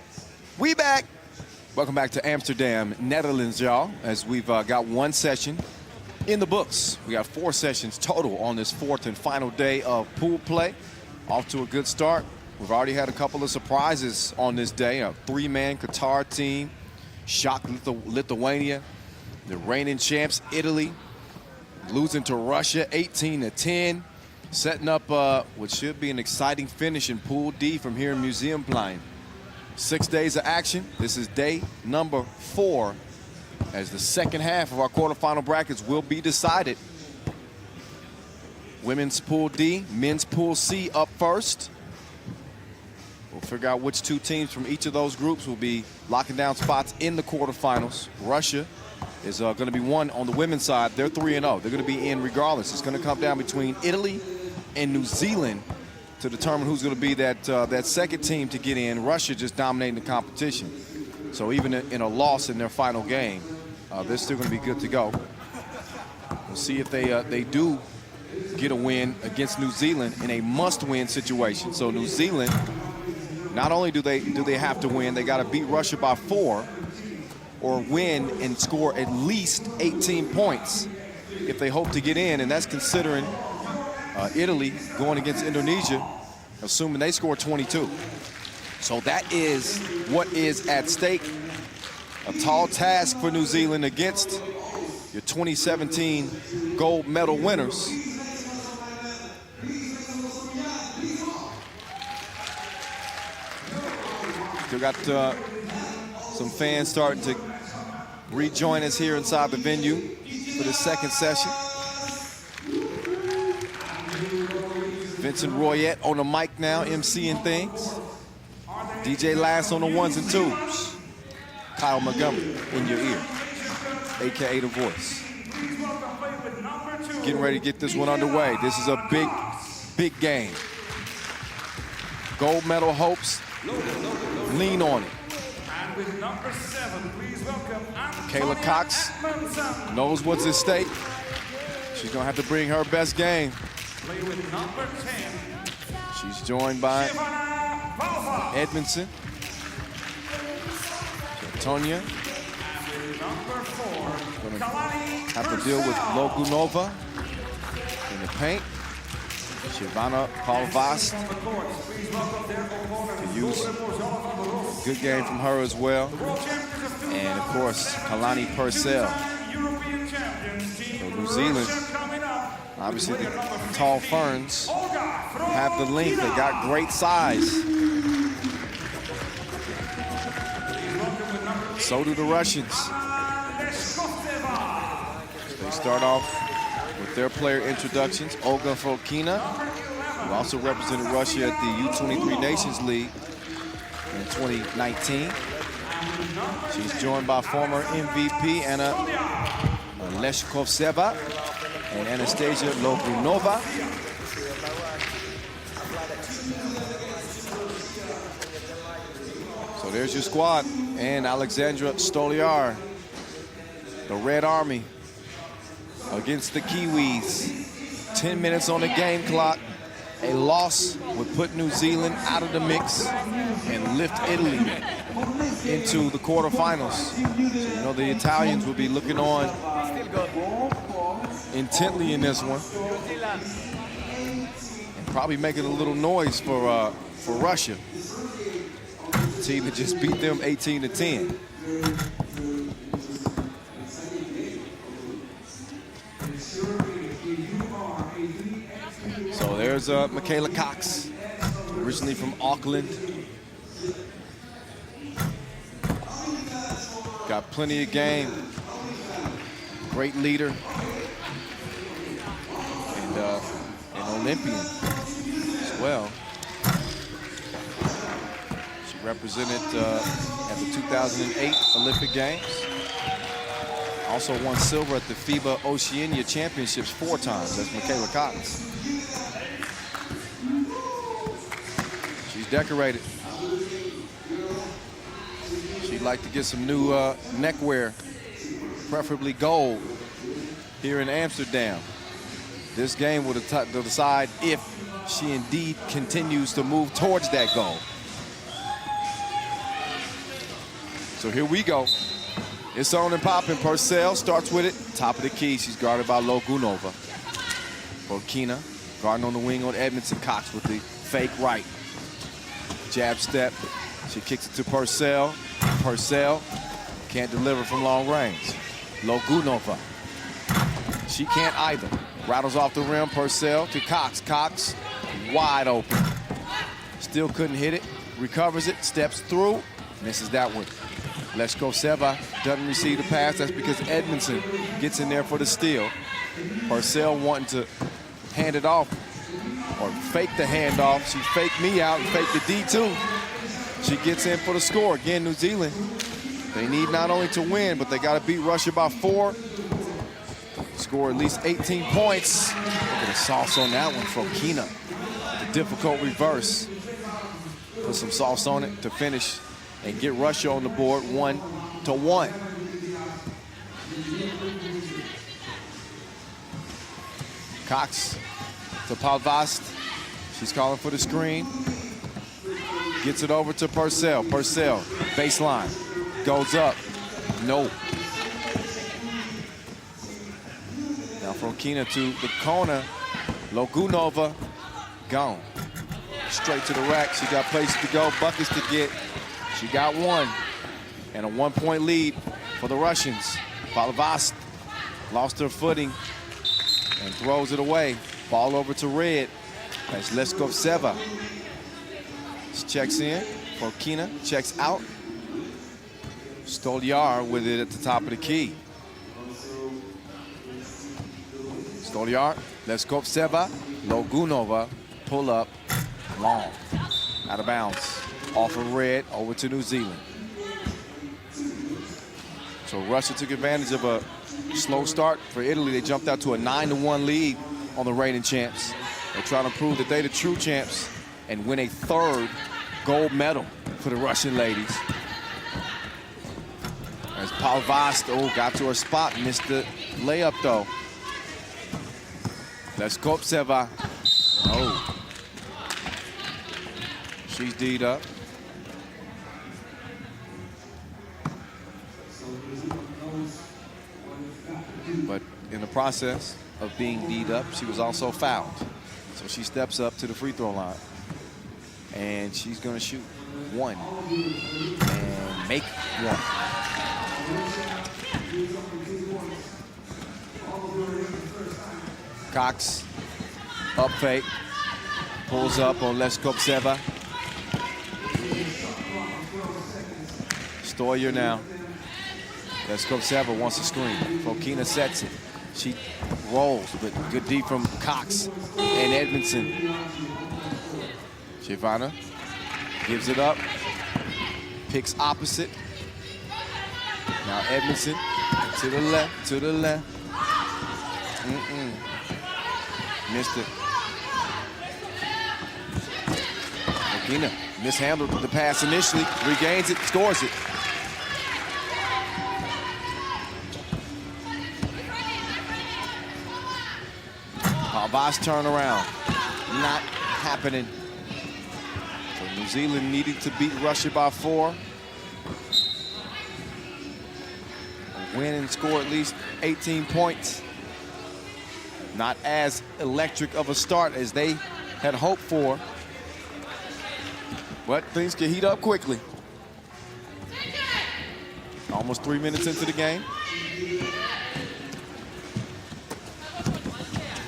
we back. Welcome back to Amsterdam, Netherlands, y'all, as we've got one session in the books. We got 4 sessions total on this 4th and final day of pool play. Off to a good start. We've already had a couple of surprises on this day. A 3-man Qatar team shocked Lithuania. The reigning champs, Italy, losing to Russia 18-10. Setting up what should be an exciting finish in Pool D from here in Museumplein. 6 days of action. This is day number 4, as the second half of our quarterfinal brackets will be decided. Women's Pool D, men's Pool C up first. We'll figure out which 2 teams from each of those groups will be locking down spots in the quarterfinals. Russia is going to be one on the women's side. They're 3-0. They're going to be in regardless. It's going to come down between Italy and New Zealand to determine who's going to be that second team to get in. Russia just dominating the competition. So even in a loss in their final game, they're still going to be good to go. We'll see if they do get a win against New Zealand in a must-win situation. So New Zealand, not only do they have to win, they got to beat Russia by 4 or win and score at least 18 points if they hope to get in, and that's considering Italy going against Indonesia, assuming they score 22. So that is what is at stake. A tall task for New Zealand against your 2017 gold medal winners. Still got some fans starting to rejoin us here inside the venue for the second session. Vincent Royette on the mic now, emceeing things. DJ Last on the 1s and 2s. Kyle Montgomery in your ear, AKA The Voice. Getting ready to get this one underway. This is a big, big game. Gold medal hopes, lean on it. And with number 7, please welcome Kayla Cox knows what's at stake. She's gonna have to bring her best game. Play with number 10. She's joined by Edmondson. Tonya. Gonna have to deal with Logunova in the paint. Shivana Palvast could use a good game from her as well. And of course, Kalani Purcell. So New Zealand, obviously the tall ferns have the length. They got great size. So do the Russians. They start off with their player introductions. Olga Fokina, who also represented Russia at the U23 Nations League in 2019. She's joined by former MVP Anna Leshkovtseva and Anastasia Logunova. So there's your squad. And Alexandra Stoliar, the Red Army, against the Kiwis. 10 minutes on the game clock. A loss would put New Zealand out of the mix and lift Italy into the quarterfinals. So, you know, the Italians will be looking on intently in this one and probably making a little noise for Russia. The team that just beat them 18-10. So there's Michaela Cox, originally from Auckland. Got plenty of game. Great leader. And an Olympian as well. She represented at the 2008 Olympic Games. Also won silver at the FIBA Oceania Championships 4 times. That's Michaela Cox. She's decorated. She'd like to get some new neckwear, preferably gold, here in Amsterdam. This game will decide if she indeed continues to move towards that goal. So here we go. It's on and popping. Purcell starts with it. Top of the key. She's guarded by Logunova. Fokina guarding on the wing on Edmondson. Cox with the fake right. Jab step. She kicks it to Purcell. Purcell can't deliver from long range. Logunova. She can't either. Rattles off the rim. Purcell to Cox. Cox wide open. Still couldn't hit it. Recovers it. Steps through. Misses that one. Leshkovtseva doesn't receive the pass. That's because Edmondson gets in there for the steal. Purcell wanting to hand it off or fake the handoff. She faked me out and faked the D2. She gets in for the score. Again, New Zealand, they need not only to win, but they got to beat Russia by 4. Score at least 18 points. Look at the sauce on that one from Kina. The difficult reverse. Put some sauce on it to finish and get Russia on the board 1-1. Cox to Palvast. She's calling for the screen. Gets it over to Purcell. Purcell, baseline. Goes up. No. Now from Kina to the corner. Logunova, gone. Straight to the rack. She got places to go, buckets to get. She got one. And a 1-point lead for the Russians. Palvast lost her footing and throws it away. Ball over to Red. That's Leshkovtseva. She checks in. Fokina checks out. Stoliar with it at the top of the key. Stoliar, Leshkovtseva, Logunova, pull up, long, out of bounds. Off of Red, over to New Zealand. So Russia took advantage of a slow start for Italy. They jumped out to a 9-1 lead on the reigning champs. They're trying to prove that they're the true champs and win a 3rd gold medal for the Russian ladies. As Palvast, got to her spot, missed the layup though. Leshkovtseva, She's D'd up. But in the process of being D'd up, she was also fouled. So she steps up to the free throw line. And she's going to shoot one and make one. Cox, up fake, pulls up on Leskoptseva. Stoyer now. Leskoptseva wants to screen. Fokina sets it. She rolls, but good D from Cox and Edmondson. Giovanna gives it up, picks opposite. Now Edmondson to the left, to the left. Missed it. Fokina mishandled the pass initially, regains it, scores it. Havas turnaround, not happening. So New Zealand needing to beat Russia by 4. Win and score at least 18 points. Not as electric of a start as they had hoped for. But things can heat up quickly. Almost 3 minutes into the game.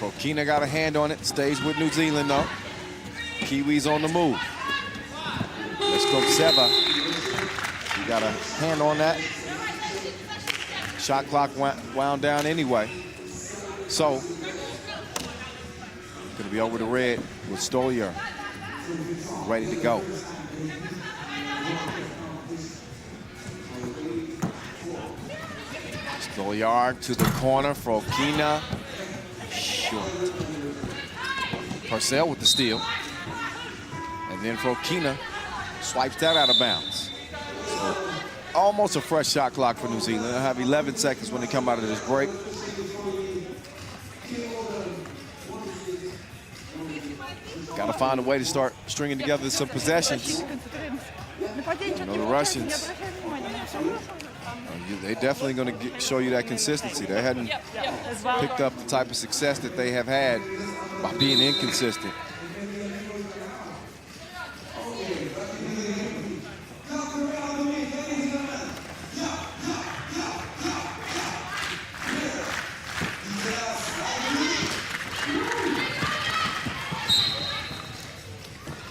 Fokina got a hand on it, stays with New Zealand though. Kiwis on the move. Leskoptseva, you got a hand on that. Shot clock wound down anyway. So, gonna be over the red with Stoyer ready to go. Stoyer to the corner for Fokina. Short. Purcell with the steal. And then Fokina swipes that out of bounds. So almost a fresh shot clock for New Zealand. They'll have 11 seconds when they come out of this break. Got to find a way to start stringing together some possessions. You know, the Russians, they definitely going to show you that consistency. They hadn't picked up the type of success that they have had by being inconsistent.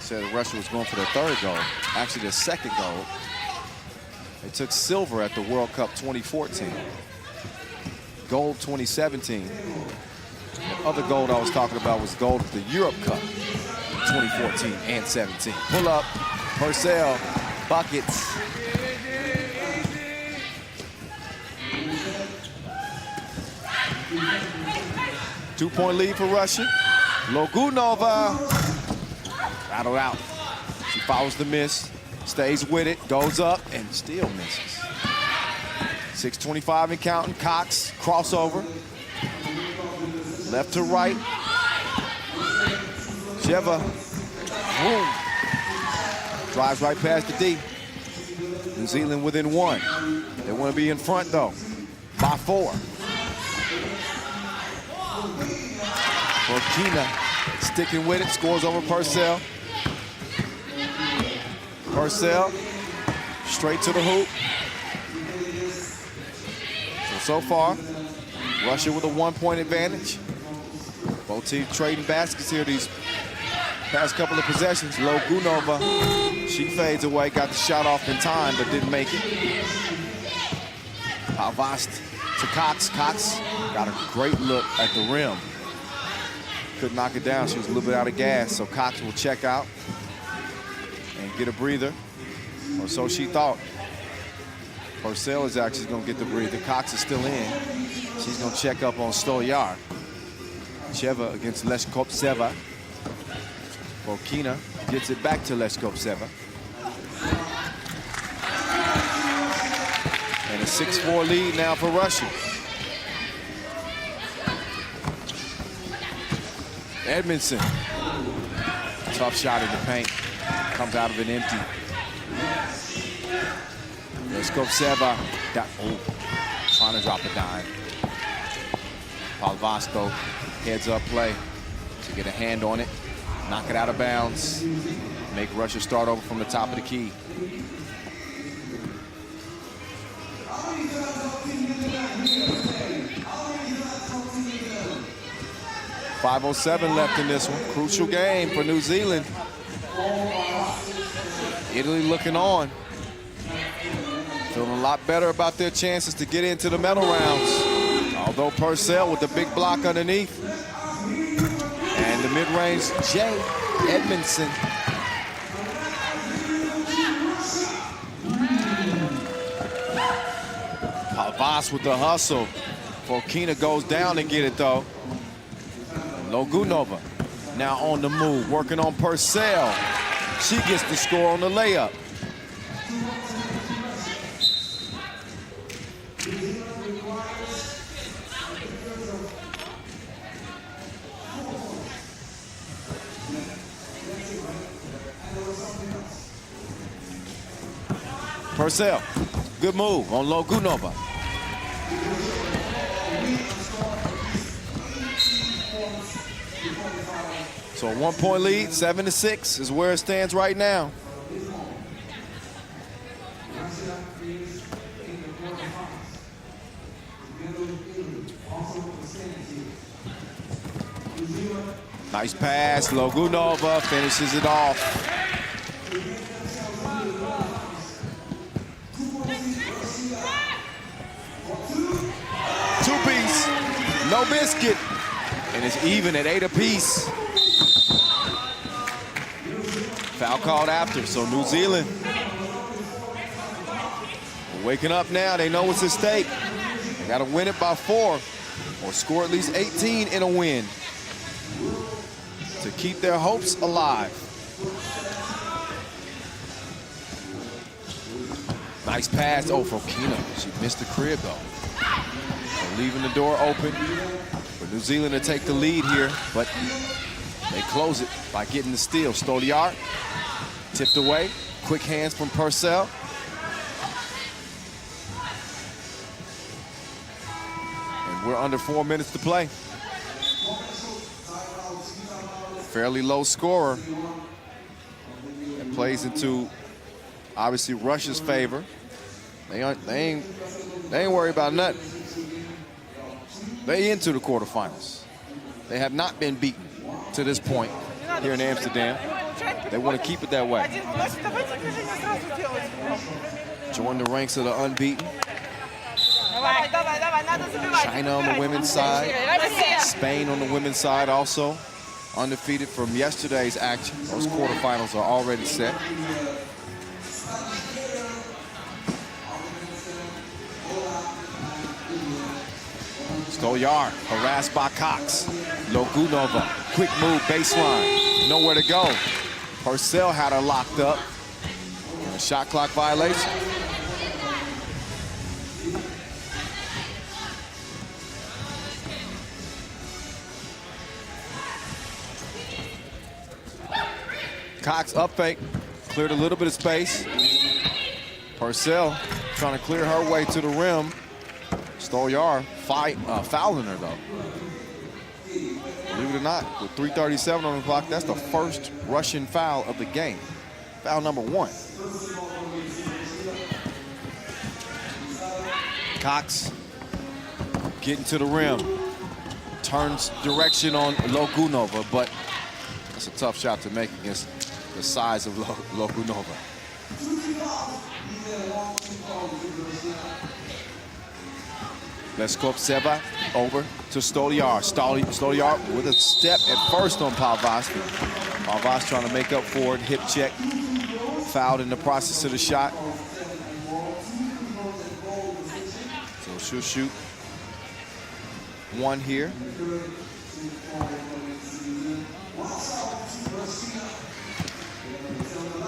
Said Russia was going for their third goal, actually their second goal. They took silver at the World Cup 2014, gold 2017. The other gold I was talking about was gold at the Europe Cup 2014 and 17. Pull up, Purcell, buckets. Two-point lead for Russia. Logunova. Battled out. She follows the miss, stays with it, goes up, and still misses. 6:25 and counting. Cox, crossover. Left to right. Sheva, boom. Drives right past the D. New Zealand within 1. They want to be in front, though, by 4. Fokina sticking with it, scores over Purcell. Purcell, straight to the hoop. So far, Russia with a 1-point advantage. Both teams trading baskets here these past couple of possessions. Logunova, she fades away, got the shot off in time, but didn't make it. Havas to Cox. Cox got a great look at the rim. Couldn't knock it down, she was a little bit out of gas, so Cox will check out and get a breather, or so she thought. Purcell is actually going to get the breather. Cox is still in. She's going to check up on Stoyer. Sheva against Leskoptseva. Fokina gets it back to Leskoptseva. And a 6-4 lead now for Russia. Edmondson. Tough shot in the paint. comes out of an empty. Leskoptseva, trying to drop a dime. Palvasco heads up play to get a hand on it, knock it out of bounds, make Russia start over from the top of the key. .507 left in this one. Crucial game for New Zealand. Italy looking on. Feeling a lot better about their chances to get into the medal rounds. Although Purcell with the big block underneath. And the mid-range, Jay Edmondson. Palvas with the hustle. Fokina goes down to get it though. Logunova now on the move, working on Purcell. She gets the score on the layup. Purcell, good move on Logunova. So a 1-point lead, 7-6 is where it stands right now. Nice pass, Logunova finishes it off. Two-piece, no biscuit, and it's even at 8 apiece. Foul called after, so New Zealand waking up now. They know what's at stake. They got to win it by 4 or score at least 18 in a win to keep their hopes alive. Nice pass. Oh, Fokina. She missed the crib, though. So leaving the door open for New Zealand to take the lead here, but they close it by getting the steal. Stoliar tipped away. Quick hands from Purcell. And we're under 4 minutes to play. Fairly low scorer. It plays into, obviously, Russia's favor. They ain't worried about nothing. They into the quarterfinals. They have not been beaten to this point here in Amsterdam. They want to keep it that way. Join the ranks of the unbeaten. China on the women's side. Spain on the women's side also. Undefeated from yesterday's action. Those quarterfinals are already set. Stoliar harassed by Cox. Logunova, quick move, baseline. Nowhere to go. Purcell had her locked up. A shot clock violation. Cox up fake, cleared a little bit of space. Purcell trying to clear her way to the rim. Stoliar fouling her though. Believe it or not, with 3:37 on the clock, that's the first Russian foul of the game. Foul number 1. Cox getting to the rim. Turns direction on Logunova, but that's a tough shot to make against the size of Logunova. Leskoptseva over to Stoliar. Stoliar with a step at first on Palvas. Palvas trying to make up for it. Hip check. Fouled in the process of the shot. So she'll shoot 1 here.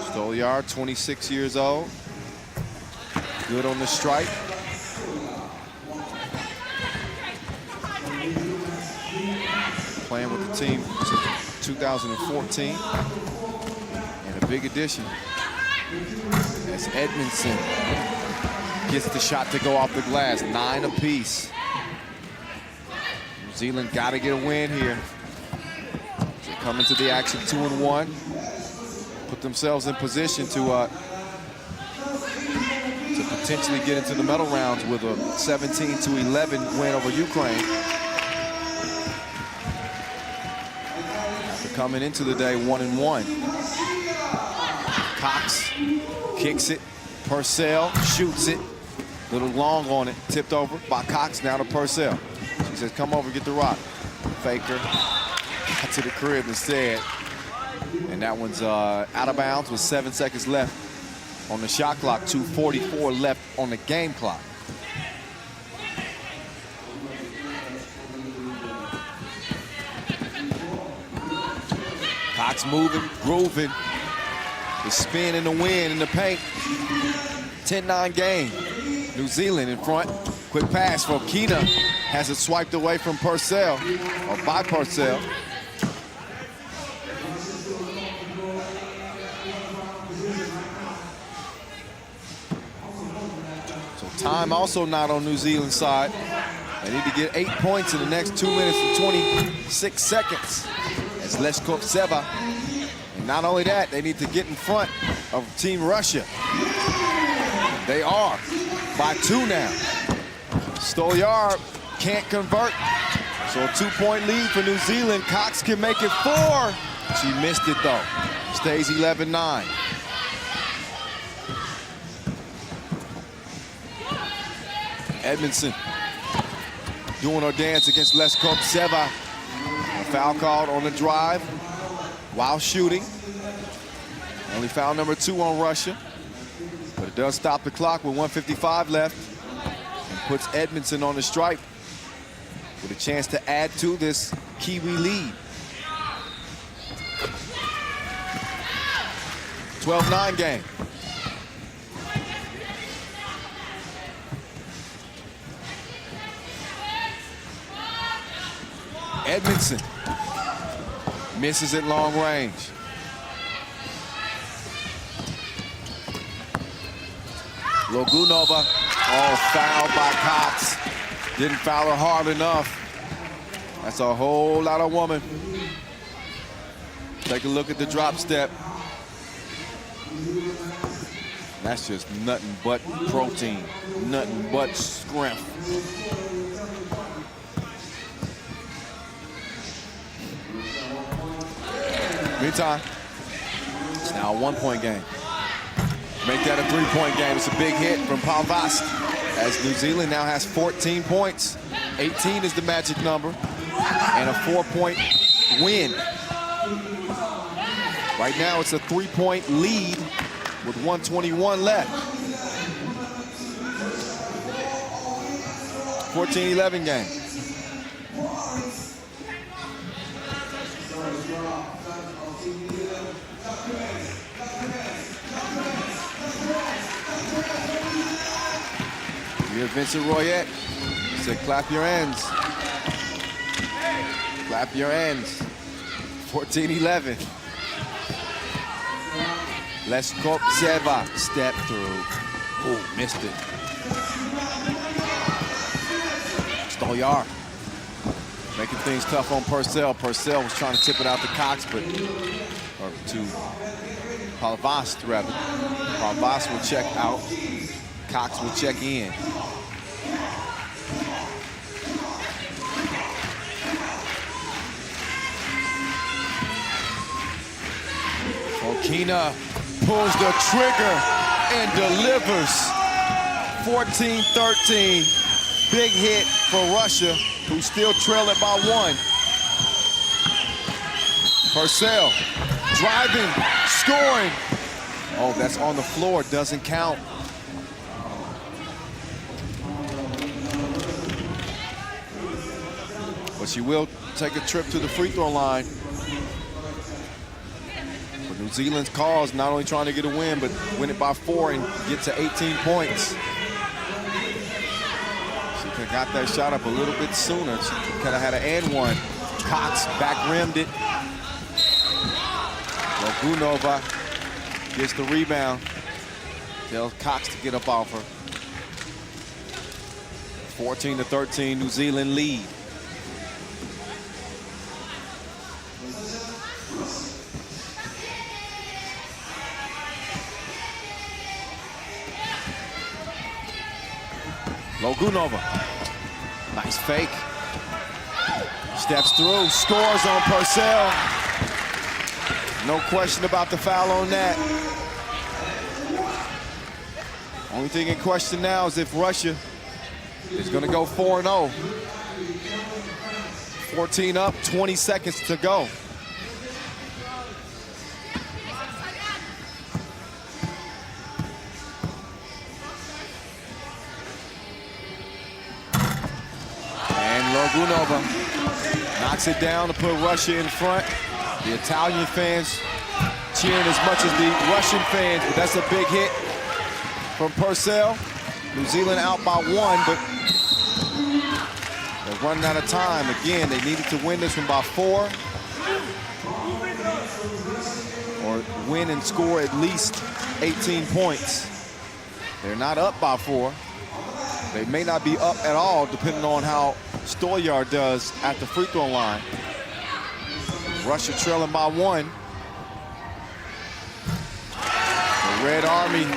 Stoliar, 26 years old. Good on the strike. Playing with the team since 2014. And a big addition. As Edmondson gets the shot to go off the glass, 9 apiece. New Zealand got to get a win here. They come into the action 2-1. Put themselves in position to potentially get into the medal rounds with a 17-11 win over Ukraine. After coming into the day 1-1. Cox kicks it. Purcell shoots it. Little long on it. Tipped over by Cox. Now to Purcell. She says, come over, get the rock. Faker. Got to the crib instead. And that one's out of bounds with 7 seconds left on the shot clock. 2:44 left on the game clock. Cox moving, grooving. The spin and the win in the paint. 10-9 game. New Zealand in front. Quick pass from Keena. Has it swiped away from Purcell, or by Purcell. So time also not on New Zealand's side. They need to get 8 points in the next 2 minutes and 26 seconds. As Leskoptseva. And not only that, they need to get in front of Team Russia. They are by 2 now. Stolyar can't convert. So a 2-point lead for New Zealand. Cox can make it 4. She missed it though. Stays 11-9. Edmondson doing her dance against Leskoptseva. A foul called on the drive while shooting. Only foul number 2 on Russia. But it does stop the clock with 1:55 left and puts Edmondson on the stripe with a chance to add to this Kiwi lead. 12-9 game. Edmondson misses at long range. Logunova, fouled by Cox. Didn't foul her hard enough. That's a whole lot of woman. Take a look at the drop step. That's just nothing but protein, nothing but strength. Meantime, it's now a 1-point game. Make that a 3-point game. It's a big hit from Palvast as New Zealand now has 14 points. 18 is the magic number and a 4-point win. Right now it's a 3-point lead with 1:21 left. 14-11 game. Here's Vincent Royette. He said, clap your hands. Clap your hands. 14-11. Leskoptseva step through. Oh, missed it. Stolyar making things tough on Purcell. Purcell was trying to tip it out to Cox, or to Palvast rather. Palvast will check out. Cox will check in. Okina pulls the trigger and delivers. 14-13. Big hit for Russia, who still trail it by 1. Purcell driving, scoring. Oh, that's on the floor, doesn't count. But she will take a trip to the free throw line. But New Zealand's cause, not only trying to get a win, but win it by 4 and get to 18 points. She could have got that shot up a little bit sooner. She could have had an and one. Cox back rimmed it. Logunova gets the rebound. Tells Cox to get up off her. 14-13, New Zealand lead. Logunova, nice fake. Steps through, scores on Purcell. No question about the foul on that. Only thing in question now is if Russia is going to go 4-0. 14 up, 20 seconds to go. Logunova knocks it down to put Russia in front. The Italian fans cheering as much as the Russian fans, but that's a big hit from Purcell. New Zealand out by 1, but they're running out of time. Again, they needed to win this one by 4 or win and score at least 18 points. They're not up by 4. They may not be up at all, depending on how Stolyar does at the free throw line. Russia trailing by 1. The Red Army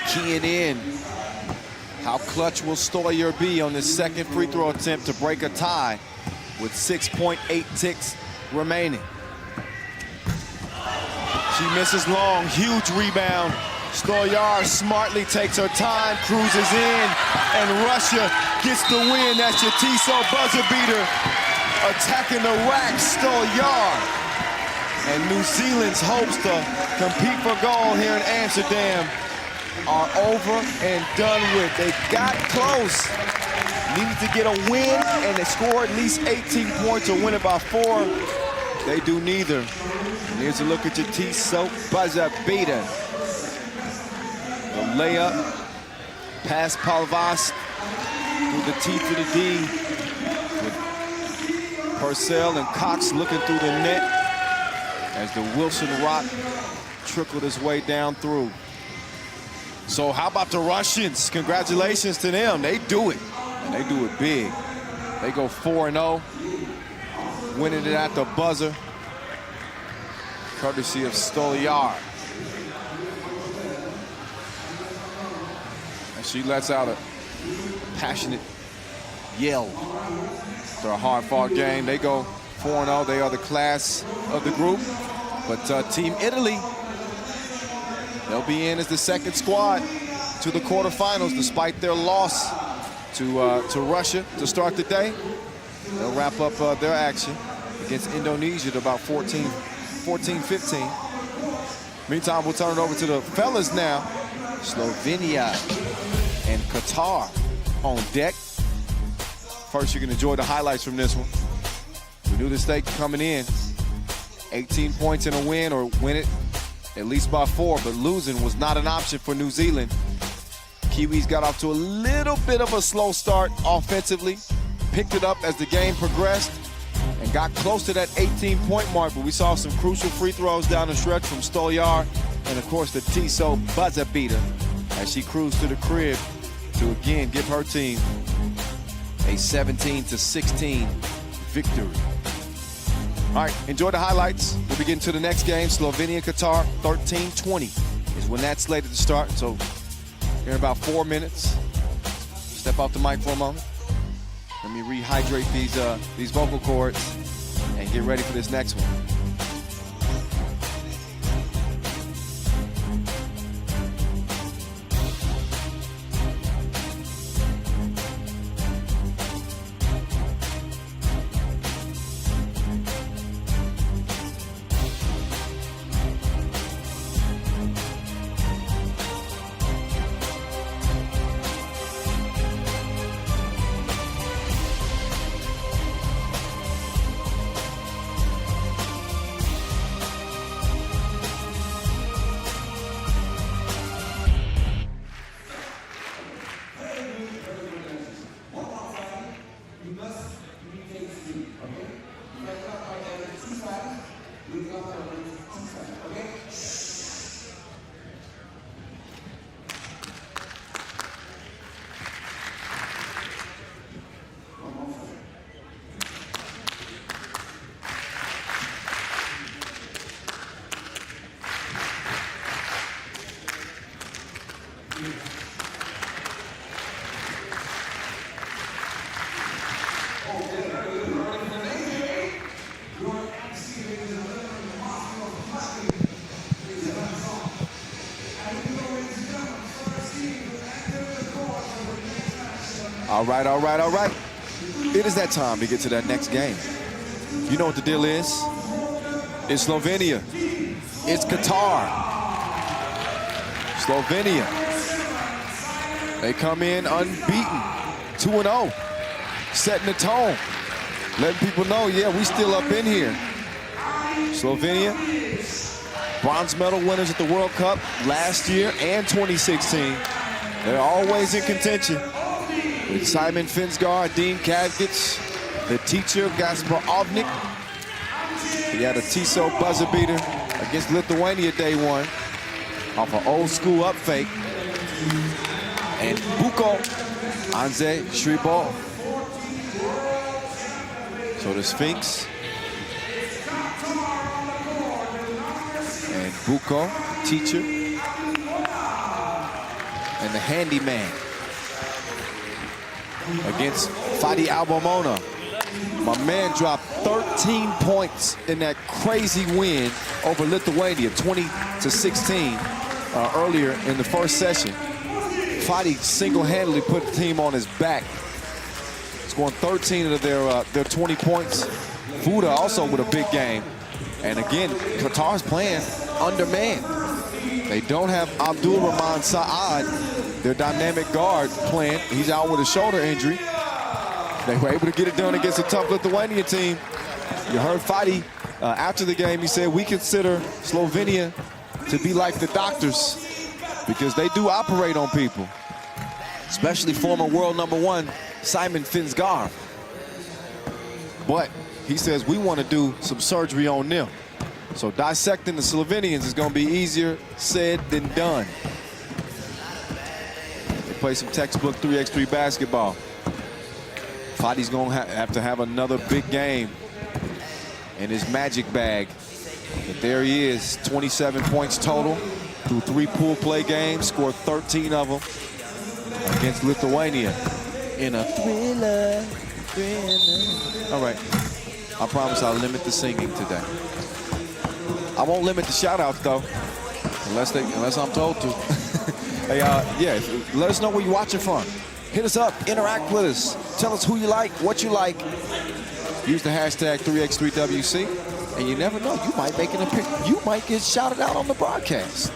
keying in. How clutch will Stolyar be on this second free throw attempt to break a tie with 6.8 ticks remaining? She misses long, huge rebound. Stolyar smartly takes her time, cruises in, and Russia gets the win. That's your Tissot buzzer beater. Attacking the rack, Stolyar. And New Zealand's hopes to compete for gold here in Amsterdam are over and done with. They got close. Needed to get a win, and they scored at least 18 points or win it by 4. They do neither. And here's a look at your Tissot buzzer beater. The layup past Palvas through the T to the D. With Purcell and Cox looking through the net as the Wilson Rock trickled his way down through. So how about the Russians? Congratulations to them. They do it, and they do it big. They go 4-0, winning it at the buzzer, courtesy of Stolyar. She lets out a passionate yell after a hard-fought game. They go 4-0. They are the class of the group. But Team Italy, they'll be in as the second squad to the quarterfinals despite their loss to Russia to start the day. They'll wrap up their action against Indonesia at about 14-15. Meantime, we'll turn it over to the fellas now. Slovenia and Qatar on deck. First, you can enjoy the highlights from this one. We knew the stake coming in. 18 points in a win or win it at least by 4, but losing was not an option for New Zealand. Kiwis got off to a little bit of a slow start offensively, picked it up as the game progressed, and got close to that 18-point mark, but we saw some crucial free throws down the stretch from Stolyar, and of course the Tissot buzzer beater as she cruised to the crib to again give her team a 17-16 victory. All right, enjoy the highlights. We'll be getting to the next game. Slovenia, Qatar, 13-20 is when that's slated to start. So here in about 4 minutes. Step off the mic for a moment. Let me rehydrate these vocal cords and get ready for this next one. All right, all right, all right. It is that time to get to that next game. You know what the deal is. It's Slovenia. It's Qatar. Slovenia. They come in unbeaten, 2-0, setting the tone, letting people know, yeah, we still up in here. Slovenia, bronze medal winners at the World Cup last year and 2016. They're always in contention with Simon Finsgaard, Dean Kavgic, the teacher, Gaspar Ovnik. He had a Tissot buzzer beater against Lithuania day one off an old school up fake. And Buko, Anze Shribov. So the Sphinx. And Buko, teacher. And the handyman against Fadi Albomona. My man dropped 13 points in that crazy win over Lithuania, 20-16 earlier in the first session. Fadi single-handedly put the team on his back, scoring 13 of their 20 points. Fuda also with a big game. And again, Qatar's playing undermanned. They don't have Abdul Rahman Saad, their dynamic guard, playing. He's out with a shoulder injury. They were able to get it done against a tough Lithuania team. You heard Fadi after the game, he said, we consider Slovenia to be like the doctors because they do operate on people, especially former world #1 Simon Finsgaard. But he says we want to do some surgery on them. So dissecting the Slovenians is going to be easier said than done. They play some textbook 3x3 basketball. Fadi's going to have to have another big game in his magic bag. But there he is, 27 points total through 3 pool play games, scored 13 of them against Lithuania in a thriller. All right, I promise I'll limit the singing today. I won't limit the shout-outs though, unless I'm told to. Hey, yeah, let us know where you're watching from. Hit us up, interact with us. Tell us who you like, what you like. Use the hashtag 3x3WC, and you never know, you might make an appearance. You might get shouted out on the broadcast.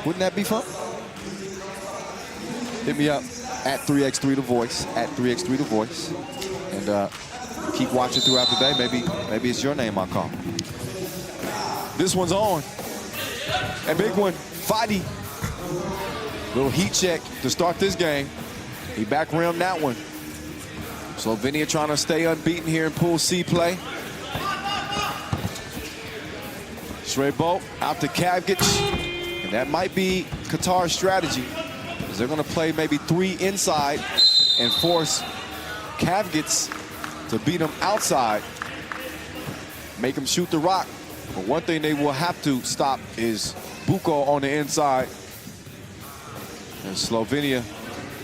Wouldn't that be fun? Hit me up at 3x3 The Voice, at 3x3 The Voice, and keep watching throughout the day. Maybe it's your name I'll call. This one's on. A big one, Fadi. Little heat check to start this game. He back rimmed that one. Slovenia trying to stay unbeaten here in Pool C play. Shrebo out to Kavgic. And that might be Qatar's strategy, because they're going to play maybe 3 inside and force Kavgic to beat him outside, make him shoot the rock. But one thing they will have to stop is Buko on the inside. And Slovenia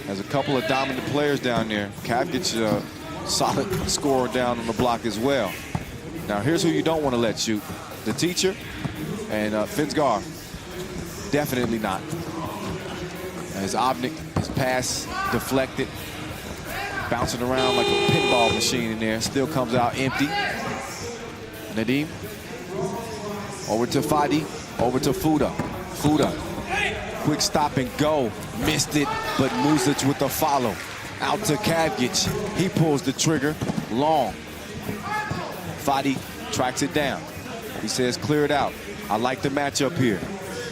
has a couple of dominant players down there. Kavgic, solid scorer down on the block as well. Now here's who you don't want to let shoot. The teacher and Finsgaard. Definitely not. As Ovnik, his pass deflected, bouncing around like a pinball machine in there, still comes out empty. Nadim, over to Fadi, over to Fuda. Fuda, quick stop and go, missed it, but Muzic with the follow. Out to Kavgic, he pulls the trigger, long. Fadi tracks it down. He says, clear it out. I like the matchup here.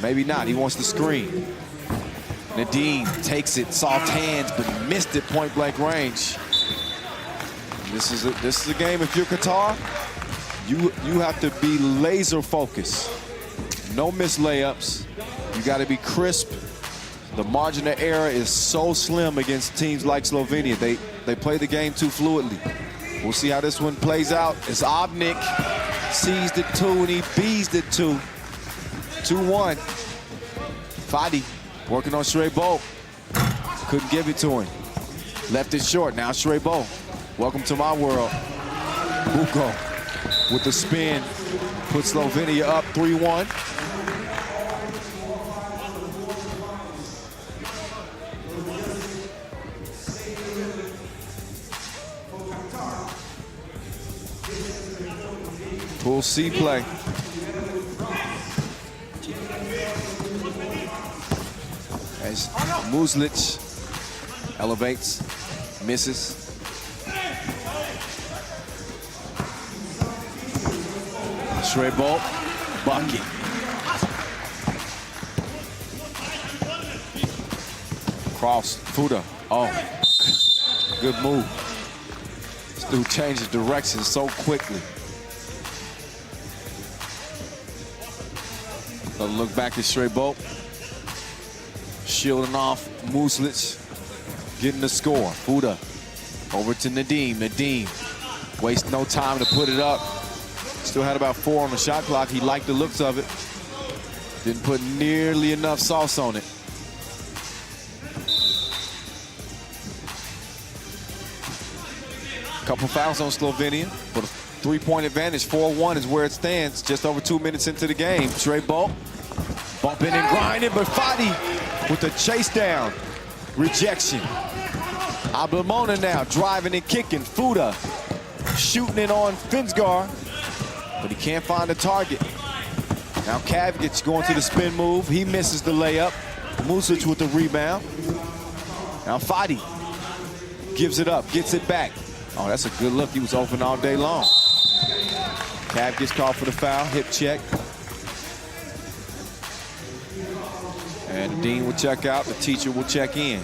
Maybe not, he wants the screen. Nadim takes it, soft hands, but missed it point blank range. This is a game, if you're Qatar, you have to be laser focused. No missed layups. You got to be crisp. The margin of error is so slim against teams like Slovenia. They play the game too fluidly. We'll see how this one plays out. It's Ovnik, seized it 2 and he beezed it 2. 2-1. Fadi working on Shrebo. Couldn't give it to him. Left it short. Now Shrebo. Welcome to my world. Buko with the spin. Puts Slovenia up 3-1. Pool C play. As Muslic elevates, misses. Straight ball, bucket. Cross, Fuda. Oh, good move. This dude changes direction so quickly. Another look back at straight bolt. Shielding off Muslic, getting the score. Fuda over to Nadim. Nadim wastes no time to put it up. Still had about 4 on the shot clock. He liked the looks of it. Didn't put nearly enough sauce on it. Couple fouls on Slovenia, but a 3-point advantage. 4-1 is where it stands. Just over 2 minutes into the game. Trey Bolt bumping and grinding, but Fadi with the chase down. Rejection. Abdelmouna now driving and kicking. Fuda shooting it on Finsgar, but he can't find the target. Now Kavgic going to the spin move. He misses the layup. Muslic with the rebound. Now Fadi gives it up, gets it back. Oh, that's a good look. He was open all day long. Cav gets called for the foul, hip check. And the dean will check out, the teacher will check in.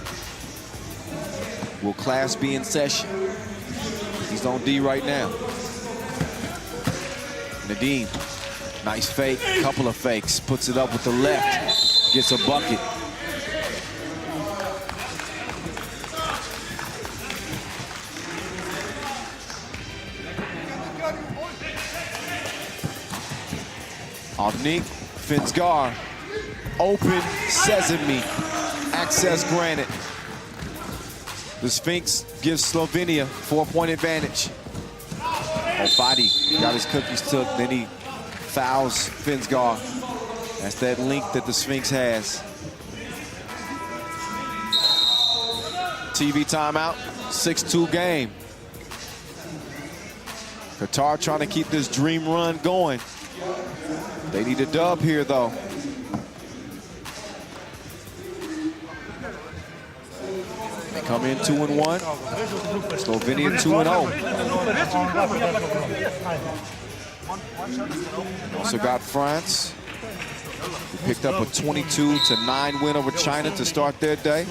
Will class be in session? He's on D right now. Nadim, nice fake, couple of fakes, puts it up with the left, gets a bucket. Avnik, Finsgar, open sesame, access granted. The Sphinx gives Slovenia 4-point advantage. Oh, Fadi got his cookies took, then he fouls Finsgar. That's that link that the Sphinx has. TV timeout, 6-2 game. Qatar trying to keep this dream run going. They need a dub here, though. They come in 2-1. Slovenia 2-0. Also got France, who picked up a 22-9 win over China to start their day.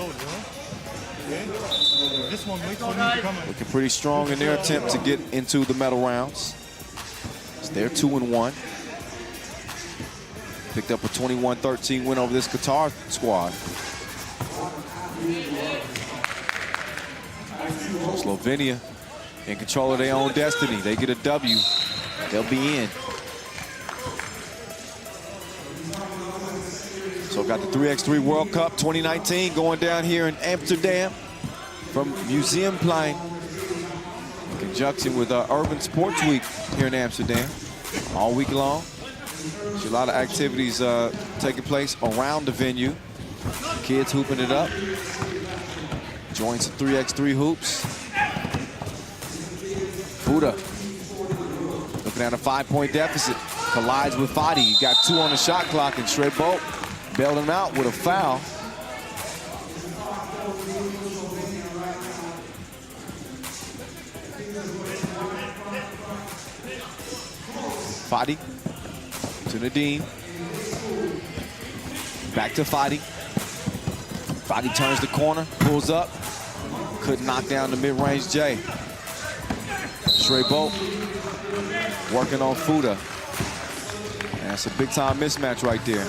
Looking pretty strong in their attempt to get into the medal rounds. So they're 2-1. Picked up a 21-13 win over this Qatar squad. Slovenia in control of their own destiny. They get a W, they'll be in. So got the 3x3 World Cup 2019 going down here in Amsterdam from Museumplein in conjunction with Urban Sports Week here in Amsterdam all week long. There's a lot of activities taking place around the venue. Kids hooping it up. Join some 3x3 hoops. Fuda looking at a 5-point deficit. Collides with Fadi. He got 2 on the shot clock, and Trey Bolt bailed him out with a foul. Fadi to Nadim. Back to Fadi. Fadi turns the corner, pulls up. Couldn't knock down the mid-range J. Trey Bolt working on Fuda. And that's a big-time mismatch right there.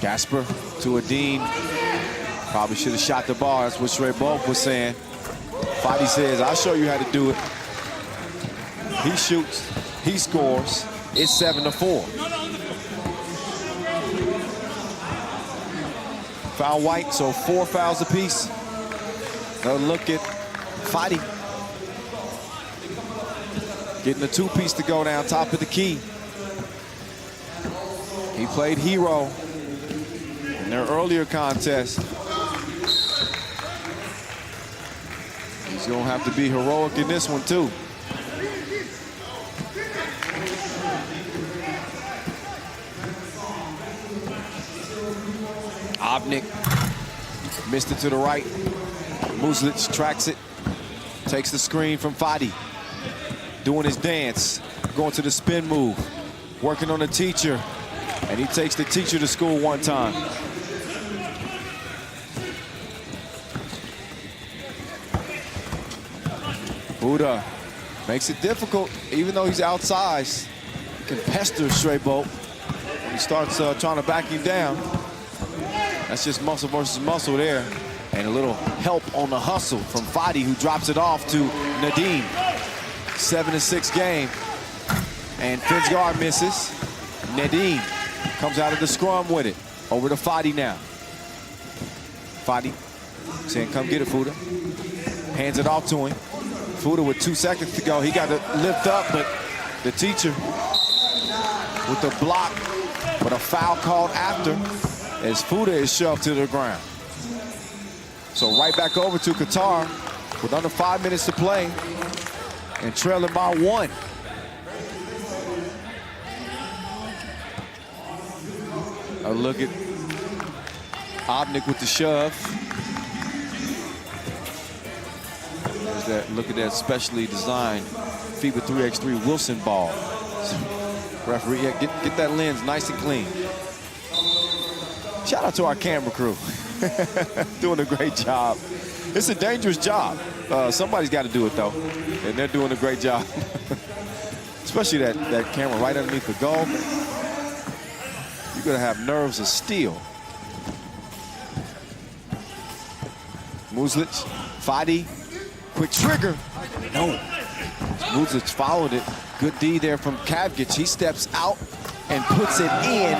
Gasper to Adine. Probably should have shot the ball. That's what Trey Bolt was saying. Fadi says, I'll show you how to do it. He shoots, he scores. It's 7-4. Foul White, so 4 fouls apiece. Another look at Fadi. Getting the 2-piece to go down top of the key. He played hero. their earlier contest. He's gonna have to be heroic in this one too. Obnik missed it to the right. Muslic tracks it, takes the screen from Fadi. Doing his dance, going to the spin move, working on the teacher, and he takes the teacher to school one time. Buddha makes it difficult, even though he's outsized. He can pester Straybolt. He starts trying to back him down. That's just muscle versus muscle there. And a little help on the hustle from Fadi, who drops it off to Nadim. 7-6 game. And Finsgar misses. Nadim comes out of the scrum with it. Over to Fadi now. Fadi saying, come get it, Fuda. Hands it off to him. Fuda with 2 seconds to go. He got to lift up, but the teacher with the block, but a foul called after as Fuda is shoved to the ground. So right back over to Qatar with under 5 minutes to play and trailing by 1. A look at Obnik with the shove. There's that, look at that specially designed FIBA 3x3 Wilson ball. Referee, yeah, get that lens nice and clean. Shout out to our camera crew. Doing a great job. It's a dangerous job. Somebody's got to do it, though. And they're doing a great job. Especially that camera right underneath the goal. You're going to have nerves of steel. Muslic, Fadi, quick trigger. No. Muslic followed it. Good D there from Kavgic. He steps out and puts it in.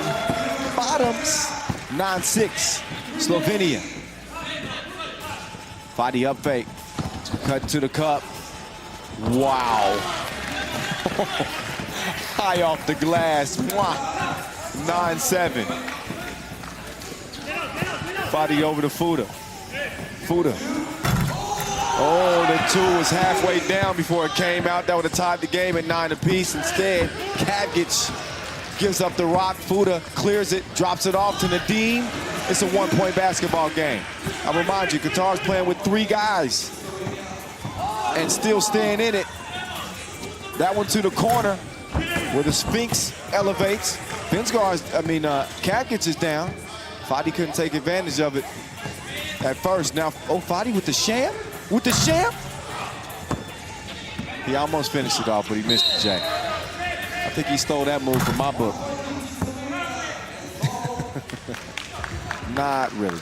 Bottoms. 9-6, Slovenia. Fadi up fake, cut to the cup. Wow. High off the glass, 9-7. Fadi over to Fuda. Fuda. Oh, the 2 was halfway down before it came out. That would have tied the game at 9 apiece. Instead, Kavgic gives up the rock. Fuda clears it, drops it off to Nadim. It's a 1-point basketball game. I remind you, Qatar's playing with 3 guys and still staying in it. That one to the corner where the Sphinx elevates. Kavgic is down. Fadi couldn't take advantage of it at first. Now, oh, Fadi with the sham? With the sham? He almost finished it off, but he missed the J. I think he stole that move from my book. Not really.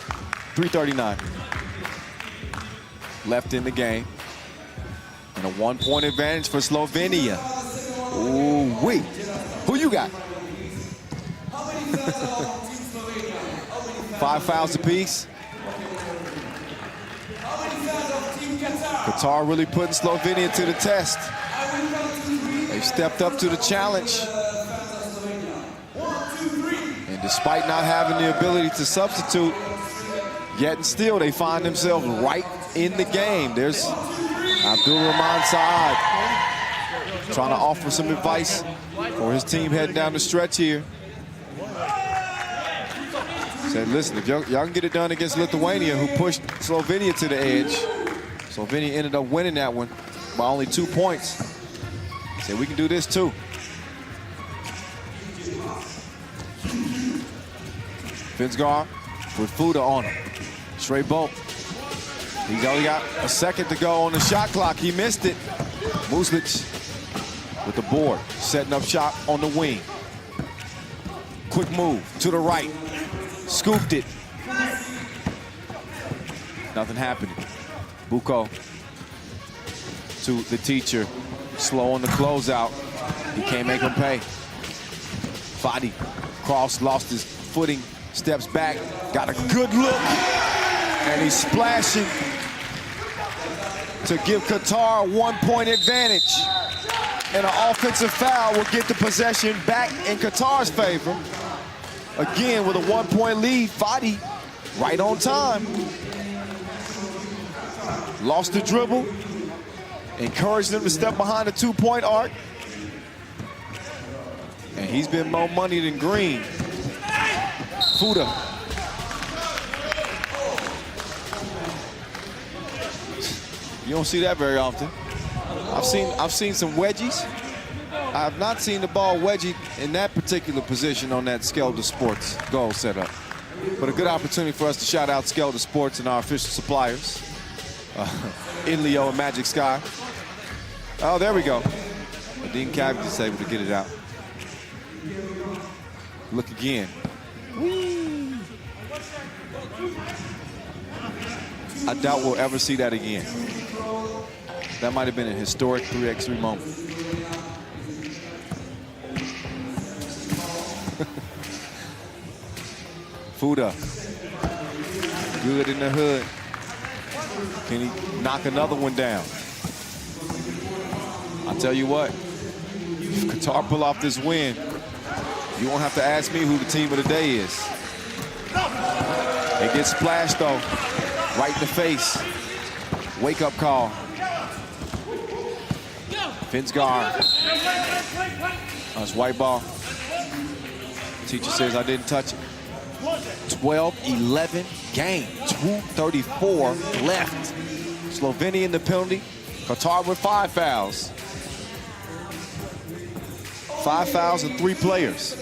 3:39 left in the game. And a 1-point advantage for Slovenia. Ooh-wee. Who you got? 5 fouls apiece. Qatar really putting Slovenia to the test. They've stepped up to the challenge. And despite not having the ability to substitute, yet and still they find themselves right in the game. There's Abdul Rahman Saad trying to offer some advice for his team heading down the stretch here. Said, listen, if y'all can get it done against Lithuania, who pushed Slovenia to the edge. Slovenia ended up winning that one by only 2 points. Said, we can do this too. Finsgar with Fuda on him. Straybolt. He's only got a second to go on the shot clock. He missed it. Muslic with the board, setting up shot on the wing. Quick move to the right. Scooped it. Nothing happening. Buko to the teacher. Slow on the closeout. He can't make him pay. Fadi cross, lost his footing, steps back, got a good look, and he's splashing to give Qatar a 1-point advantage. And an offensive foul will get the possession back in Qatar's favor. again with a 1-point lead. Fadi right on time. Lost the dribble. Encouraged them to step behind the 2-point arc. And he's been more money than green. Fuda. You don't see that very often. I've seen some wedgies. I have not seen the ball wedgie in that particular position on that Skelder Sports goal setup. But a good opportunity for us to shout out Skelder Sports and our official suppliers, Inleo and Magic Sky. Oh, there we go. Dean Cavity is able to get it out. Look again. Whee! I doubt we'll ever see that again. That might have been a historic 3x3 moment. Fuda. Good in the hood. Can he knock another one down? I'll tell you what, if Qatar pull off this win, you won't have to ask me who the team of the day is. It gets splashed though, right in the face. Wake up call. Finsgar. That's white ball. Teacher says I didn't touch it. 12-11 game, 2:34 left. Slovenia in the penalty. Qatar with 5 fouls. 5 fouls and 3 players.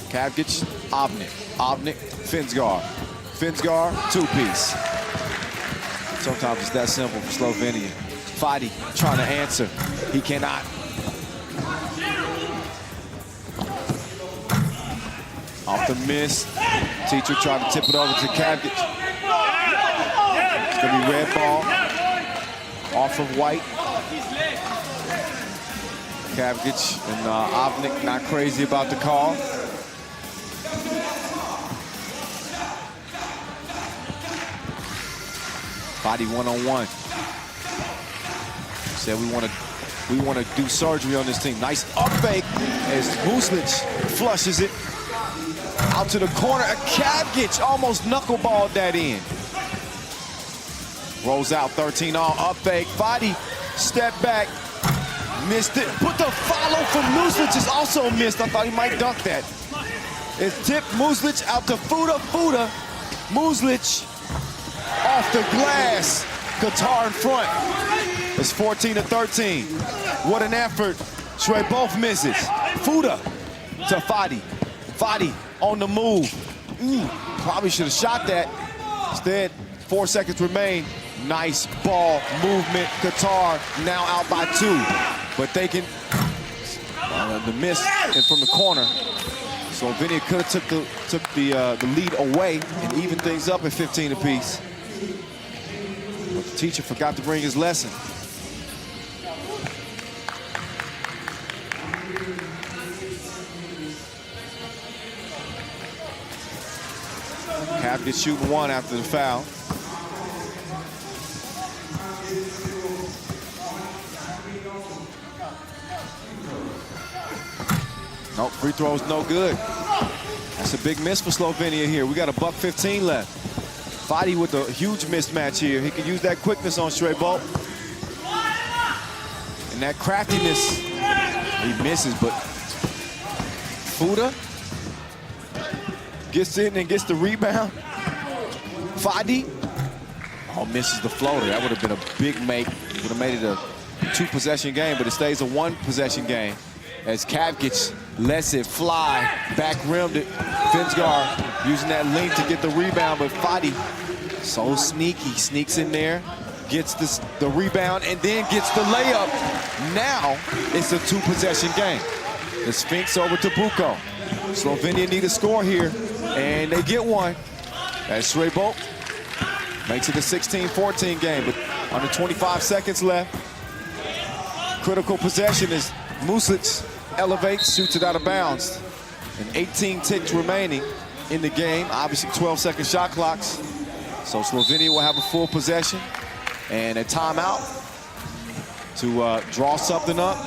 Kavgic, Obnik. Obnik, Finsgar. Finsgar, 2-piece. Sometimes it's that simple for Slovenia. Fadi trying to answer. He cannot. Off the miss. Teacher trying to tip it over to Kavgic. It's gonna be red ball. Off of white. Kavgic and Obnik not crazy about the call. Fadi one-on-one. Said we want to do surgery on this team. Nice up fake as Muslic flushes it out to the corner. Kavgic almost knuckleballed that in. Rolls out 13 all up fake. Fadi step back, missed it. But the follow from Muslic is also missed. I thought he might dunk that. It's tipped Muslic out to Fuda. Fuda, Muslic off the glass. Qatar in front. It's 14-13. What an effort. Trey both misses. Fuda to Fadi. Fadi on the move. Probably should have shot that. Instead, 4 seconds remain. Nice ball movement. Qatar now out by 2. But they can, the miss and from the corner. Slovenia could have took the lead away and even things up at 15 apiece. But the teacher forgot to bring his lesson. Kavgic shooting 1 after the foul. Nope, free throw's no good. That's a big miss for Slovenia here. We got $1:15 left. Fadi with a huge mismatch here. He can use that quickness on Trey Bolt. And that craftiness, he misses, but Fuda gets in and gets the rebound. Fadi, misses the floater. That would have been a big make. Would have made it a 2-possession game, but it stays a 1-possession game as Kavgic lets it fly, back rimmed it. Finsgar using that length to get the rebound, but Fadi, so sneaky, sneaks in there, gets the rebound, and then gets the layup. Now it's a 2-possession game. The Sphinx over to Buko. Slovenia need a score here, and they get one. As Trey Bolt makes it a 16-14 game, but under 25 seconds left. Critical possession as Muslic elevates, shoots it out of bounds. And 18 ticks remaining in the game. Obviously 12-second shot clocks. So Slovenia will have a full possession and a timeout to draw something up,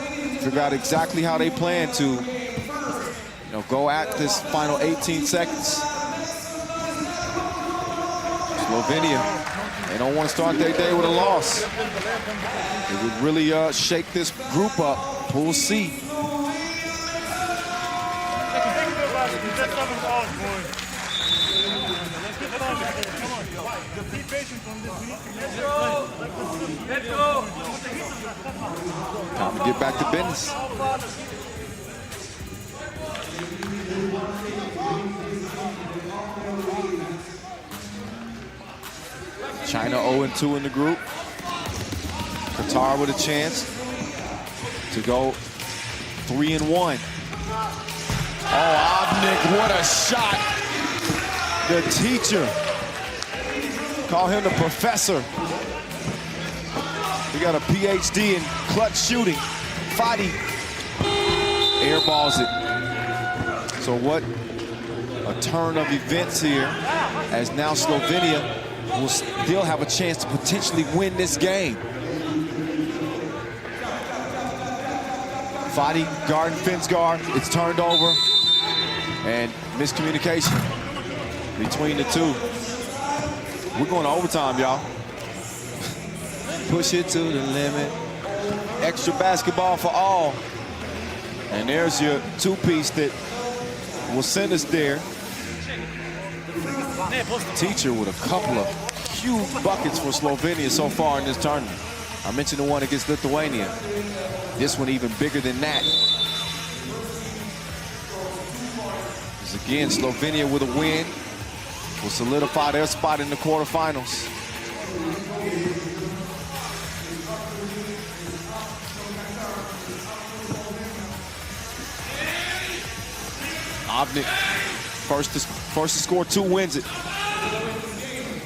figure out exactly how they plan to go at this final 18 seconds. Slovenia, they don't want to start their day with a loss. It would really shake this group up. Pool C. Time to get back to business. China 0-2 in the group. Qatar with a chance to go 3-1. Oh, Avnik, what a shot. The teacher. Call him the professor. We got a PhD in clutch shooting. Fadi airballs it. So what a turn of events here, as now Slovenia will still have a chance to potentially win this game. Fadi guarding Finsgaard. It's turned over. And miscommunication between the two. We're going to overtime, y'all. Push it to the limit. Extra basketball for all. And there's your two-piece that will send us there. Teacher with a couple of huge buckets for Slovenia so far in this tournament. I mentioned the one against Lithuania. This one even bigger than that. Again, Slovenia with a win will solidify their spot in the quarterfinals. Avnik, first to score 2 wins it.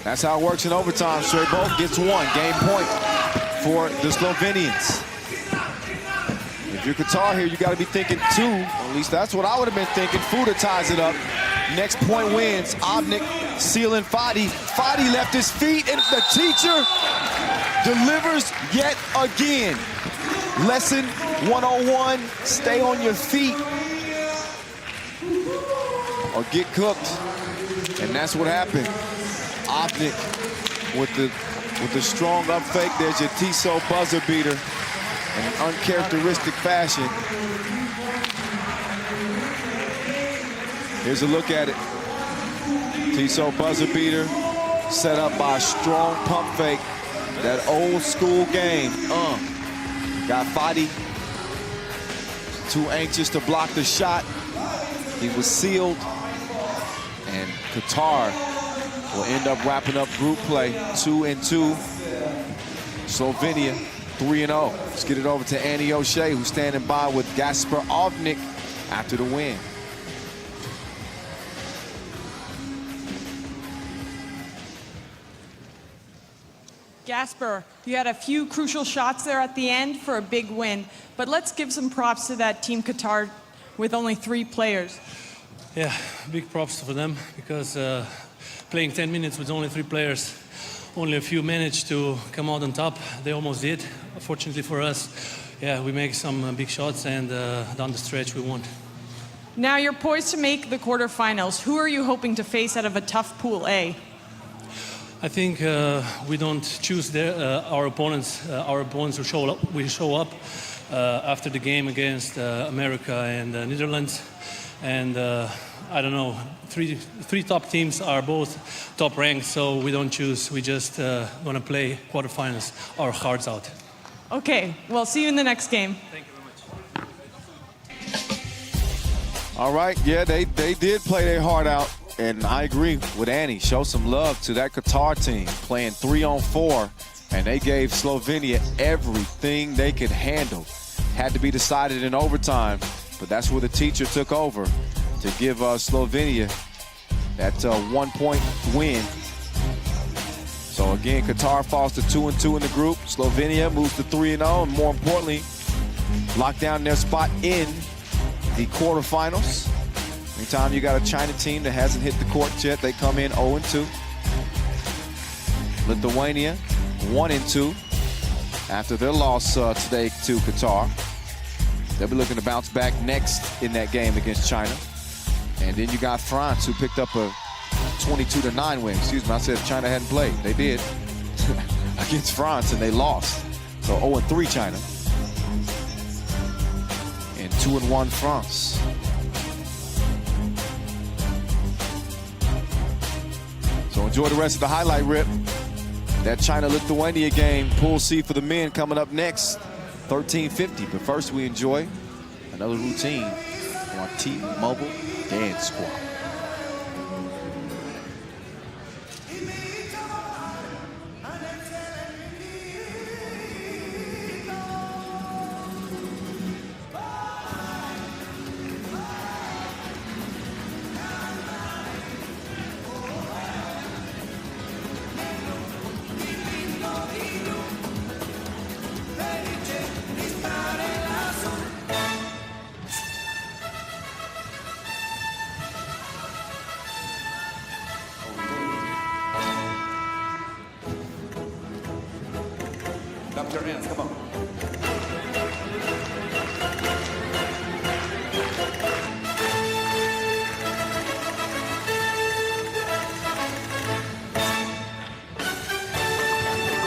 That's how it works in overtime. Srebov gets 1 game point for the Slovenians. If you're Qatar here, you got to be thinking 2. At least that's what I would have been thinking. Fuda ties it up. Next point wins. Avnik sealing Fadi. Fadi left his feet, and the teacher delivers yet again. Lesson 101, stay on your feet or get cooked. And that's what happened. Avnik with the strong up fake. There's your Tissot buzzer beater in an uncharacteristic fashion. Here's a look at it. Tissot buzzer beater set up by a strong pump fake. That old school game. Got Fadi too anxious to block the shot. He was sealed. And Qatar will end up wrapping up group play 2-2. Slovenia 3-0. Let's get it over to Annie O'Shea, who's standing by with Gasper Avnik after the win. Gasper, you had a few crucial shots there at the end for a big win, but let's give some props to that Team Qatar with only 3 players. Yeah, big props for them, because playing 10 minutes with only 3 players, only a few managed to come out on top. They almost did. Fortunately for us, yeah, we make some big shots, and down the stretch we won. Now you're poised to make the quarterfinals. Who are you hoping to face out of a tough Pool A? I think we don't choose our opponents. Our opponents will show up after the game against America and Netherlands. And I don't know, three top teams are both top ranked, so we don't choose. We just want to play quarterfinals, our hearts out. Okay, well, see you in the next game. Thank you very much. All right, yeah, they did play their heart out. And I agree with Annie. Show some love to that Qatar team playing 3-on-4, and they gave Slovenia everything they could handle. Had to be decided in overtime, but that's where the teacher took over to give Slovenia that 1-point win. So again, Qatar falls to 2-2 in the group. Slovenia moves to 3-0, and more importantly, lock down their spot in the quarterfinals. Anytime you got a China team that hasn't hit the court yet, they come in 0-2. Lithuania 1-2 after their loss today to Qatar. They'll be looking to bounce back next in that game against China. And then you got France, who picked up a 22-9 win. Excuse me, I said China hadn't played. They did against France, and they lost. So 0-3 China. And 2-1 France. So enjoy the rest of the highlight rip. That China-Lithuania game, Pool C for the men, coming up next, 13:50. But first, we enjoy another routine on T-Mobile Dance Squad. Clap your hands, come on.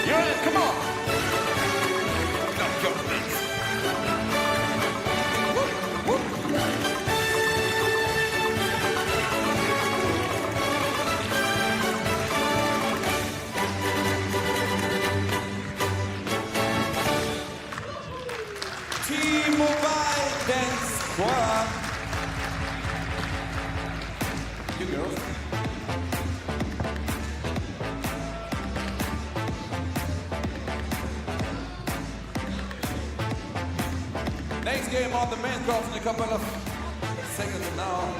You're in, come on. Clap your hands. Whoop, whoop. T-Mobile Dance Squad. You girls. Next game on the main court in a couple of seconds now.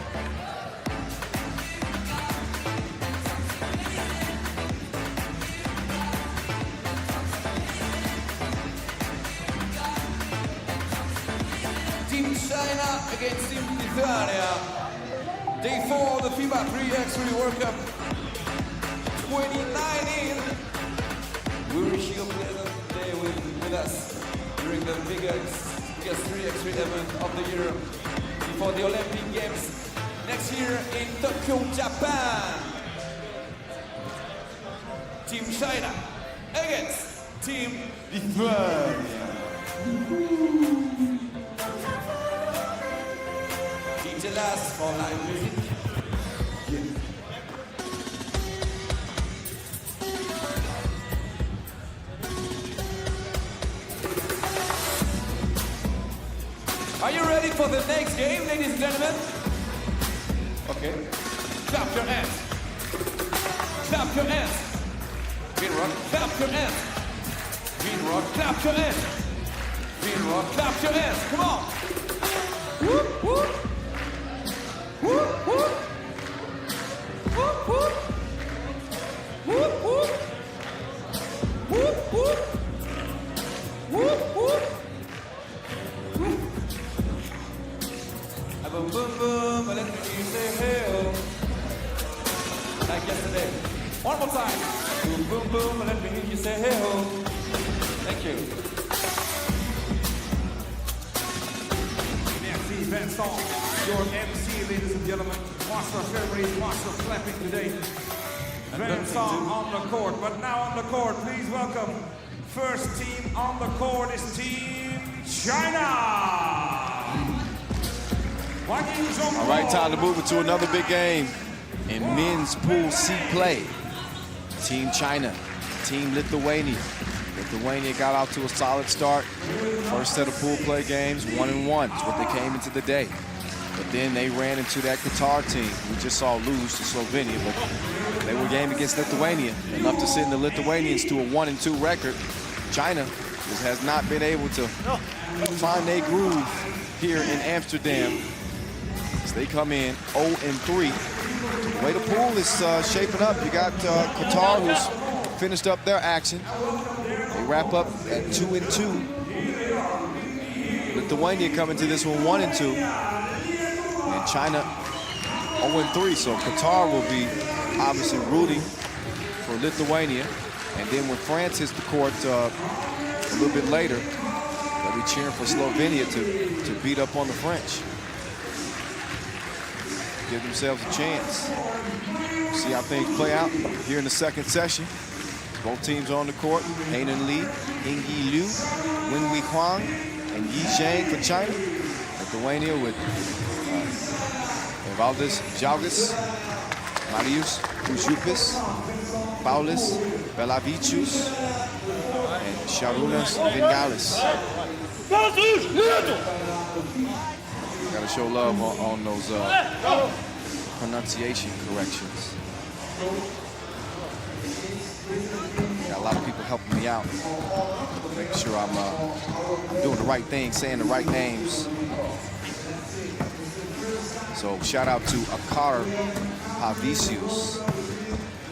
Team China against Team Lithuania. Day 4 of the FIBA 3x3 World Cup 2019. We wish you a pleasant day with us during the biggest 3x3 event of the year before the Olympic Games next year in Tokyo, Japan. Team China against Team Lithuania. DJ Last for live music. Are you ready for the next game, ladies and gentlemen? Okay. Clap your hands. Clap your hands. Green Rock, clap your hands. Green Rock, clap your hands. Green Rock, clap your hands. Come on. Whoop, whoop. Whoop, whoop. Whoop, whoop. Whoop, whoop. Whoop, whoop. Whoop, whoop. Whoop. A boom, boom, boom, let me say hey. Like yesterday. One more time. Boom, boom, boom, let me hear you say hey ho. Thank you. Merci Vincent, your MC, ladies and gentlemen. Master of ceremonies, master of clapping today. Vincent on the court, but now on the court, please welcome. First team on the court is Team China. All right, time to move into another big game in men's Pool C play. Team China, Team Lithuania. Lithuania got out to a solid start. First set of pool play games, 1-1 is what they came into the day. But then they ran into that Qatar team we just saw lose to Slovenia. But they were game against Lithuania, enough to send the Lithuanians to a 1-2 record. China just has not been able to find a groove here in Amsterdam. So they come in 0-3. The way the pool is shaping up, you got Qatar, who's finished up their action. They wrap up at 2-2. Lithuania coming to this one 1-2. And China 0-3. So Qatar will be obviously rooting for Lithuania. And then when France hits the court a little bit later, they'll be cheering for Slovenia to beat up on the French. give themselves a chance. See how things play out here in the second session. Both teams on the court. Hainan Lee, Yingyi Liu, Wenhui Huang, and Yi Zhang for China. Lithuania with Valdas Jalgas, Marius Užupis, Paulius Belavicius, and Šarūnas Vingalis. Gotta show love on those pronunciation corrections. Got a lot of people helping me out, making sure I'm doing the right thing, saying the right names. So shout out to Akar Pavicius.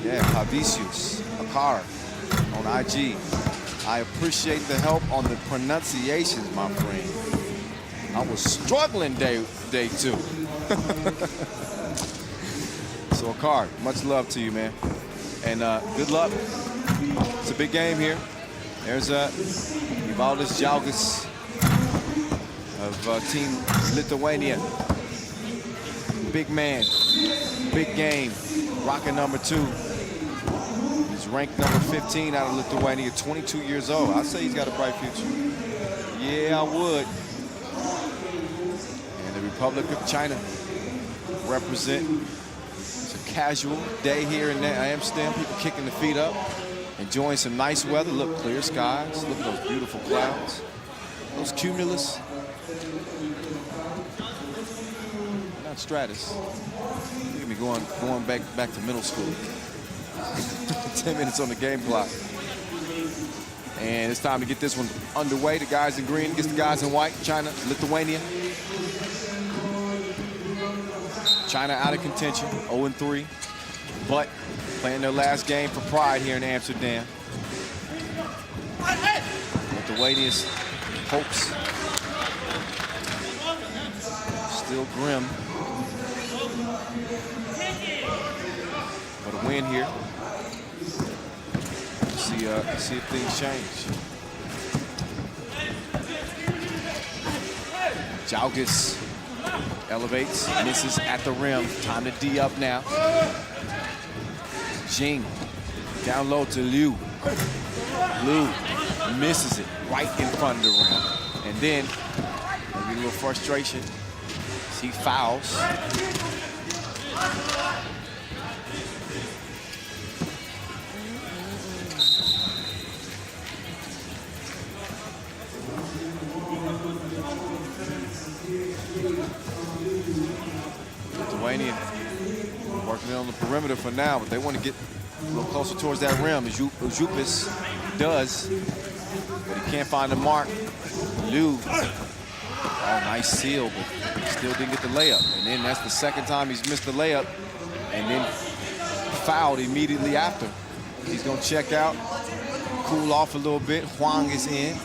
Yeah, Pavicius, Akar on IG. I appreciate the help on the pronunciations, my friend. I was struggling day two. So Akar, much love to you, man. And good luck. It's a big game here. There's Valdas Jalgas of Team Lithuania. Big man, big game. Rocking number 2. He's ranked number 15 out of Lithuania, 22 years old. I'd say he's got a bright future. Yeah, I would. And the Republic of China represent. It's a casual day here in Amsterdam. People kicking the feet up, enjoying some nice weather. Look, clear skies. Look at those beautiful clouds. Those cumulus. Not stratus. Look at me going back to middle school. 10 minutes on the game clock. And it's time to get this one underway. The guys in green against the guys in white. China, Lithuania. China out of contention, 0-3. But playing their last game for pride here in Amsterdam. Lithuania's hopes still grim. But a win here. See if things change. Jalgas elevates, misses at the rim. Time to D up now. Jing down low to Liu. Liu misses it right in front of the rim. And then maybe a little frustration. He fouls. Lithuania working on the perimeter for now, but they want to get a little closer towards that rim, as Užupis does, but he can't find the mark. Liu, oh, nice seal, but still didn't get the layup. And then that's the second time he's missed the layup, and then fouled immediately after. He's gonna check out, cool off a little bit. Huang is in.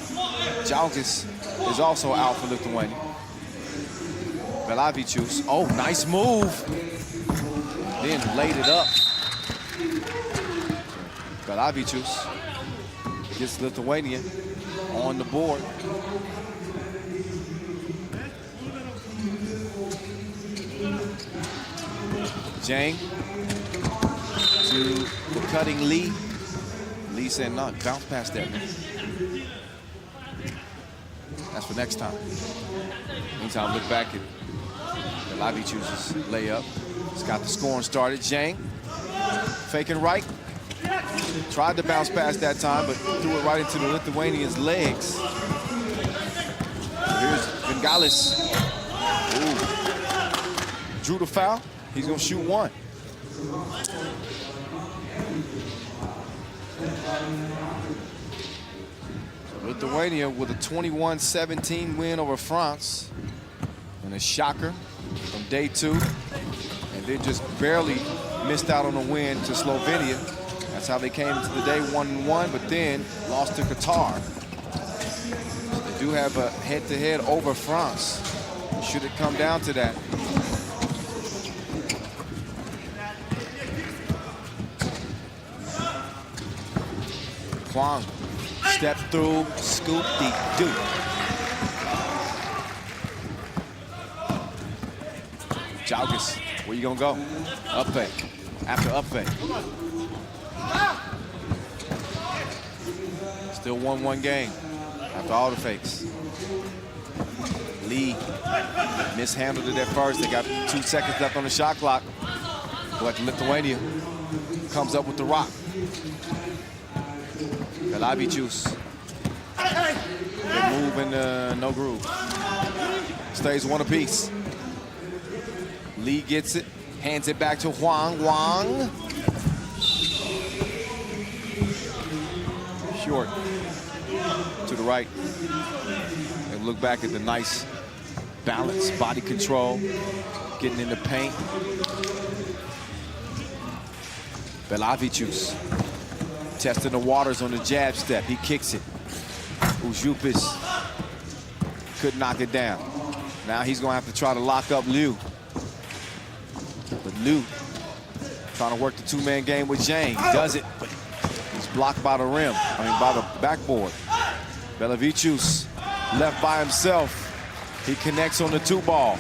Jalgas is also out for Lithuania. Belavicius, oh, nice move. Then laid it up. Belavicius gets Lithuania on the board. Zhang to the cutting Lee. Lee said, no, bounce past that, man. That's for next time. Meantime, look back at Belavicius' layup. He's got the scoring started. Zhang faking right. Tried to bounce past that time, but threw it right into the Lithuanian's legs. Here's Vingalis. Ooh. Drew the foul. He's gonna shoot one. So Lithuania with a 21-17 win over France. And a shocker from day 2. And they just barely missed out on a win to Slovenia. That's how they came into the day 1-1, but then lost to Qatar. So they do have a head-to-head over France. Should it come down to that. Huang, step through, scoop-de-doo. Jalgas Where you gonna go? Up fake. After up fake. Still 1-1 game after all the fakes. Lee mishandled it at first. They got 2 seconds left on the shot clock. But Lithuania comes up with the rock. Velavicius. Good move and no groove. Stays one apiece. Lee gets it, hands it back to Huang. Wang. Short to the right. And look back at the nice balance, body control, getting in the paint. Velavicius testing the waters on the jab step. He kicks it. Ujupis could knock it down. Now he's gonna have to try to lock up Liu. But Liu trying to work the 2-man game with Zhang. Does it, but he's blocked by the rim. By the backboard. Velavicius left by himself. He connects on the 2-ball.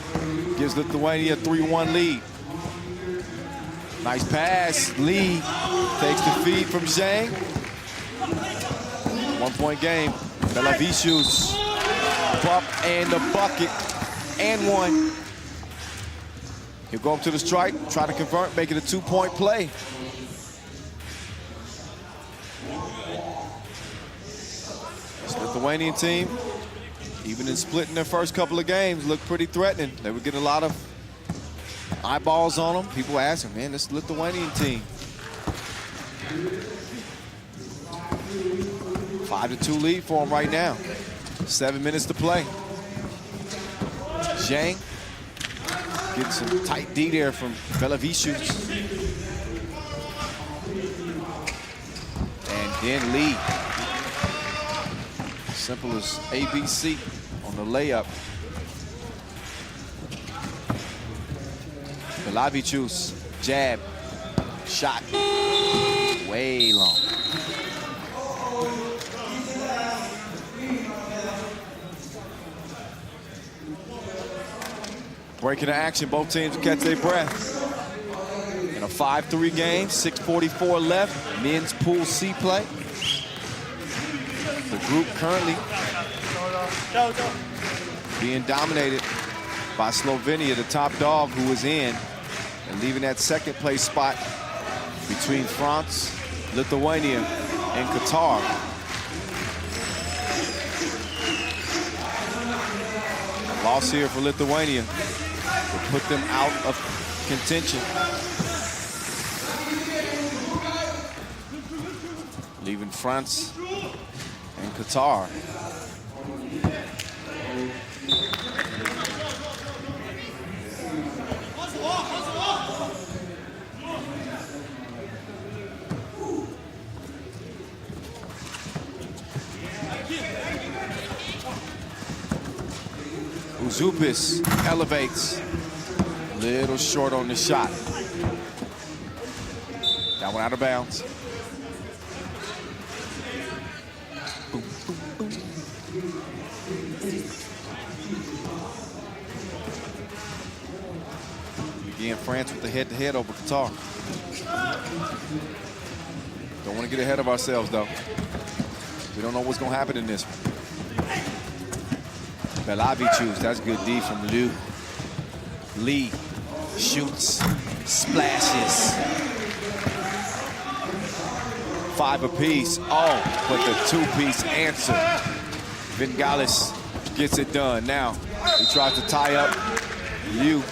Gives Lithuania a 3-1 lead. Nice pass. Lee takes the feed from Zhang. 1-point game. Velavicius up and the bucket and 1. He'll go up to the strike, try to convert, make it a 2-point play. This Lithuanian team, even in splitting their first couple of games, looked pretty threatening. They would get a lot of eyeballs on them. People asking, man, this Lithuanian team. 5-2 lead for them right now. 7 minutes to play. Zhang gets some tight D there from Velavicius. And then Lee. Simple as ABC on the layup. Velavicius, jab, shot, way long. Breaking the action, both teams catch their breath. In a 5-3 game, 6:44 left, men's Pool C play. The group currently being dominated by Slovenia, the top dog who is in, and leaving that second place spot between France, Lithuania, and Qatar. A loss here for Lithuania will put them out of contention. Leaving France and Qatar. Ujupis elevates. Little short on the shot. That one out of bounds. Boom, boom, boom. Again, France with the head-to-head over Qatar. Don't want to get ahead of ourselves, though. We don't know what's going to happen in this one. Velavicius, that's good D from Liu. Lee shoots, splashes. 5 apiece. Oh, but the 2-piece answer. Vingalis gets it done. Now, he tries to tie up Liu,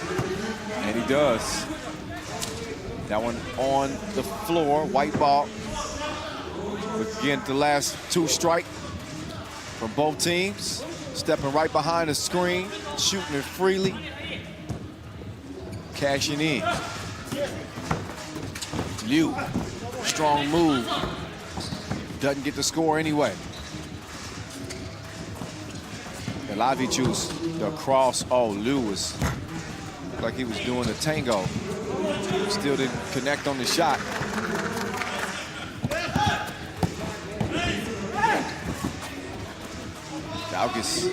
and he does. That one on the floor, white ball. Again, the last 2 strike from both teams. Stepping right behind the screen, shooting it freely. Cashing in. Liu, strong move. Doesn't get the score anyway. Velavicius, the cross. Oh, Liu was like he was doing a tango. Still didn't connect on the shot. Daukaus,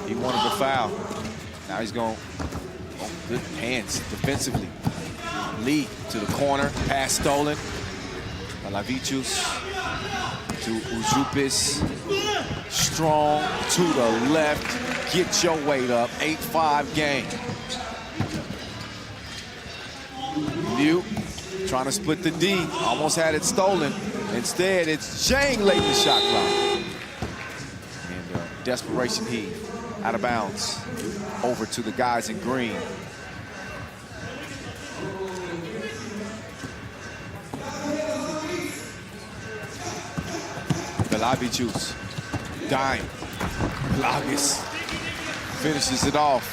he wanted the foul. Now he's going to Good hands defensively. Lee to the corner, pass stolen. Belavicius to Ujupis. Strong to the left. Get your weight up. 8-5 game. Liu trying to split the D. Almost had it stolen. Instead, it's Zhang late in the shot clock. And desperation heave. Out of bounds. Over to the guys in green. Belavicius, dime, Lagis finishes it off.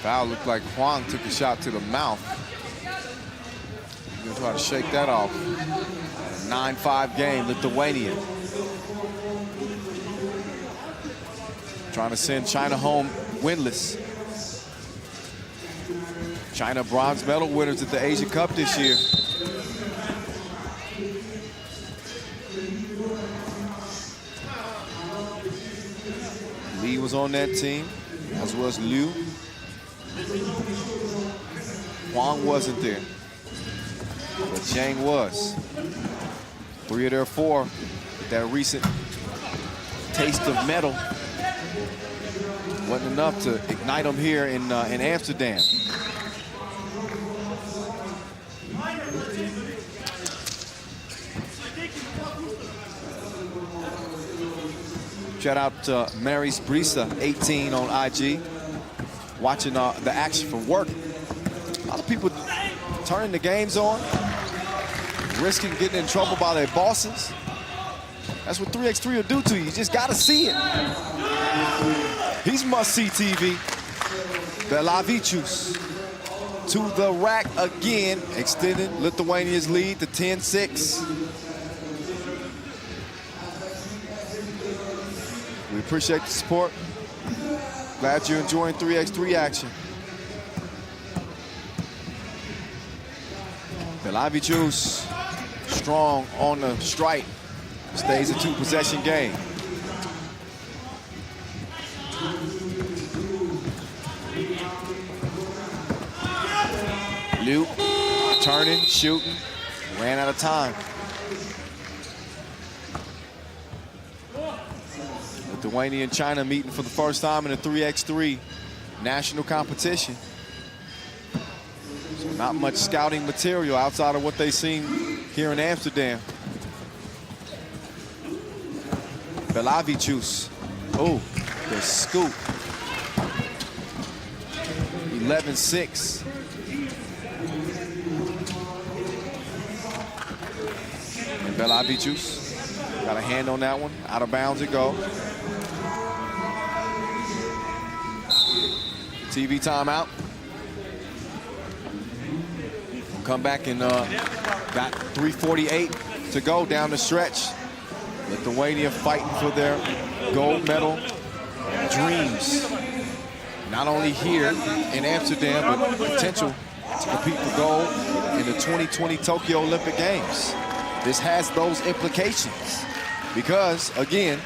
Foul looked like Huang took a shot to the mouth. He's gonna try to shake that off. 9-5 game, Lithuania. Trying to send China home winless. China bronze medal winners at the Asia Cup this year. Lee was on that team, as well as Liu. Huang wasn't there, but Zhang was. 3 of their 4 with that recent taste of medal. Wasn't enough to ignite them here in Amsterdam. Shout out to Maris Brisa, 18 on IG, watching the action from work. A lot of people turning the games on, risking getting in trouble by their bosses. That's what 3x3 will do to you. You just gotta see it. He's must-see TV. Belavicius to the rack again, extending Lithuania's lead to 10-6. We appreciate the support. Glad you're enjoying 3x3 action. Belavicius, strong on the strike. Stays a 2-possession game. Liu, turning, shooting, ran out of time. Lithuania and China meeting for the first time in a 3x3 national competition. So not much scouting material outside of what they've seen here in Amsterdam. Belavicius, oh, the scoop. 11-6. And Belavicius got a hand on that one. Out of bounds it go. TV timeout. We'll come back and got 3:48 to go down the stretch. Lithuania fighting for their gold medal dreams. Not only here in Amsterdam, but potential to compete for gold in the 2020 Tokyo Olympic Games. This has those implications because, again,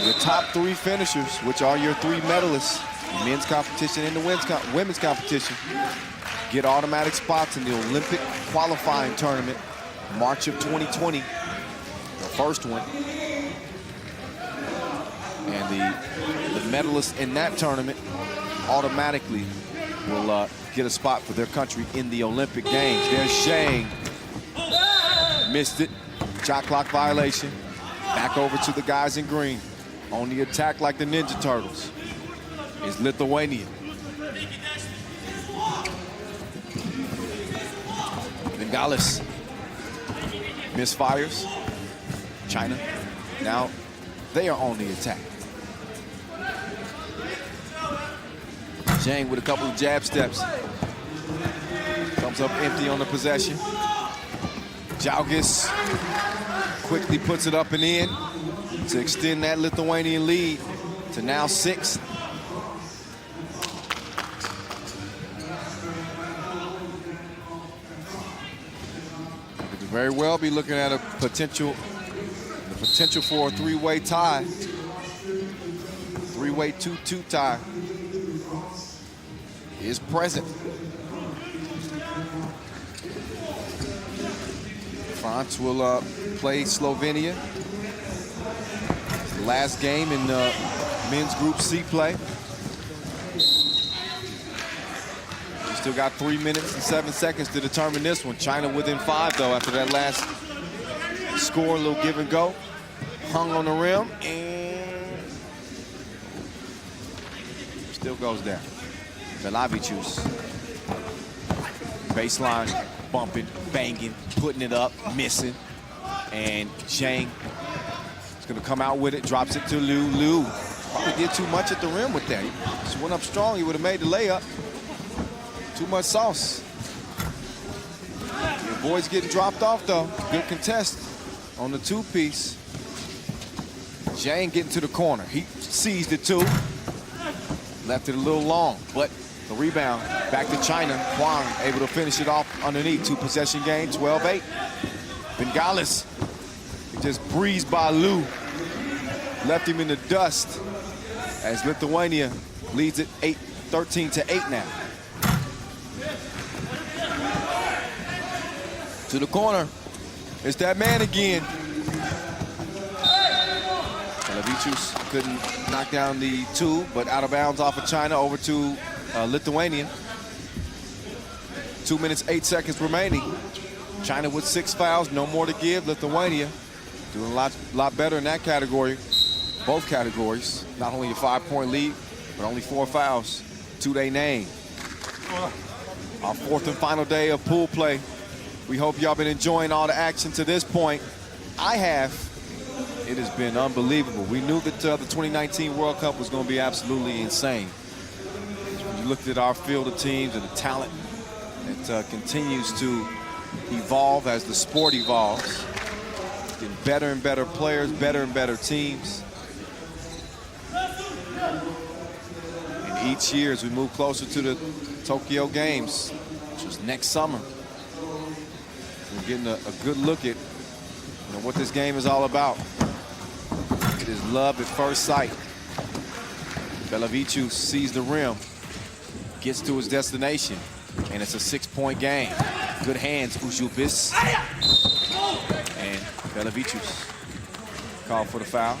your top 3 finishers, which are your 3 medalists, the men's competition and the women's competition, get automatic spots in the Olympic qualifying tournament, March of 2020, the first one. And the medalists in that tournament automatically will get a spot for their country in the Olympic Games. There's Zhang. Missed it. Shot clock violation. Back over to the guys in green. On the attack like the Ninja Turtles is Lithuania. Bengalis misfires. China, now they are on the attack. Zhang with a couple of jab steps. Comes up empty on the possession. Jalgis quickly puts it up and in to extend that Lithuanian lead to now 6. Could very well be looking at a potential Potential for a three-way tie. Three-way 2-2 tie is present. France will play Slovenia. Last game in men's Group C play. We still got 3 minutes and 7 seconds to determine this one. China within 5 though after that last score, a little give and go. Hung on the rim and still goes down. Velavicius. Baseline, bumping, banging, putting it up, missing. And Zhang is gonna come out with it, drops it to Liu. Liu probably did too much at the rim with that. He just went up strong, he would have made the layup. Too much sauce. Your boy's getting dropped off though. Good contest on the two-piece. Zhang getting to the corner. He seized it too. Left it a little long, but the rebound back to China. Huang able to finish it off underneath. 2-possession game, 12-8. Bengalis, he just breezed by Liu. Left him in the dust as Lithuania leads it 13-8 now. To the corner. It's that man again. Velavicius couldn't knock down the two, but out of bounds off of China over to Lithuania. 2 minutes, 8 seconds remaining. China with 6 fouls, no more to give. Lithuania doing a lot better in that category. Both categories. Not only a 5-point lead, but only 4 fouls to their name. Our 4th and final day of pool play. We hope y'all been enjoying all the action to this point. I have. It has been unbelievable. We knew that the 2019 World Cup was going to be absolutely insane. When you looked at our field of teams and the talent that continues to evolve as the sport evolves, getting better and better players, better and better teams. And each year as we move closer to the Tokyo Games, which is next summer, we're getting a good look at what this game is all about. It is love at first sight. Velavicius sees the rim, gets to his destination, and it's a 6-point game. Good hands, Ujubis. And Velavicius called for the foul.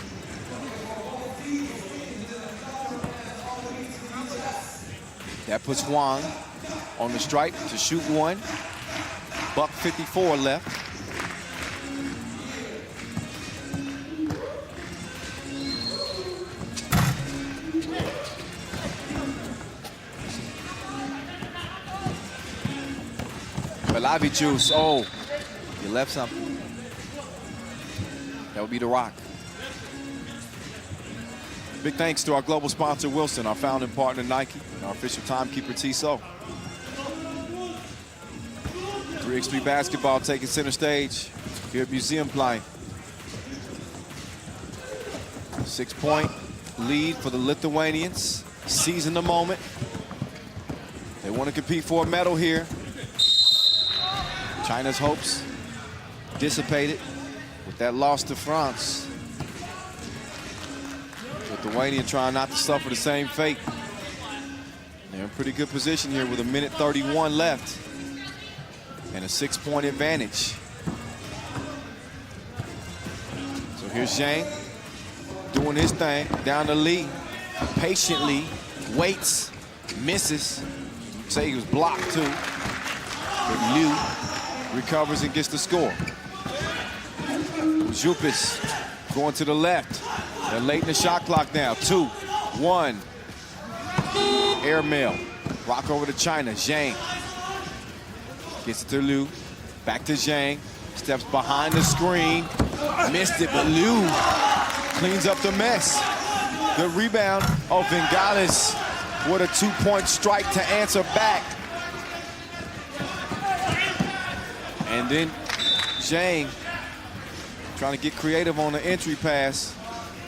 That puts Huang on the stripe to shoot one. $1:54 left. Velavicius, oh, you left something. That would be the rock. Big thanks to our global sponsor, Wilson, our founding partner, Nike, and our official timekeeper, Tissot. 3x3 basketball taking center stage here at Museum Plain. 6-point lead for the Lithuanians. Seizing the moment. They want to compete for a medal here. China's hopes dissipated with that loss to France. Lithuania trying not to suffer the same fate. They're in pretty good position here with 1:31 left and a 6-point advantage. So here's Zhang doing his thing down the lead, patiently waits, misses. Say he was blocked too, but Liu recovers and gets the score. Jupis going to the left. They're late in the shot clock now. 2-1. Airmail. Rock over to China. Zhang gets it to Liu. Back to Zhang. Steps behind the screen. Missed it, but Liu cleans up the mess. Good rebound. Oh, Bengalis with a 2-point strike to answer back. And then Zhang trying to get creative on the entry pass.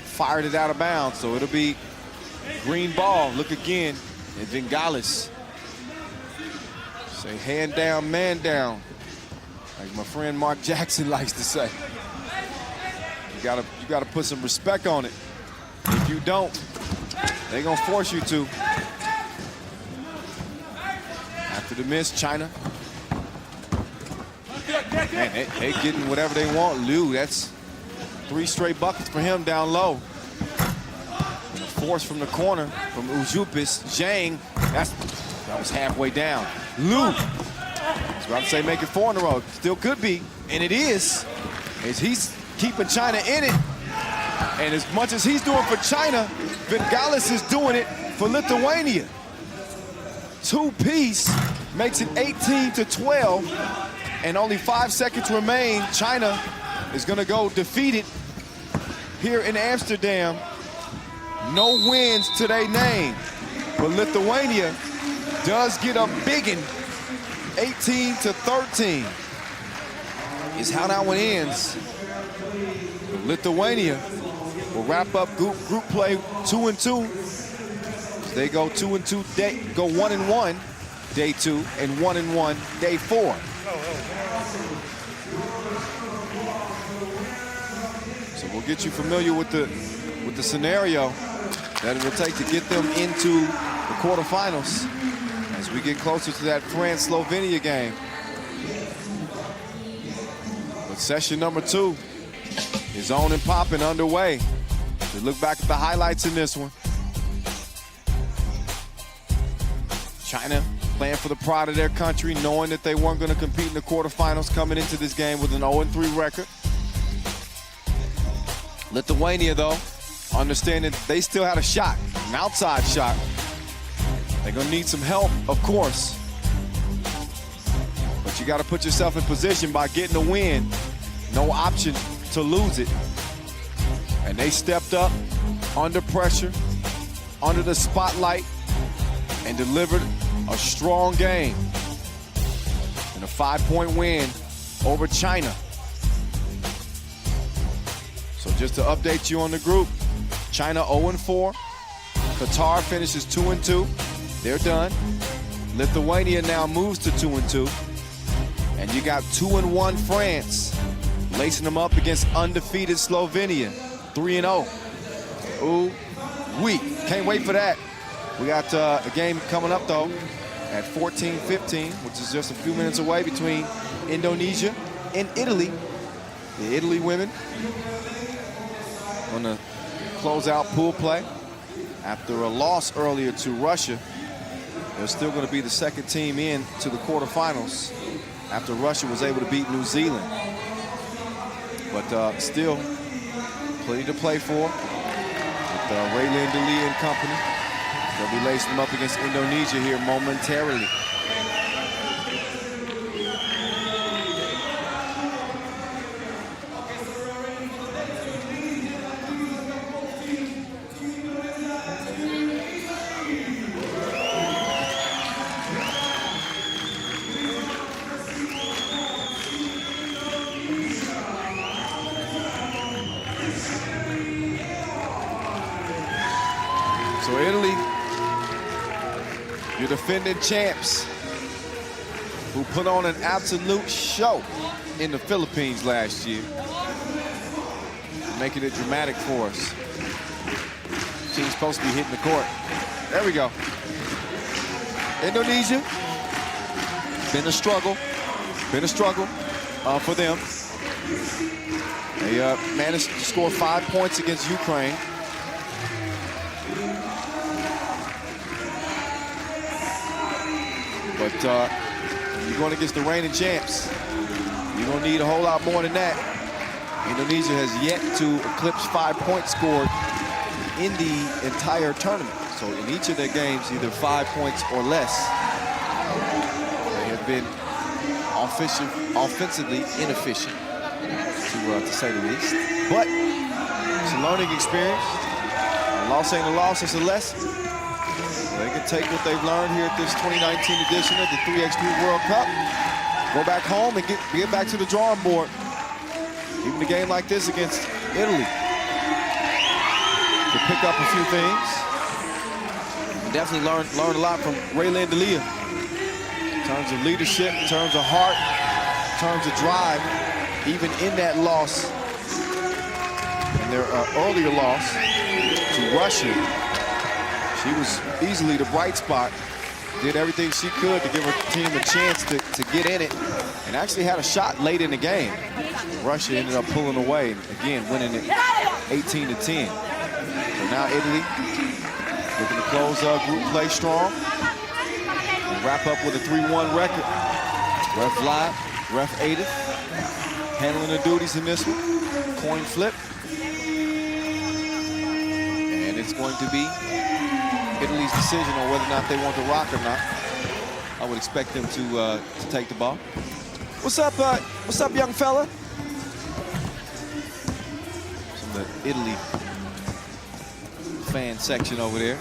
Fired it out of bounds, so it'll be green ball. Look again, and Bengalis. Say hand down, man down, like my friend Mark Jackson likes to say. You gotta put some respect on it. If you don't, they're gonna force you to. After the miss, China. Man, they getting whatever they want. Liu, that's 3 straight buckets for him down low. Force from the corner from Ujupis. Zhang, that was halfway down. Liu, I was about to say make it 4 in a row. Still could be, and it is. As he's keeping China in it. And as much as he's doing for China, Vingalis is doing it for Lithuania. 2-piece makes it 18-12, and only 5 seconds remain. China is gonna go defeated here in Amsterdam. No wins to their name, but Lithuania does get a biggin'. 18-13 is how that one ends. Lithuania will wrap up group play 2-2. They go 2-2 day, go 1-1 day 2 and 1-1 day 4. So we'll get you familiar with the scenario that it will take to get them into the quarterfinals as we get closer to that France-Slovenia game. But session number 2 is on and popping underway. We look back at the highlights in this one. China playing for the pride of their country, knowing that they weren't going to compete in the quarterfinals, coming into this game with an 0-3 record. Lithuania, though, understanding they still had a shot, an outside shot. They're going to need some help, of course. But you got to put yourself in position by getting a win. No option to lose it. And they stepped up under pressure, under the spotlight, and delivered a strong game and a 5-point win over China. So just to update you on the group, China 0-4, Qatar finishes 2-2, they're done. Lithuania now moves to 2-2, and you got 2-1 France lacing them up against undefeated Slovenia, 3-0. Ooh, we can't wait for that. We got a game coming up, though, at 14:15, which is just a few minutes away, between Indonesia and Italy. The Italy women going to close out pool play. After a loss earlier to Russia, they're still going to be the second team in to the quarterfinals after Russia was able to beat New Zealand. But still, plenty to play for with Raylene Delia and company. They'll be lacing them up against Indonesia here momentarily. So Italy, your defending champs, who put on an absolute show in the Philippines last year, making it dramatic for us. Team's supposed to be hitting the court. There we go. Indonesia, been a struggle for them. They managed to score 5 points against Ukraine. But you're going against the reigning champs. You're going to need a whole lot more than that. Indonesia has yet to eclipse 5 points scored in the entire tournament. So in each of their games, either 5 points or less, they have been offensively inefficient, to say the least. But it's a learning experience. A loss ain't a loss, it's a lesson. They can take what they've learned here at this 2019 edition of the 3x3 World Cup, go back home and get back to the drawing board. Even a game like this against Italy, to pick up a few things. Definitely learned a lot from Raylene Delia in terms of leadership, in terms of heart, in terms of drive. Even in that loss in their earlier loss to Russia. She was easily the bright spot. Did everything she could to give her team a chance to get in it, and actually had a shot late in the game. Russia ended up pulling away, again winning it 18-10. So now Italy looking to close group play strong and wrap up with a 3-1 record. Ref live, ref Edith, handling the duties in this one. Coin flip, and it's going to be Italy's decision on whether or not they want to rock or not. I would expect them to take the ball. What's up, young fella? Some of the Italy fan section over there.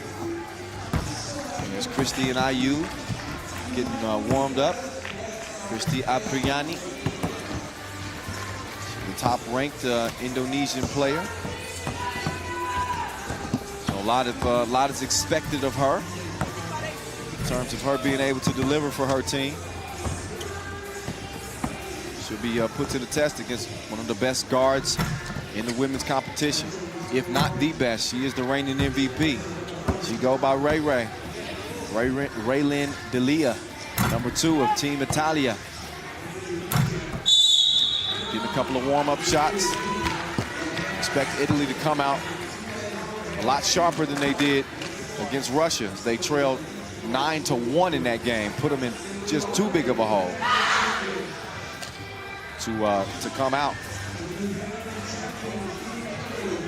And there's Christy and Ayew getting warmed up. Christy Apriani, the top-ranked Indonesian player. A lot is expected of her in terms of her being able to deliver for her team. She'll be put to the test against one of the best guards in the women's competition, if not the best. She is the reigning MVP. She go by Raylyn Delia, #2 of Team Italia. Getting a couple of warm-up shots. Expect Italy to come out a lot sharper than they did against Russia. They trailed 9-1 in that game, put them in just too big of a hole to come out.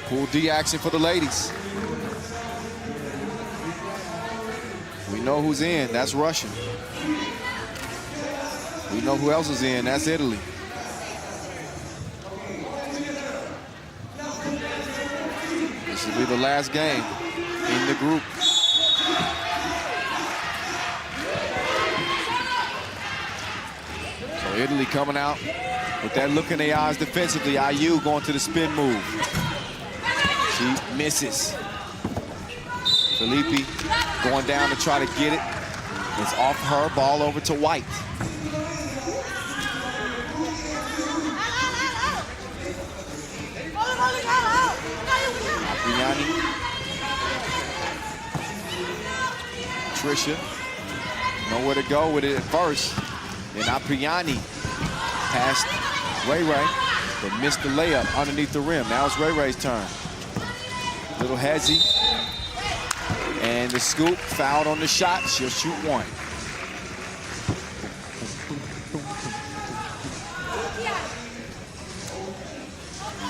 Pool D action for the ladies. We know who's in, that's Russia. We know who else is in, that's Italy. This will be the last game in the group. So Italy coming out with that look in their eyes defensively. Ayew going to the spin move. She misses. Felipe going down to try to get it. It's off her, ball over to White. Apriani. Tricia, nowhere to go with it at first. Then Apriani passed Ray Ray, but missed the layup underneath the rim. Now it's Ray Ray's turn. Little hezzy. And the scoop, fouled on the shot. She'll shoot one.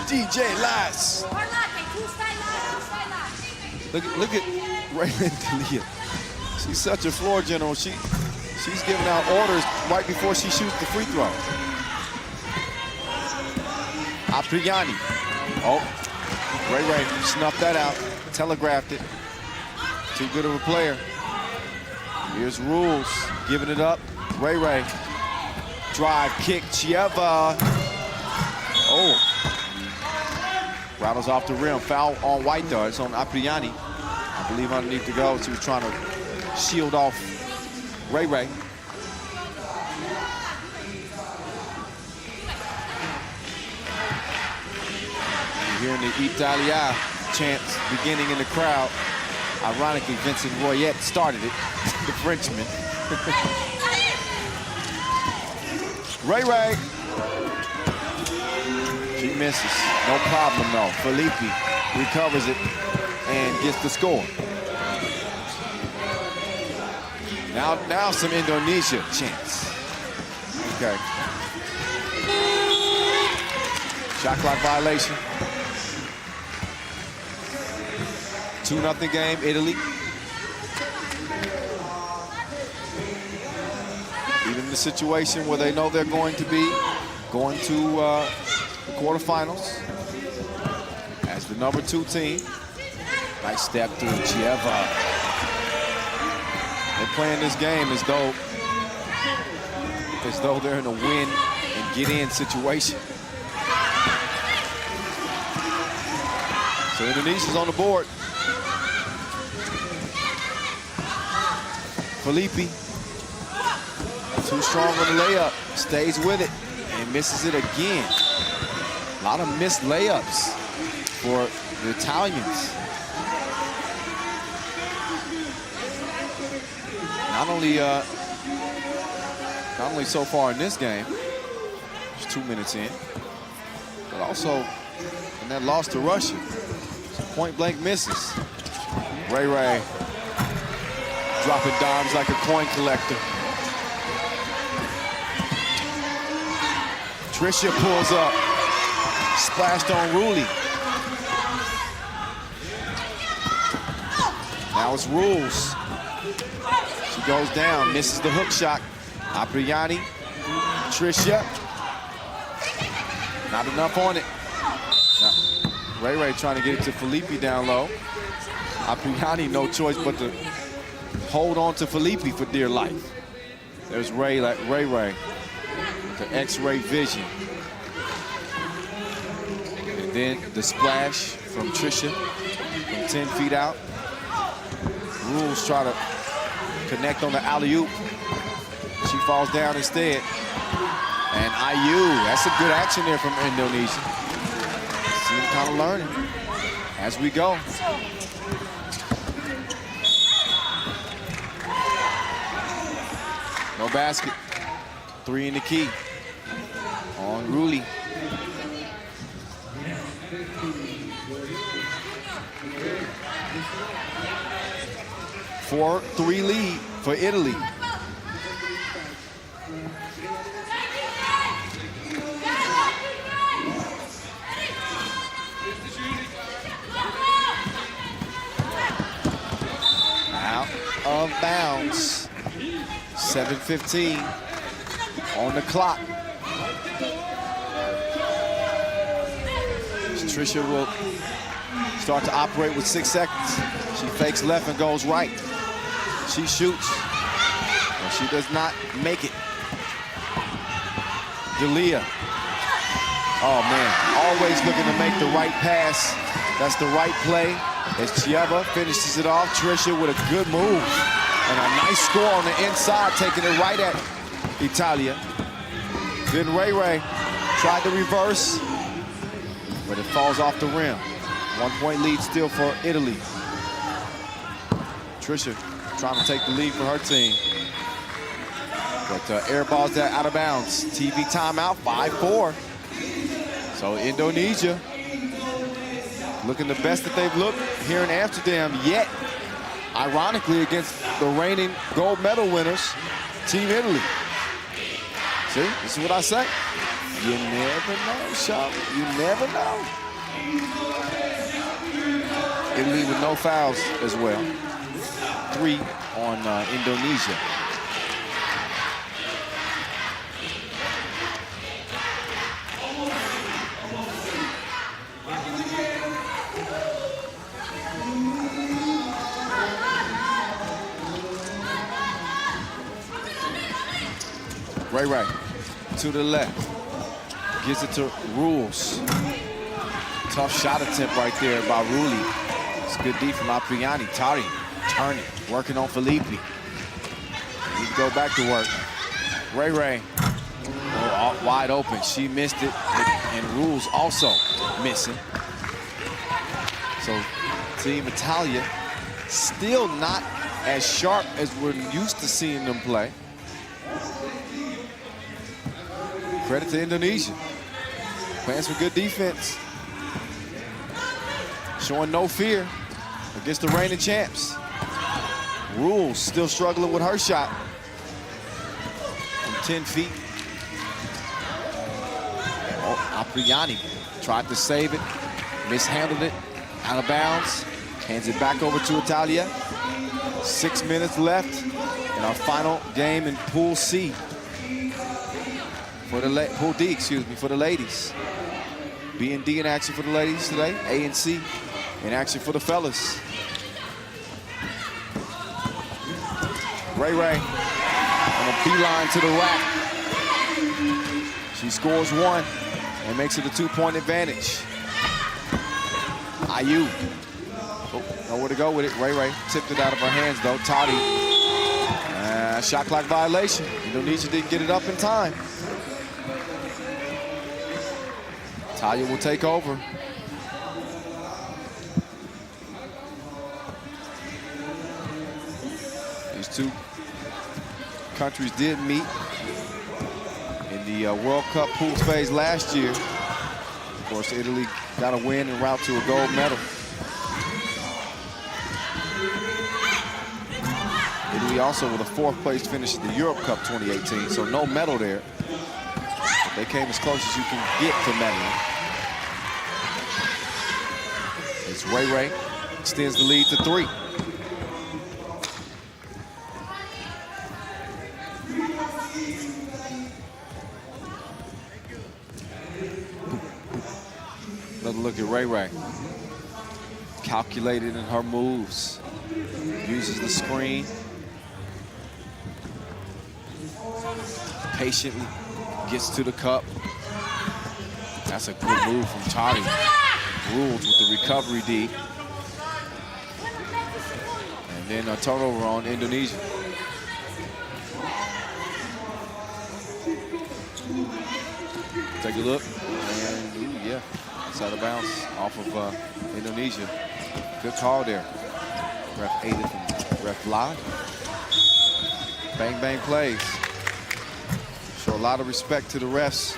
DJ Lass. Look at Raylyn Delia. She's such a floor general. She's giving out orders right before she shoots the free throw. Apriani. Oh, Ray snuffed that out, telegraphed it. Too good of a player. Here's Rules, giving it up. Ray. Drive, kick, Chieva. Oh. Rattles off the rim. Foul on White though. It's on Apriani. I believe underneath the goal. She was trying to shield off Ray. You're hearing the Italia chants beginning in the crowd. Ironically, Vincent Royette started it, the Frenchman. Ray. She misses. No problem, though. Felipe recovers it and gets the score. Now some Indonesia chants. Okay. Shot clock violation. 2-0 game, Italy. Even in the situation where they know they're going to be going to the quarterfinals as the #2 team. Nice step through Chieva. They're playing this game as though they're in a win and get in situation. So Indonesia's on the board. Felipe, too strong on the layup, stays with it and misses it again. A lot of missed layups for the Italians. Not only so far in this game, just 2 minutes in, but also in that loss to Russia. Some point blank misses. Ray Ray dropping dimes like a coin collector. Tricia pulls up, splashed on Rulli. Now it's Rules. She goes down, misses the hook shot. Apriani, Tricia. Not enough on it. Now, Ray Ray trying to get it to Felipe down low. Apriani, no choice but to hold on to Felipe for dear life. There's Ray Ray, the X-ray vision. And then the splash from Tricia from 10 feet out. Rules try to connect on the alley-oop. She falls down instead. And Ayu, that's a good action there from Indonesia. See them kind of learning as we go. No basket. 3 in the key on Rulli. Four, 3 lead for Italy. Out of bounds. 7:15 on the clock. Tricia will start to operate with 6 seconds. She fakes left and goes right. She shoots, and she does not make it. D'Elia. Oh man, always looking to make the right pass. That's the right play. As Chieva finishes it off, Tricia with a good move. And a nice score on the inside, taking it right at Italia. Then Ray Ray tried to reverse, but it falls off the rim. 1 point lead still for Italy. Tricia trying to take the lead for her team. But airballs that out of bounds. TV timeout, 5-4. So Indonesia looking the best that they've looked here in Amsterdam yet. Ironically, against the reigning gold medal winners, Team Italy. See, this is what I say. You never know, Sean. You never know. Italy with no fouls as well. 3 on Indonesia. Ray Ray to the left. Gives it to Rules. Tough shot attempt right there by Rulli. It's good D from Apriani. Tari turning, working on Felipe. Need to go back to work. Ray Ray, wide open. She missed it, and Rules also missing. So Team Italia still not as sharp as we're used to seeing them play. Credit to Indonesia. Playing some good defense. Showing no fear against the reigning champs. Rules still struggling with her shot from 10 feet. Oh, Apriani tried to save it, mishandled it, out of bounds. Hands it back over to Italia. 6 minutes left in our final game in Pool C. For the Pool D, excuse me, for the ladies. B and D in action for the ladies today. A and C in action for the fellas. Ray Ray on a beeline to the rack. She scores 1 and makes it a 2-point advantage. Ayu. Oh, nowhere to go with it. Ray Ray tipped it out of her hands though. Toddy. Shot clock violation. Indonesia didn't get it up in time. Talia will take over. These two countries did meet in the World Cup pool phase last year. Of course, Italy got a win en route to a gold medal. Italy also with a 4th place finish in the Europe Cup 2018, so no medal there. But they came as close as you can get to medaling. It's Ray Ray, extends the lead to 3. Another look at Ray Ray. Calculated in her moves. Uses the screen. Patiently gets to the cup. That's a good move from Toddy. Rules with the recovery D. And then a turnover on Indonesia. Take a look. And ooh, yeah, it's out of bounds off of Indonesia. Good call there. Ref aided from Ref Live. Bang, bang plays. Show a lot of respect to the refs.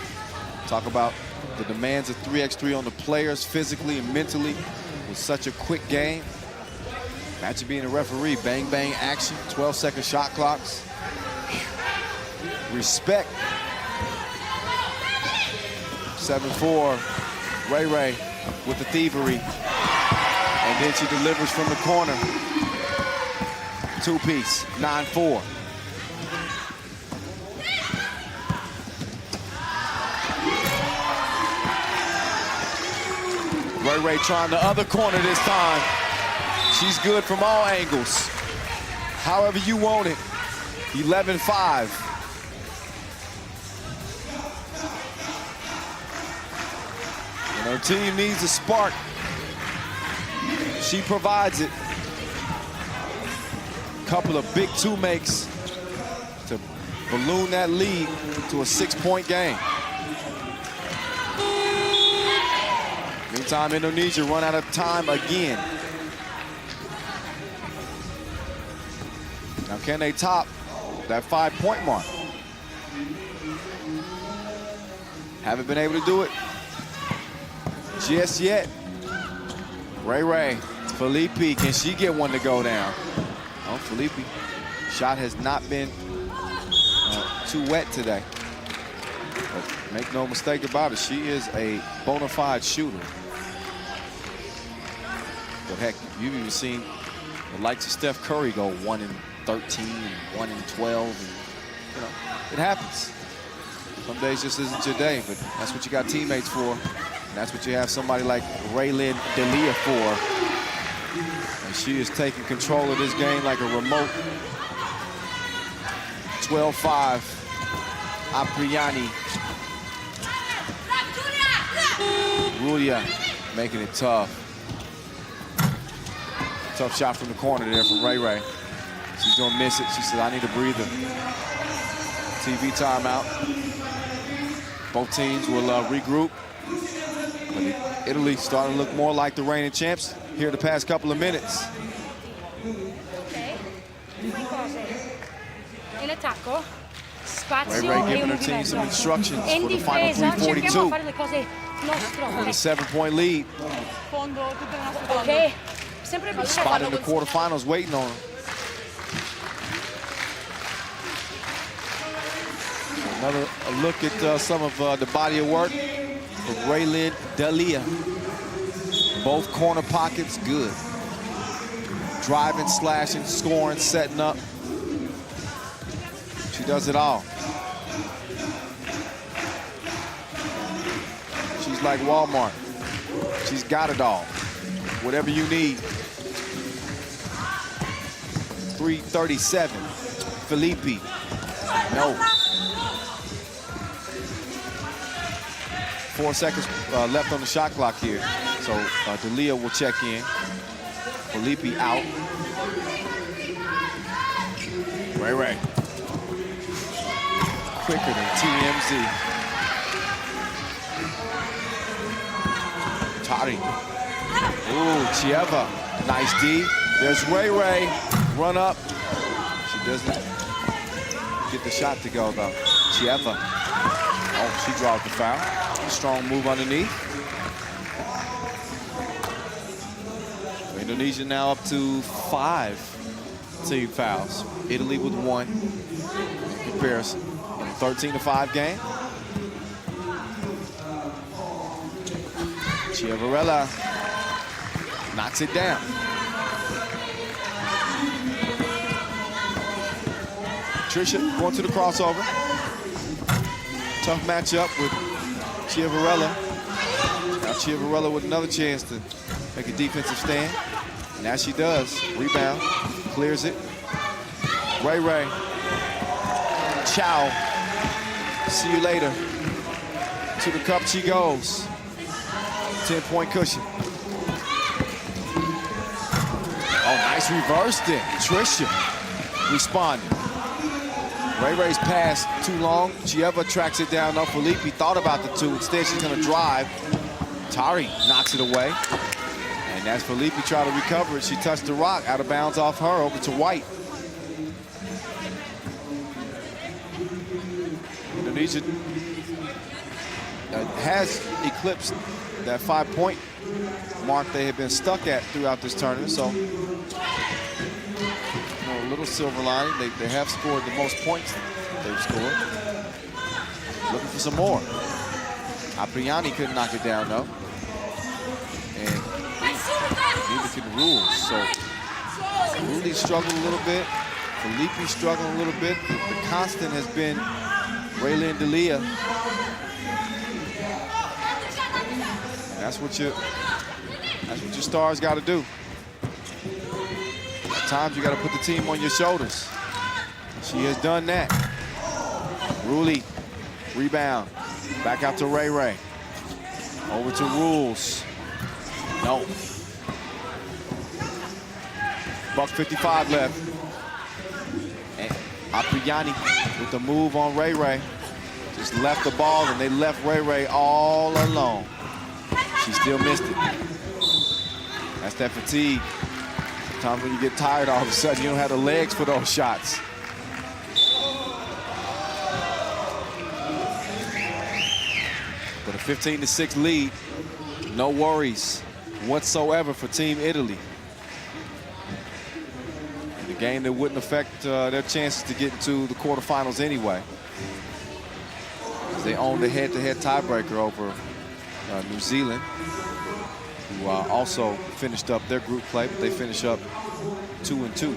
Talk about the demands of 3x3 on the players physically and mentally with such a quick game. Imagine being a referee, bang, bang action, 12-second shot clocks. Respect. 7-4, Ray Ray with the thievery. And then she delivers from the corner. 2-piece, 9-4. Ray Ray trying the other corner this time. She's good from all angles. However you want it. 11-5. And her team needs a spark. She provides it. Couple of big 2 makes to balloon that lead to a 6-point game. Meantime, Indonesia run out of time again. Now, can they top that 5-point mark? Haven't been able to do it just yet. Ray Ray, Felipe, can she get one to go down? Oh, Felipe, shot has not been too wet today. But make no mistake about it, she is a bona fide shooter. But heck, you've even seen the likes of Steph Curry go 1 in 13 and 1 in 12. And, you know, it happens. Some days just isn't your day, but that's what you got teammates for. And that's what you have somebody like Raylin Delia for. And she is taking control of this game like a remote. 12-5, Apriani. Rulia making it tough. Tough shot from the corner there from Ray Ray. She's gonna miss it. She said, I need a breather. TV timeout. Both teams will regroup. But Italy starting to look more like the reigning champs here the past couple of minutes. Ray Ray giving her team some instructions for the final 3:42. With a 7-point lead. Spot in the quarterfinals waiting on her. Another look at some of the body of work of Raylin Delia. Both corner pockets good. Driving, slashing, scoring, setting up. She does it all. She's like Walmart. She's got it all. Whatever you need. 3:37. Felipe. No. 4 seconds left on the shot clock here. So Delia will check in. Felipe out. Ray Ray. Quicker than TMZ. Toddy. Ooh, Chieva. Nice D. There's Ray Ray. Run up. She doesn't get the shot to go, though. Chieva. Oh, she draws the foul. Strong move underneath. Indonesia now up to 5 team fouls. Italy with 1 in comparison. 13-5 game. Chiavarella knocks it down. Tricia going to the crossover. Tough matchup with Chiavarella. Now Chiavarella with another chance to make a defensive stand. And as she does, rebound, clears it. Ray Ray. Chow. See you later. To the cup she goes. 10-point cushion. Oh, nice reverse there. Tricia responding. Ray Ray's pass too long. Chieva tracks it down. No, Felipe thought about the 2. Instead, she's going to drive. Tari knocks it away. And as Felipe tried to recover it, she touched the rock out of bounds off her over to White. Indonesia has eclipsed that 5-point mark they have been stuck at throughout this tournament. So, a little silver lining. They have scored the most points they've scored. Looking for some more. Apriani couldn't knock it down, though. And neither can Rules. So, Rudy struggled a little bit. Felipe struggling a little bit. The constant has been Raylin D'Elia. That's what your stars got to do. At times you got to put the team on your shoulders. She has done that. Ruli, rebound. Back out to Ray Ray. Over to Rules. No. $1:55 left. And Apriani with the move on Ray Ray. Just left the ball and they left Ray Ray all alone. She still missed it. That's that fatigue. Sometimes when you get tired, all of a sudden you don't have the legs for those shots. But a 15-6 lead, no worries whatsoever for Team Italy. In a game that wouldn't affect their chances to get into the quarterfinals anyway. They own the head-to-head tiebreaker over New Zealand, who also finished up their group play, but they finish up 2-2.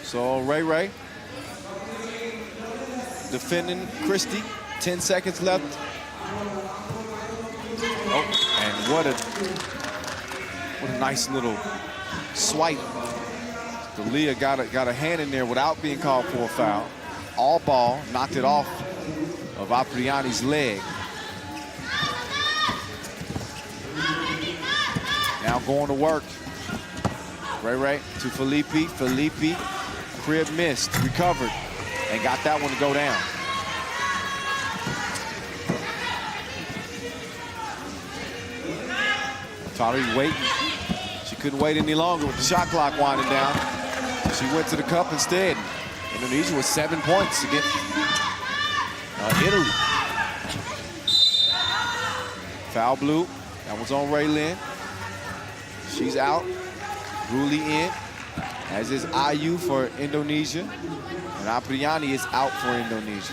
So Ray Ray defending Christie. 10 seconds left. Oh, and what a nice little swipe. D'Elia got a hand in there without being called for a foul. All ball, knocked it off of Apriani's leg. Now going to work. Ray Ray to Felipe. Felipe. Crib missed, recovered, and got that one to go down. Tari waiting. She couldn't wait any longer with the shot clock winding down. She went to the cup instead. Indonesia with 7 points against Italy. Foul blue. That was on Raylin. She's out. Ruli in. As is Ayu for Indonesia. And Apriani is out for Indonesia.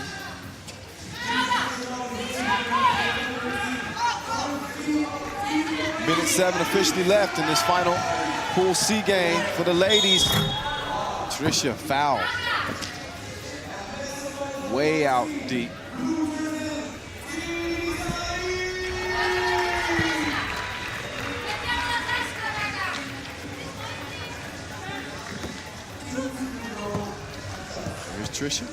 Minute 7 officially left in this final Pool C game for the ladies. Tricia foul. Way out deep. Tricia.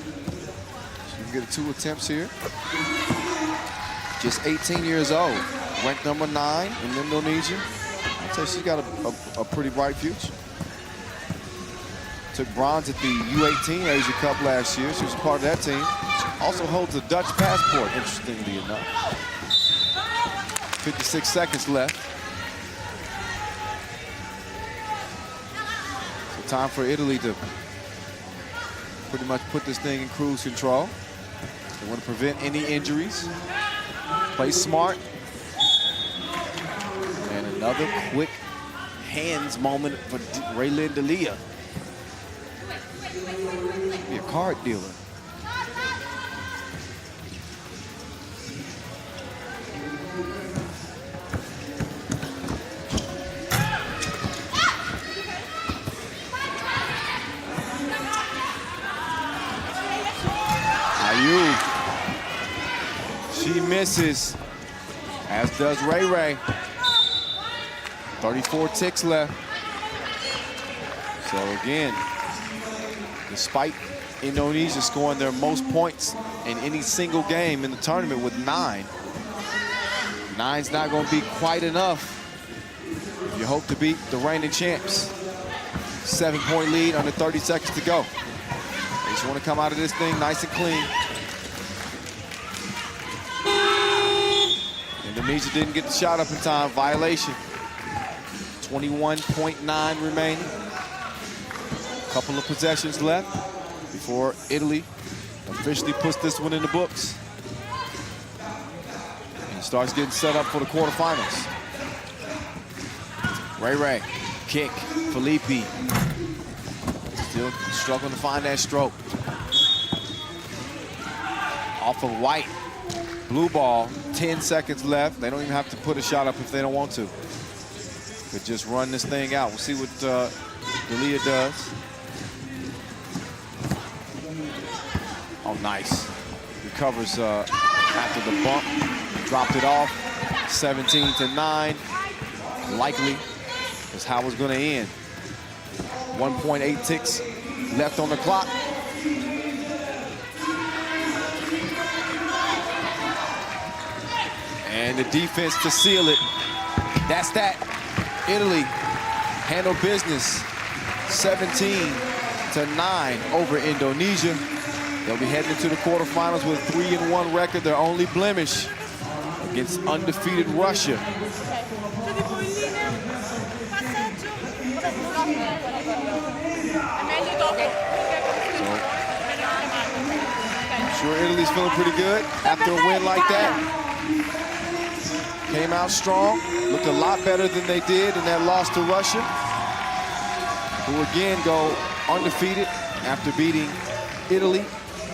She can get 2 attempts here. Just 18 years old. ranked number 9 in Indonesia. I'd say she's got a pretty bright future. Took bronze at the U18 Asia Cup last year. She was a part of that team. She also holds a Dutch passport, interestingly enough. 56 seconds left. So time for Italy to pretty much put this thing in cruise control. They want to prevent any injuries. Play smart. And another quick hands moment for Raylin D'Elia. Be a card dealer. Ayu. She misses, as does Ray Ray. 34 ticks left. So again, despite Indonesia scoring their most points in any single game in the tournament with 9, 9's not going to be quite enough if you hope to beat the reigning champs. 7-point lead, under 30 seconds to go. They just want to come out of this thing nice and clean. Indonesia didn't get the shot up in time, violation. 21.9 remaining. Couple of possessions left before Italy officially puts this one in the books and starts getting set up for the quarterfinals. Ray Ray, kick, Felipe. Still struggling to find that stroke. Off of White, blue ball, 10 seconds left. They don't even have to put a shot up if they don't want to. Could just run this thing out. We'll see what D'Elia does. Oh, nice. Recovers after the bump. Dropped it off. 17-9. Likely is how it's going to end. 1.8 ticks left on the clock. And the defense to seal it. That's that. Italy handle business. 17-9 over Indonesia. They'll be heading into the quarterfinals with a 3-1 record. Their only blemish against undefeated Russia. I'm sure Italy's feeling pretty good after a win like that. Came out strong, looked a lot better than they did in that loss to Russia, who again go undefeated after beating Italy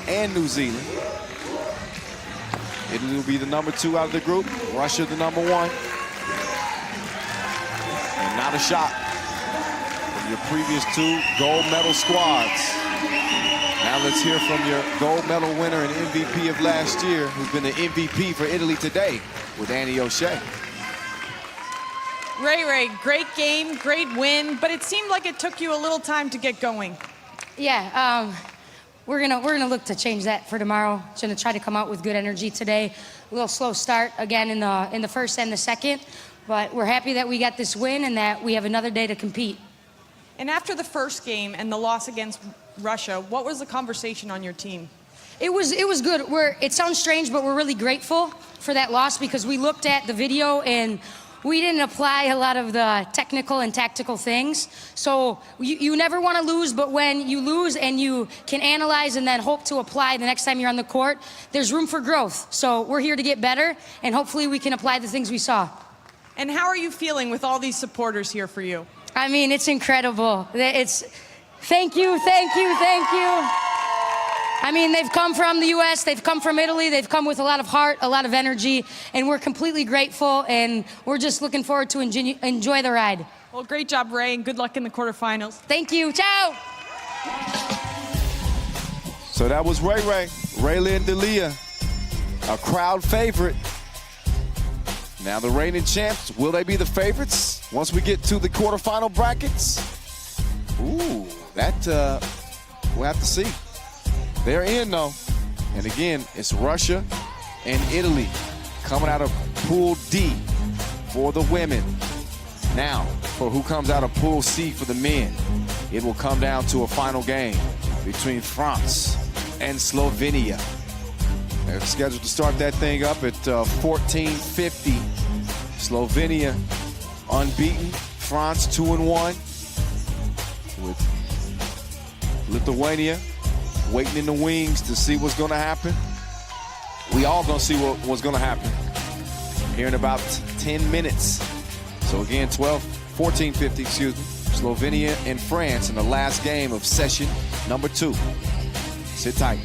and New Zealand. Italy will be the number 2 out of the group, Russia the number 1. And not a shot from your previous 2 gold medal squads. Now let's hear from your gold medal winner and MVP of last year, who's been the MVP for Italy today, with Annie O'Shea. Ray, great game, great win, but it seemed like it took you a little time to get going. Yeah, we're gonna look to change that for tomorrow. Just gonna try to come out with good energy today. A little slow start again in the first and the second, but we're happy that we got this win and that we have another day to compete. And after the first game and the loss against Russia, what was the conversation on your team? It was good. It sounds strange, but we're really grateful for that loss because we looked at the video and we didn't apply a lot of the technical and tactical things. So you never want to lose, but when you lose and you can analyze and then hope to apply the next time you're on the court, there's room for growth. So we're here to get better, and hopefully we can apply the things we saw. And how are you feeling with all these supporters here for you? I mean, it's incredible. Thank you. I mean, they've come from the U.S., they've come from Italy, they've come with a lot of heart, a lot of energy, and we're completely grateful, and we're just looking forward to enjoy the ride. Well, great job, Ray, and good luck in the quarterfinals. Thank you. Ciao. So that was Raylin D'Elia, a crowd favorite. Now the reigning champs, will they be the favorites once we get to the quarterfinal brackets? Ooh, that we'll have to see. They're in though. And again, it's Russia and Italy coming out of Pool D. for the women. Now, for who comes out of Pool C for the men, it will come down to a final game between France and Slovenia. They're scheduled to start that thing up at 14:50. Slovenia unbeaten, France 2-1, with Lithuania waiting in the wings to see what's going to happen. We all going to see what's going to happen here in about 10 minutes. So again, 14:50, excuse me, Slovenia and France in the last game of session number 2. Sit tight.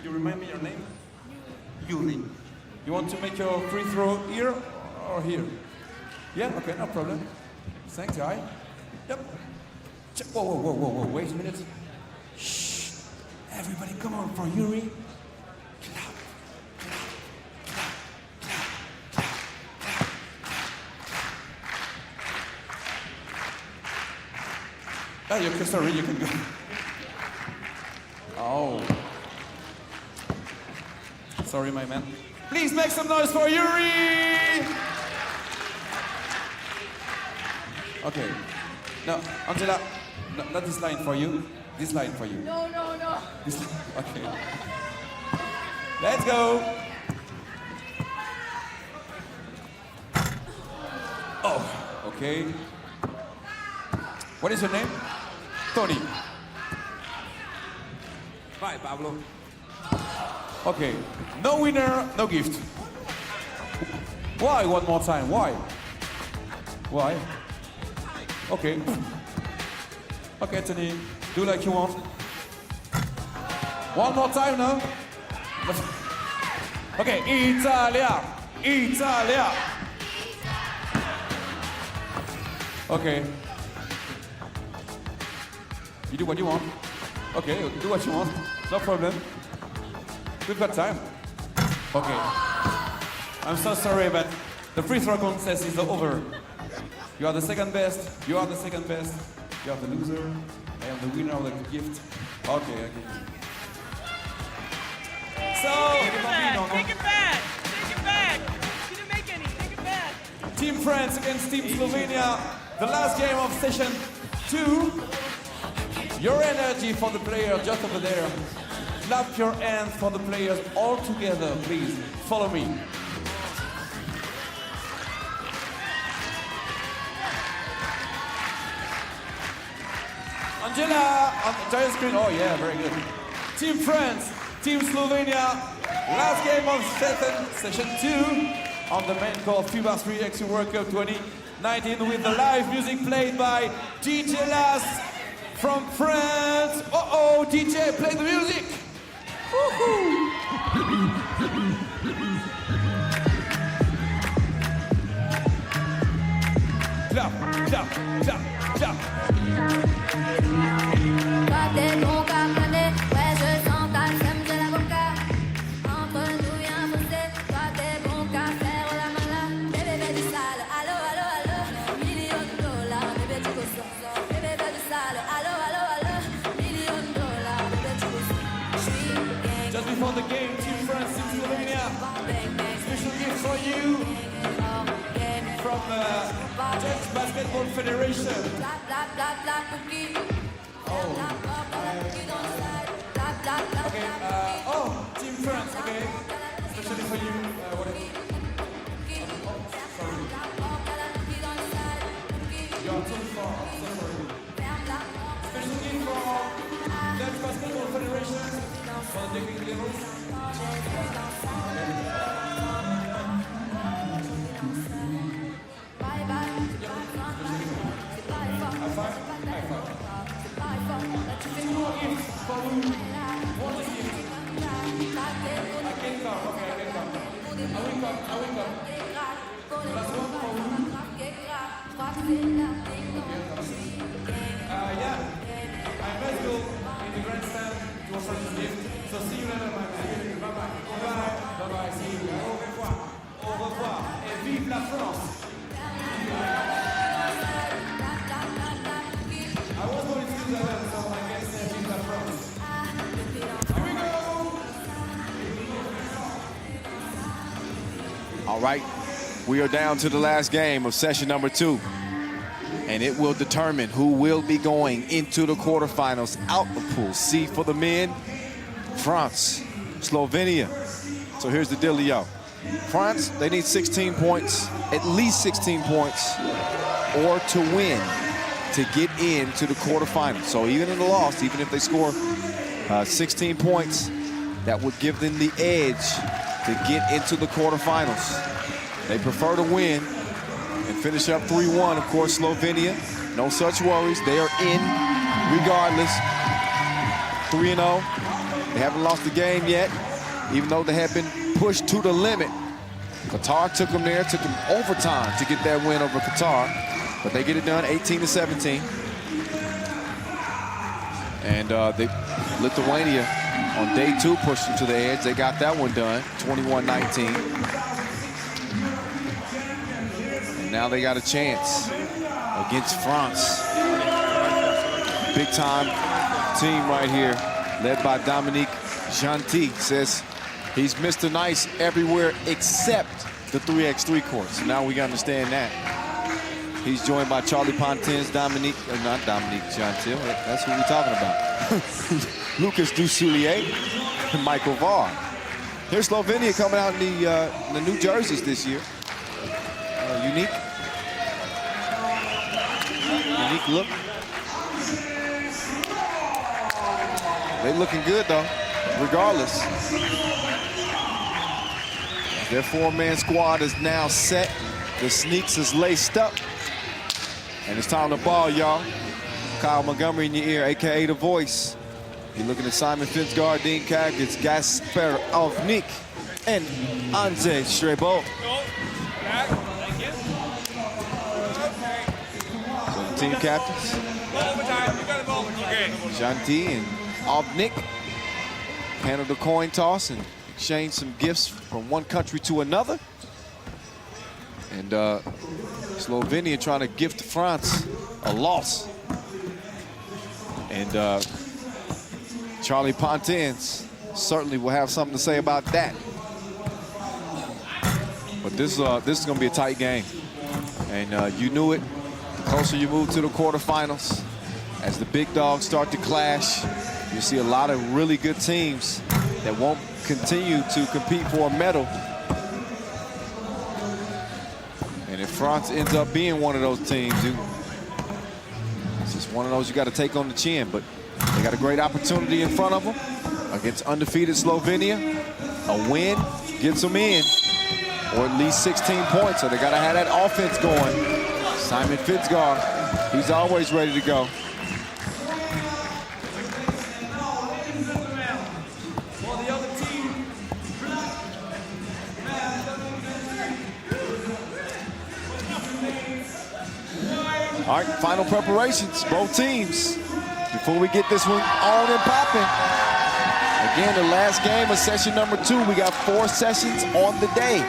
Remind me your name? Yuri. You want to make your free throw here or here? Yeah, okay, no problem. Thanks, guy. Yep. Whoa, whoa, whoa, whoa, whoa, wait a minute. Shh. Everybody, come on for Yuri. Clap, clap, clap, clap, clap, clap. Oh, you can, sorry, you can go. Oh. Sorry, my man. Please make some noise for Yuri! Okay. No, Angela, no, not this line for you. This line for you. No, no, no. Okay. Let's go. Oh, okay. What is your name? Tony. Bye, Pablo. Okay. No winner, no gift. Why? One more time. Why? Why? Okay. Okay, Tony. Do like you want. One more time now. Okay, Italia. Italia. Okay. You do what you want. Okay, do what you want. No problem. We've got time. Okay. I'm so sorry, but the free throw contest is over. You are the second best. You are the second best. You are the loser. I am the winner of the gift. Okay, okay. So, Take it back. Take it back. Take it back. You didn't make any. Take it back. Team France against Team Slovenia. The last game of session 2. Your energy for the player just over there. Clap your hands for the players all together, please. Follow me. Angela, on the giant screen. Oh yeah, very good. Team France, Team Slovenia. Last game of session 2 on the main court FIBA 3x3 World Cup 2019 with the live music played by DJ Last from France. Uh-oh, DJ, play the music. Woohoo! Clap, clap, clap, clap. Toi t'es bon qu'à planer, ouais je sens ta sème, j'ai l'avocat. Entre nous y'a un fossé, toi t'es bon qu'à faire la malade. Bébé fais du sale, allo, allo, allo. Million de dollars, bébé tu go sors. Bébé fais du sale, allo, allo, allo. Million de dollars, bébé tu go sors. Just before the game, Team France, Team Slovenia. Special gift for you from Dutch Basketball Federation. Okay, Team France, okay. Especially for you, what is it? Oh, sorry. You are too far, so sorry. Special gift for Dutch Basketball Federation for the technical levels. So see you later, my man. Bye-bye. Bye-bye. Bye-bye. See you. Au revoir. Au revoir. Et vive la France. I was born in Switzerland, so I guess vive la France. Here we go. All right, we are down to the last game of session number 2. And it will determine who will be going into the quarterfinals out of Pool C for the men. France, Slovenia. So here's the dealio. France, they need 16 points, at least 16 points, or to win to get into the quarterfinals. So even in the loss, even if they score 16 points, that would give them the edge to get into the quarterfinals. They prefer to win and finish up 3-1. Of course, Slovenia, no such worries. They are in regardless. 3-0. They haven't lost the game yet, even though they have been pushed to the limit. Qatar took them there, took them overtime to get that win over Qatar, but they get it done 18-17. And Lithuania on day 2 pushed them to the edge. They got that one done, 21-19. And now they got a chance against France. Big time team right here, led by Dominique Gentil. Says he's Mr. Nice everywhere except the 3x3 courts. Now we understand that. He's joined by Charlie Pontins, not Dominique Gentil. That's who we're talking about. Lucas Dussoulier and Michael Varr. Here's Slovenia coming out in the new jerseys this year. Unique look. They're looking good though, regardless. Their four-man squad is now set. The Sneaks is laced up. And it's time to ball, y'all. Kyle Montgomery in your ear, AKA The Voice. You're looking at Simon Fitzgerald, Dean Kagich, Gasper Ovnik, and Anze Strebo. So the team captains, Janti and Ovnik, handled the coin toss and exchanged some gifts from one country to another. And Slovenia trying to gift France a loss. And Charlie Pontins certainly will have something to say about that. But this is going to be a tight game. And you knew it. The closer you move to the quarterfinals, as the big dogs start to clash, you see a lot of really good teams that won't continue to compete for a medal. And if France ends up being one of those teams, it's just one of those you got to take on the chin. But they got a great opportunity in front of them against undefeated Slovenia. A win gets them in, or at least 16 points. So they got to have that offense going. Simon Fitzgerald, he's always ready to go. All right, final preparations, both teams, before we get this one on and popping. Again, the last game of session number 2. We got 4 sessions on the day.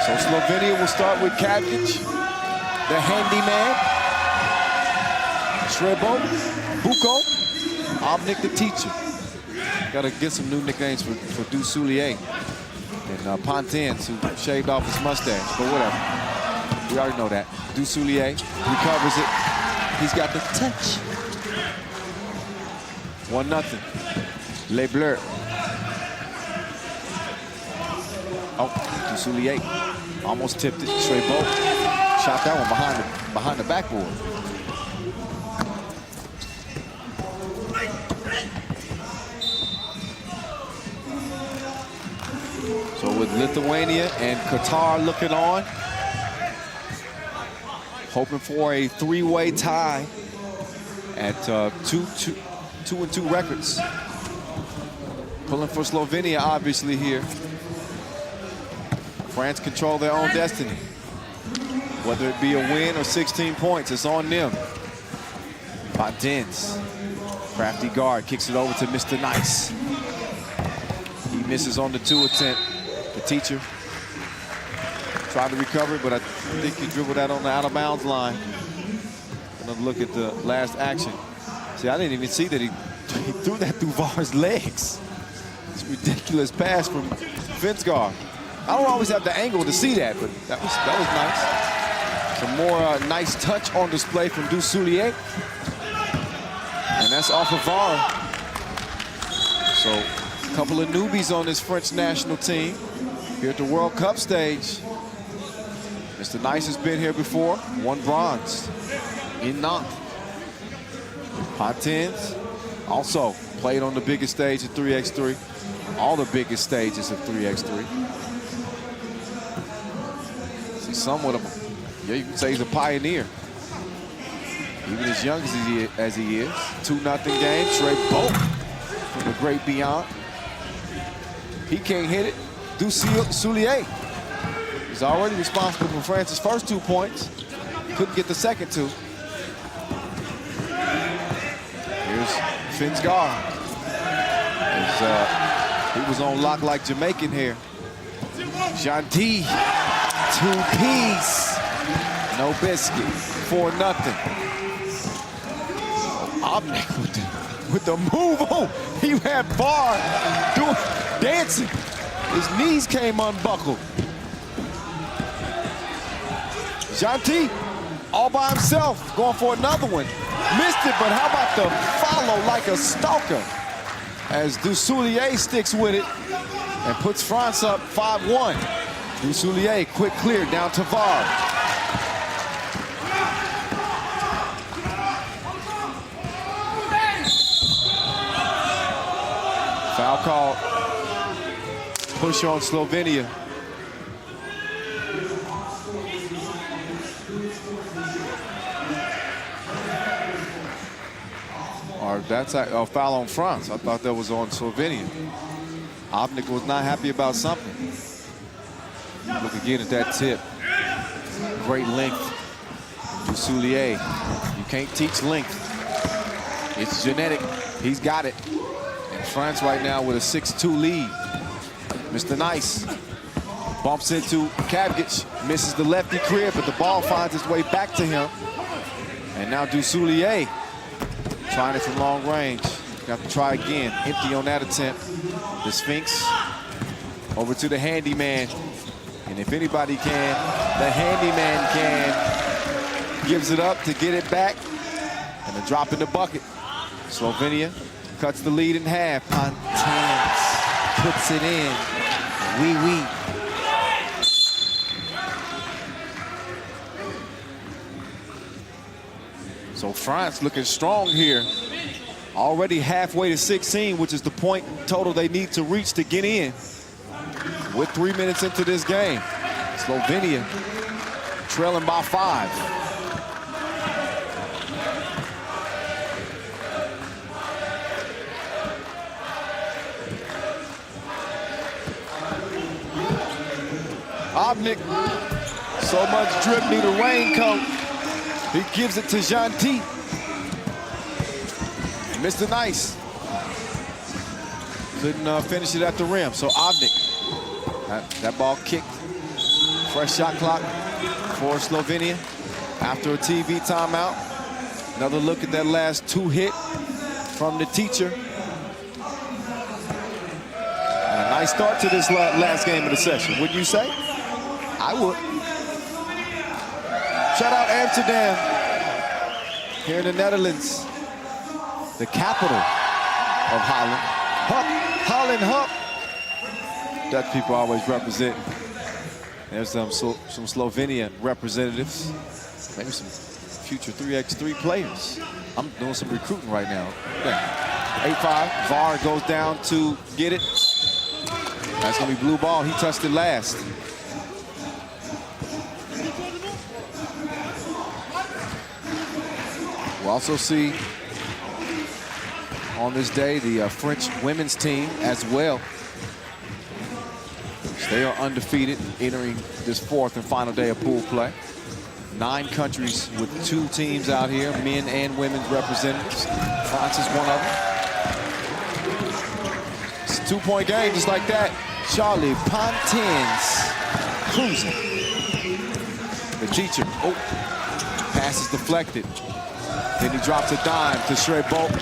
So Slovenia will start with Kagich, the handyman, Strebo, Buko, Ovnik the teacher. Got to get some new nicknames for Dussoulier and Pontins, who shaved off his mustache, but whatever. We already know that. Dussoulier recovers it. He's got the touch. 1-0. Les Bleus. Oh, Dussoulier almost tipped it. Strebo shot that one behind the backboard. So with Lithuania and Qatar looking on, hoping for a 3-way tie at 2-2 records. Pulling for Slovenia, obviously, here. France control their own destiny. Whether it be a win or 16 points, it's on them. Pontins, crafty guard, kicks it over to Mr. Nice. He misses on the 2 attempt. The teacher tried to recover it, but I think he dribbled that on the out-of-bounds line. Another look at the last action. See, I didn't even see that he threw that through Var's legs. It's a ridiculous pass from Fitzgerald. I don't always have the angle to see that, but that was nice. Some more nice touch on display from Dussoulier. And that's off of Var. So a couple of newbies on this French national team here at the World Cup stage. Mr. Nice has been here before, won bronze in Nantes. Pontins also played on the biggest stage of 3x3, all the biggest stages of 3x3. See, somewhat of a, yeah, you can say he's a pioneer. Even as young as he is. 2-0 game, straight bolt from the great beyond. He can't hit it. Dussoulier. He's already responsible for France's first 2 points. Couldn't get the second 2. Here's Fitzgerald. He was on lock like Jamaican here. Janti, 2-piece. No biscuit. 4-0. Ovnik with the move. Oh, he had Var dancing. His knees came unbuckled. Janti all by himself, going for another one. Missed it, but how about the follow follow like a stalker as Dusoulier sticks with it and puts France up 5-1. Dusoulier, quick clear down to Var. Foul call. Push on Slovenia. Or that's a foul on France. I thought that was on Slovenia. Obnik was not happy about something. Look again at that tip. Great length. Dusoulier. You can't teach length. It's genetic. He's got it. And France right now with a 6-2 lead. Mr. Nice bumps into Kavgic, misses the lefty crib, but the ball finds its way back to him. And now Dusoulier trying it from long range. Got to try again. Empty on that attempt. The Sphinx over to the handyman. And if anybody can, the handyman can. Gives it up to get it back. And a drop in the bucket. Slovenia cuts the lead in half. Pontiens puts it in. Oui. So France looking strong here. Already halfway to 16, which is the point total they need to reach to get in. With 3 minutes into this game. Slovenia trailing by 5. Obnik, so much drip, need a raincoat. He gives it to Gentil. Mr. Nice couldn't finish it at the rim. So Obnik, that ball kicked. Fresh shot clock for Slovenia after a TV timeout. Another look at that last 2 hit from the teacher. And a nice start to this last game of the session, wouldn't you say? I would. Shout out Amsterdam here in the Netherlands, the capital of Holland. Holland, Hup. Dutch people always represent. There's some Slovenia representatives, maybe some future 3x3 players. I'm doing some recruiting right now. 8-5, Var goes down to get it. That's gonna be blue ball, he touched it last. We'll also see on this day the French women's team as well. They are undefeated entering this 4th and final day of pool play. 9 countries with 2 teams out here, men and women's representatives. France is one of them. It's a 2-point game just like that. Charlie Pontiens cruising. The teacher, pass is deflected. Then he drops a dime to Shrey Bolt.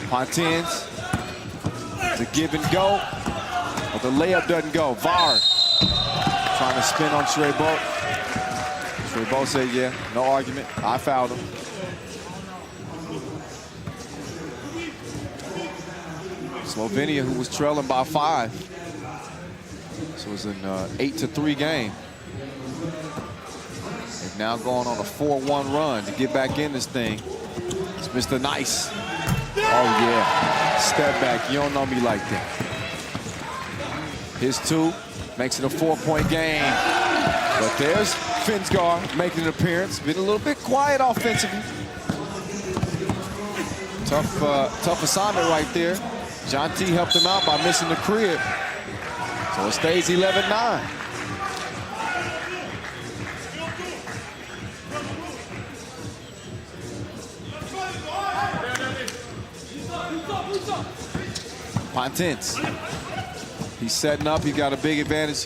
Pontiens, the give and go, but the layup doesn't go. Var trying to spin on Shrey Bolt. Shrey Bolt said, yeah, no argument. I fouled him. Slovenia, who was trailing by 5. So it was an 8-3 game. They've now gone on a 4-1 run to get back in this thing. It's Mr. Nice. Oh, yeah. Step back. You don't know me like that. His 2 makes it a 4-point game. But there's Finsgaard making an appearance. Been a little bit quiet offensively. Tough assignment right there. Gentil helped him out by missing the crib. So it stays 11-9. Pontiens. He's setting up. He got a big advantage.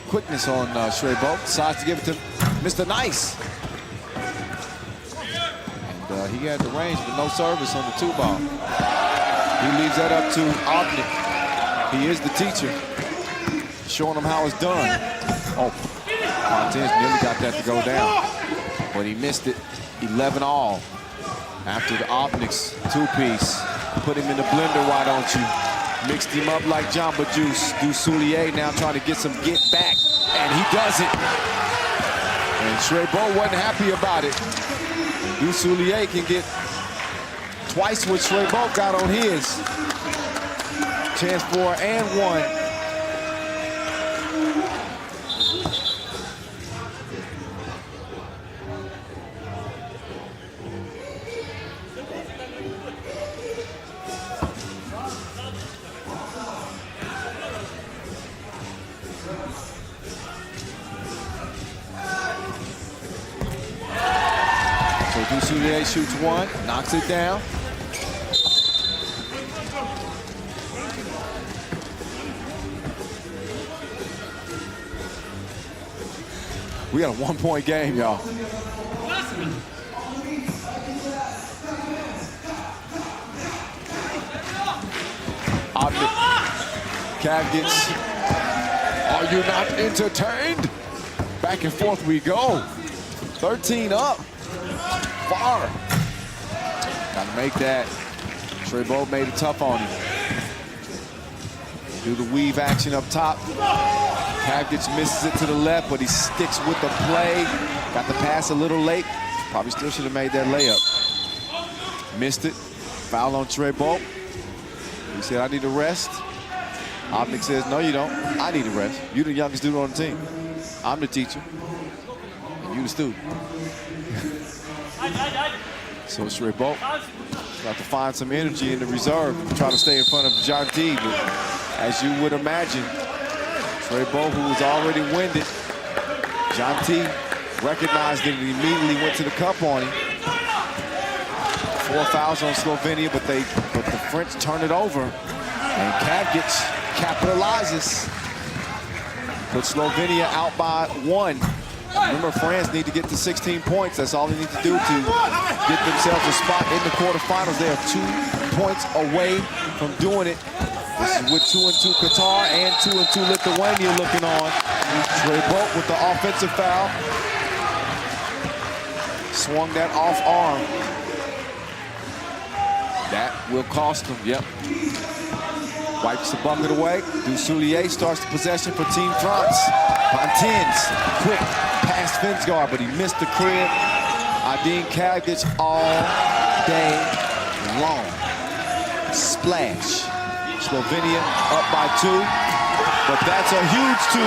Quickness on Shrey Bolt. Decides to give it to Mr. Nice. And he had the range, but no service on the 2-ball. He leaves that up to Obnik. He is the teacher, showing him how it's done. Oh, Pontiens nearly got that to go down, but he missed it. 11 all. After the Opnics two-piece. Put him in the blender, why don't you? Mixed him up like Jamba Juice. Dusoulier now trying to get some get back, and he does it. And Treybo wasn't happy about it. Dusoulier can get twice what Treybo got on his. Chance for and one. Dusoulier shoots one, knocks it down. We got a one-point game, y'all. Optic, Kavgits, are you not entertained? Back and forth we go. 13 up. Far. Gotta make that. Treybo made it tough on him. Do the weave action up top. Kavgits misses it to the left, but he sticks with the play. Got the pass a little late. Probably still should have made that layup. Missed it. Foul on Treybo. He said, I need a rest. Opnik says, no, you don't. I need a rest. You're the youngest dude on the team. I'm the teacher. And you the student. So Treybo got to find some energy in the reserve, try to stay in front of John T. But as you would imagine, Treybo, who was already winded, John T recognized it and immediately went to the cup on him. 4 fouls on Slovenia, but the French turn it over. And Kavgits capitalizes. Put Slovenia out by 1. Remember, France need to get to 16 points. That's all they need to do to get themselves a spot in the quarterfinals. They are 2 points away from doing it. This is with 2-2 Qatar and 2-2 Lithuania looking on. Treybo with the offensive foul. Swung that off arm. That will cost them, yep. Wipes the bucket away. Dusoulier starts the possession for Team France. Pontins, quick past Finsgaard, but he missed the crib. Adin Kavgits all day long. Splash. Slovenia up by 2, but that's a huge 2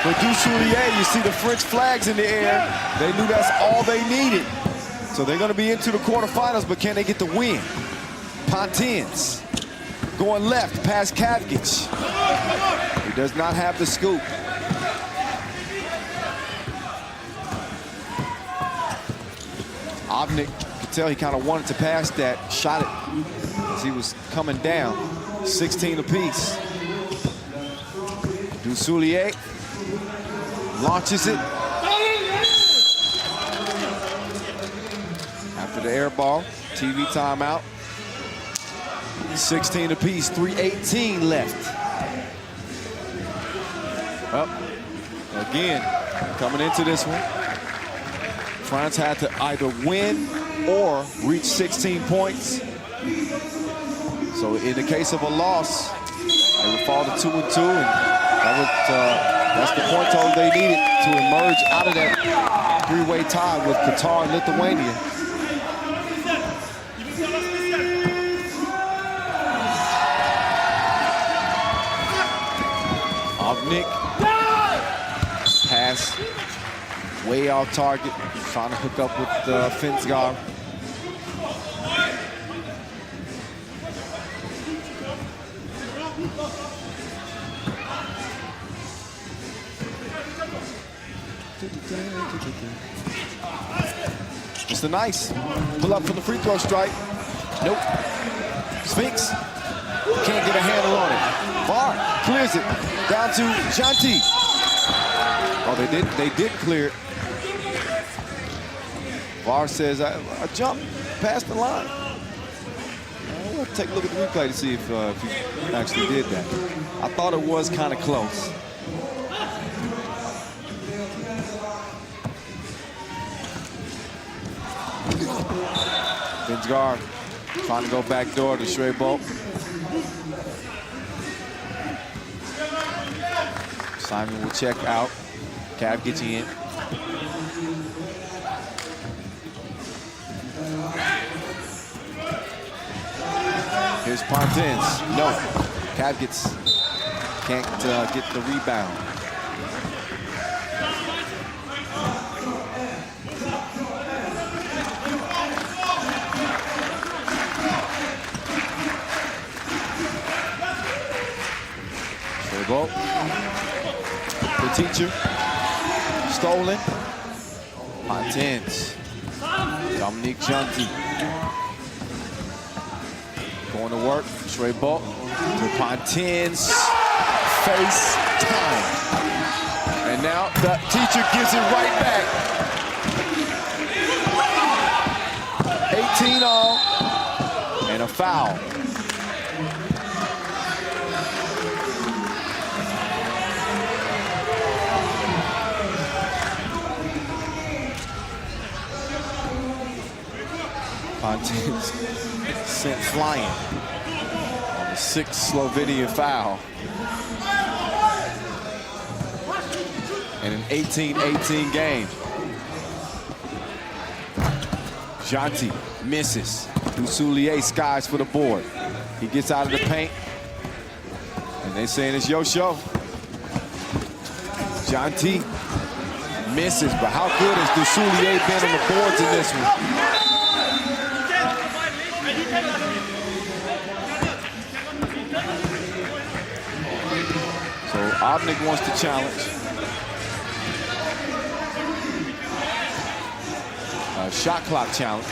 for Dusoulier. You see the French flags in the air. They knew that's all they needed. So they're going to be into the quarterfinals, but can they get the win? Pontins going left past Kavgits. He does not have the scoop. Opnik, you could tell he kind of wanted to pass that, shot it as he was coming down. 16 apiece. Dusoulier launches it. After the air ball, TV timeout. 16 apiece, 3:18 left. Up again, coming into this one. France had to either win or reach 16 points. So in the case of a loss, they would fall to 2-2, and that's the point total they needed to emerge out of that 3-way tie with Qatar and Lithuania. Opnik, pass way off target, trying to hook up with Finsgaard. Mr. Nice, pull up from the free throw strike. Nope. Sphinx can't get a handle on it. Var clears it down to Shanti. Oh, they did clear it. Var says, I jumped past the line. We'll take a look at the replay to see if he actually did that. I thought it was kind of close. Finsgaard trying to go back door to Schreiber. Simon will check out. Cav gets in. Here's Pontins. No. Cav can't get the rebound. Schreiber. The teacher. Stolen. Pontins. Dominique Janti. Going to work. Schreiber to Pontins. Face time. And now the teacher gives it right back. 18 all. And a foul. Pontins sent flying on the 6th Slovenian foul. And an 18-18 game. Janti misses. Dussoulier skies for the board. He gets out of the paint. And they saying it's your show. Janti misses, but how good has Dussoulier been on the boards in this one? So Obnik wants to challenge. Shot clock challenge.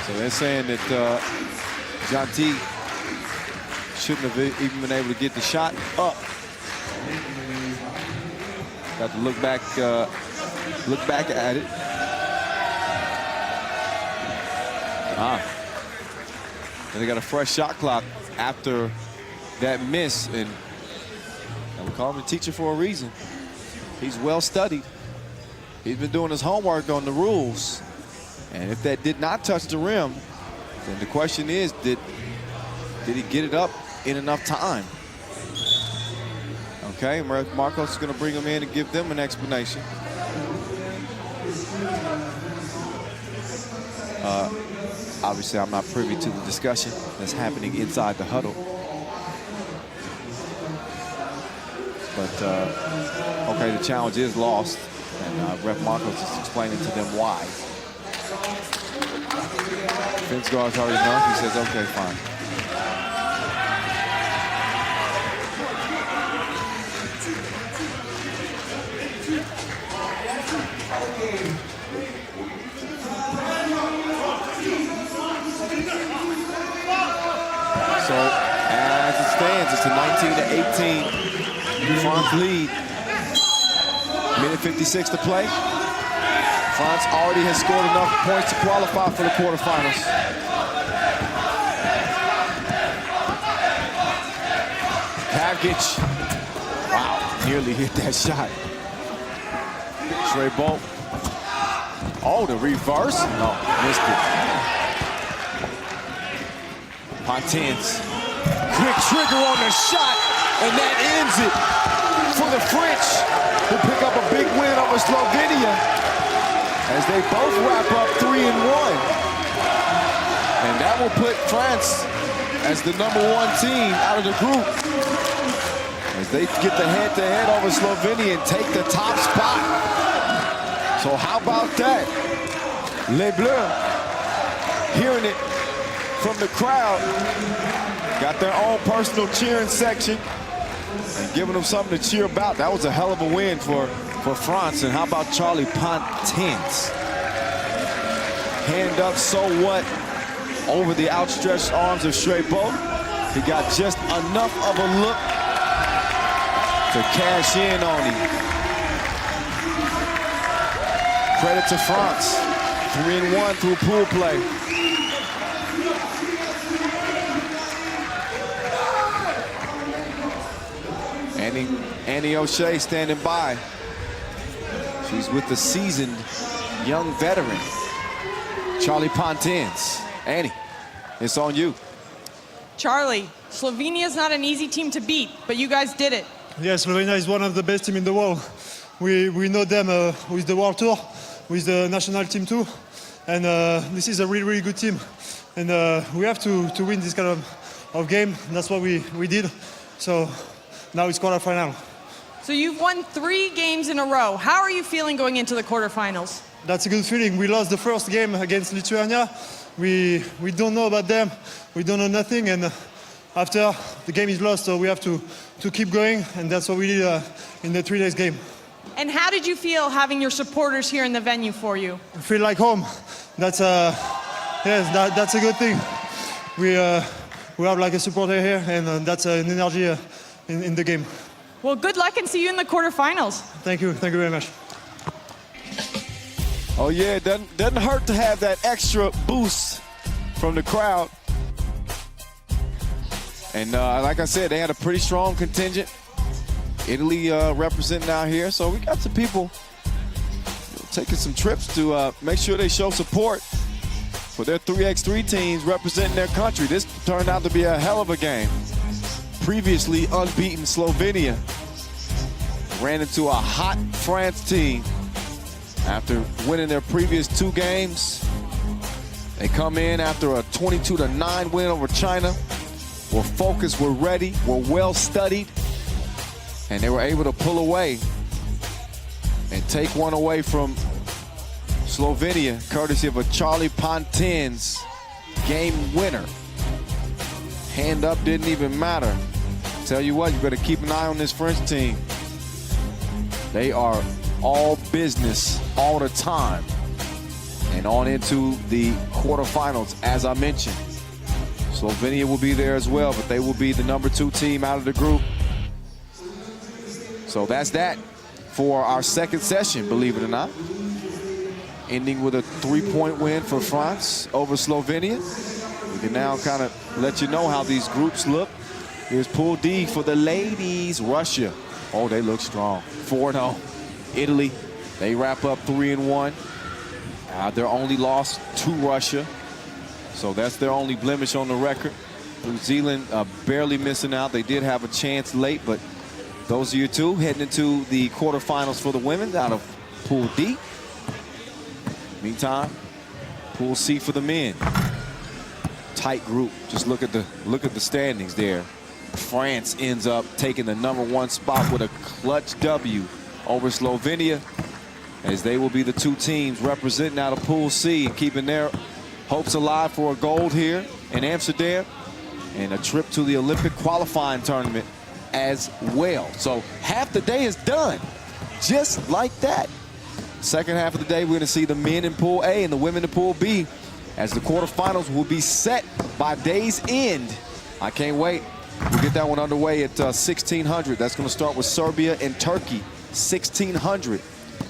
So they're saying that Janti shouldn't have even been able to get the shot up. Got to look back at it. And they got a fresh shot clock after that miss, and we call him a teacher for a reason. He's well studied. He's been doing his homework on the rules. And if that did not touch the rim, then the question is, did he get it up in enough time? Okay, Marcos is going to bring him in and give them an explanation. Obviously, I'm not privy to the discussion that's happening inside the huddle. But, okay, the challenge is lost. And Ref Marcos is explaining to them why. Finsgaard's already known. He says, okay, fine. So, as it stands, it's a 19-18 France lead. Minute 56 to play. France already has scored enough points to qualify for the quarterfinals. Havgic, wow, nearly hit that shot. Schreiber, oh, the reverse, no, missed it. Pontins, quick trigger on the shot, and that ends it for the French, who pick up a big win over Slovenia as they both wrap up 3-1. And that will put France as the #1 team out of the group as they get the head-to-head over Slovenia and take the top spot. So how about that? Les Bleus, hearing it from the crowd, got their own personal cheering section and giving them something to cheer about. That was a hell of a win for France. And how about Charlie Pontins? Hand up, so what? Over the outstretched arms of Schreiber. He got just enough of a look to cash in on him. Credit to France. 3-1 through pool play. Annie O'Shea standing by. She's with the seasoned young veteran. Charlie Pontins. Annie, it's on you. Charlie, Slovenia is not an easy team to beat, but you guys did it. Yeah, Slovenia is one of the best teams in the world. We know them with the World Tour, with the national team too. And this is a really, really good team. And we have to win this kind of game. That's what we did. So now it's quarterfinal. So you've won 3 games in a row. How are you feeling going into the quarterfinals? That's a good feeling. We lost the first game against Lithuania. We don't know about them. We don't know nothing. And after, the game is lost, so we have to keep going. And that's what we did in the 3 days game. And how did you feel having your supporters here in the venue for you? I feel like home. That's that's a good thing. We have like a supporter here, and that's an energy in the game. Well, good luck and see you in the quarterfinals. Thank you very much. Oh yeah, it doesn't hurt to have that extra boost from the crowd. And like I said, they had a pretty strong contingent. Italy representing out here, so we got some people taking some trips to make sure they show support for their 3x3 teams representing their country. This turned out to be a hell of a game. Previously unbeaten Slovenia ran into a hot France team after winning their previous 2 games. They come in after a 22-9 win over China. We're focused, we're ready, we're well studied, and they were able to pull away and take one away from Slovenia, courtesy of a Charlie Pontins game winner. Hand up didn't even matter. Tell you what, you better keep an eye on this French team. They are all business all the time. And on into the quarterfinals, as I mentioned. Slovenia will be there as well, but they will be the number 2 team out of the group. So that's that for our second session, believe it or not. Ending with a 3-point win for France over Slovenia. We can now kind of let you know how these groups look. Here's Pool D for the ladies. Russia, oh, they look strong. 4-0. Italy, they wrap up 3-1. Their only loss to Russia. So that's their only blemish on the record. New Zealand barely missing out. They did have a chance late, but those are your 2 heading into the quarterfinals for the women out of Pool D. Meantime, Pool C for the men. Tight group. Just look at the standings there. France ends up taking the number 1 spot with a clutch W over Slovenia, as they will be the 2 teams representing out of Pool C and keeping their hopes alive for a gold here in Amsterdam and a trip to the Olympic qualifying tournament as well. So half the day is done, just like that. Second half of the day, we're going to see the men in Pool A and the women in Pool B, as the quarterfinals will be set by day's end. I can't wait. We'll get that one underway at 1600. That's going to start with Serbia and Turkey, 1600.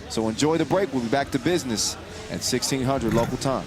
So enjoy the break. We'll be back to business at 1600 local time.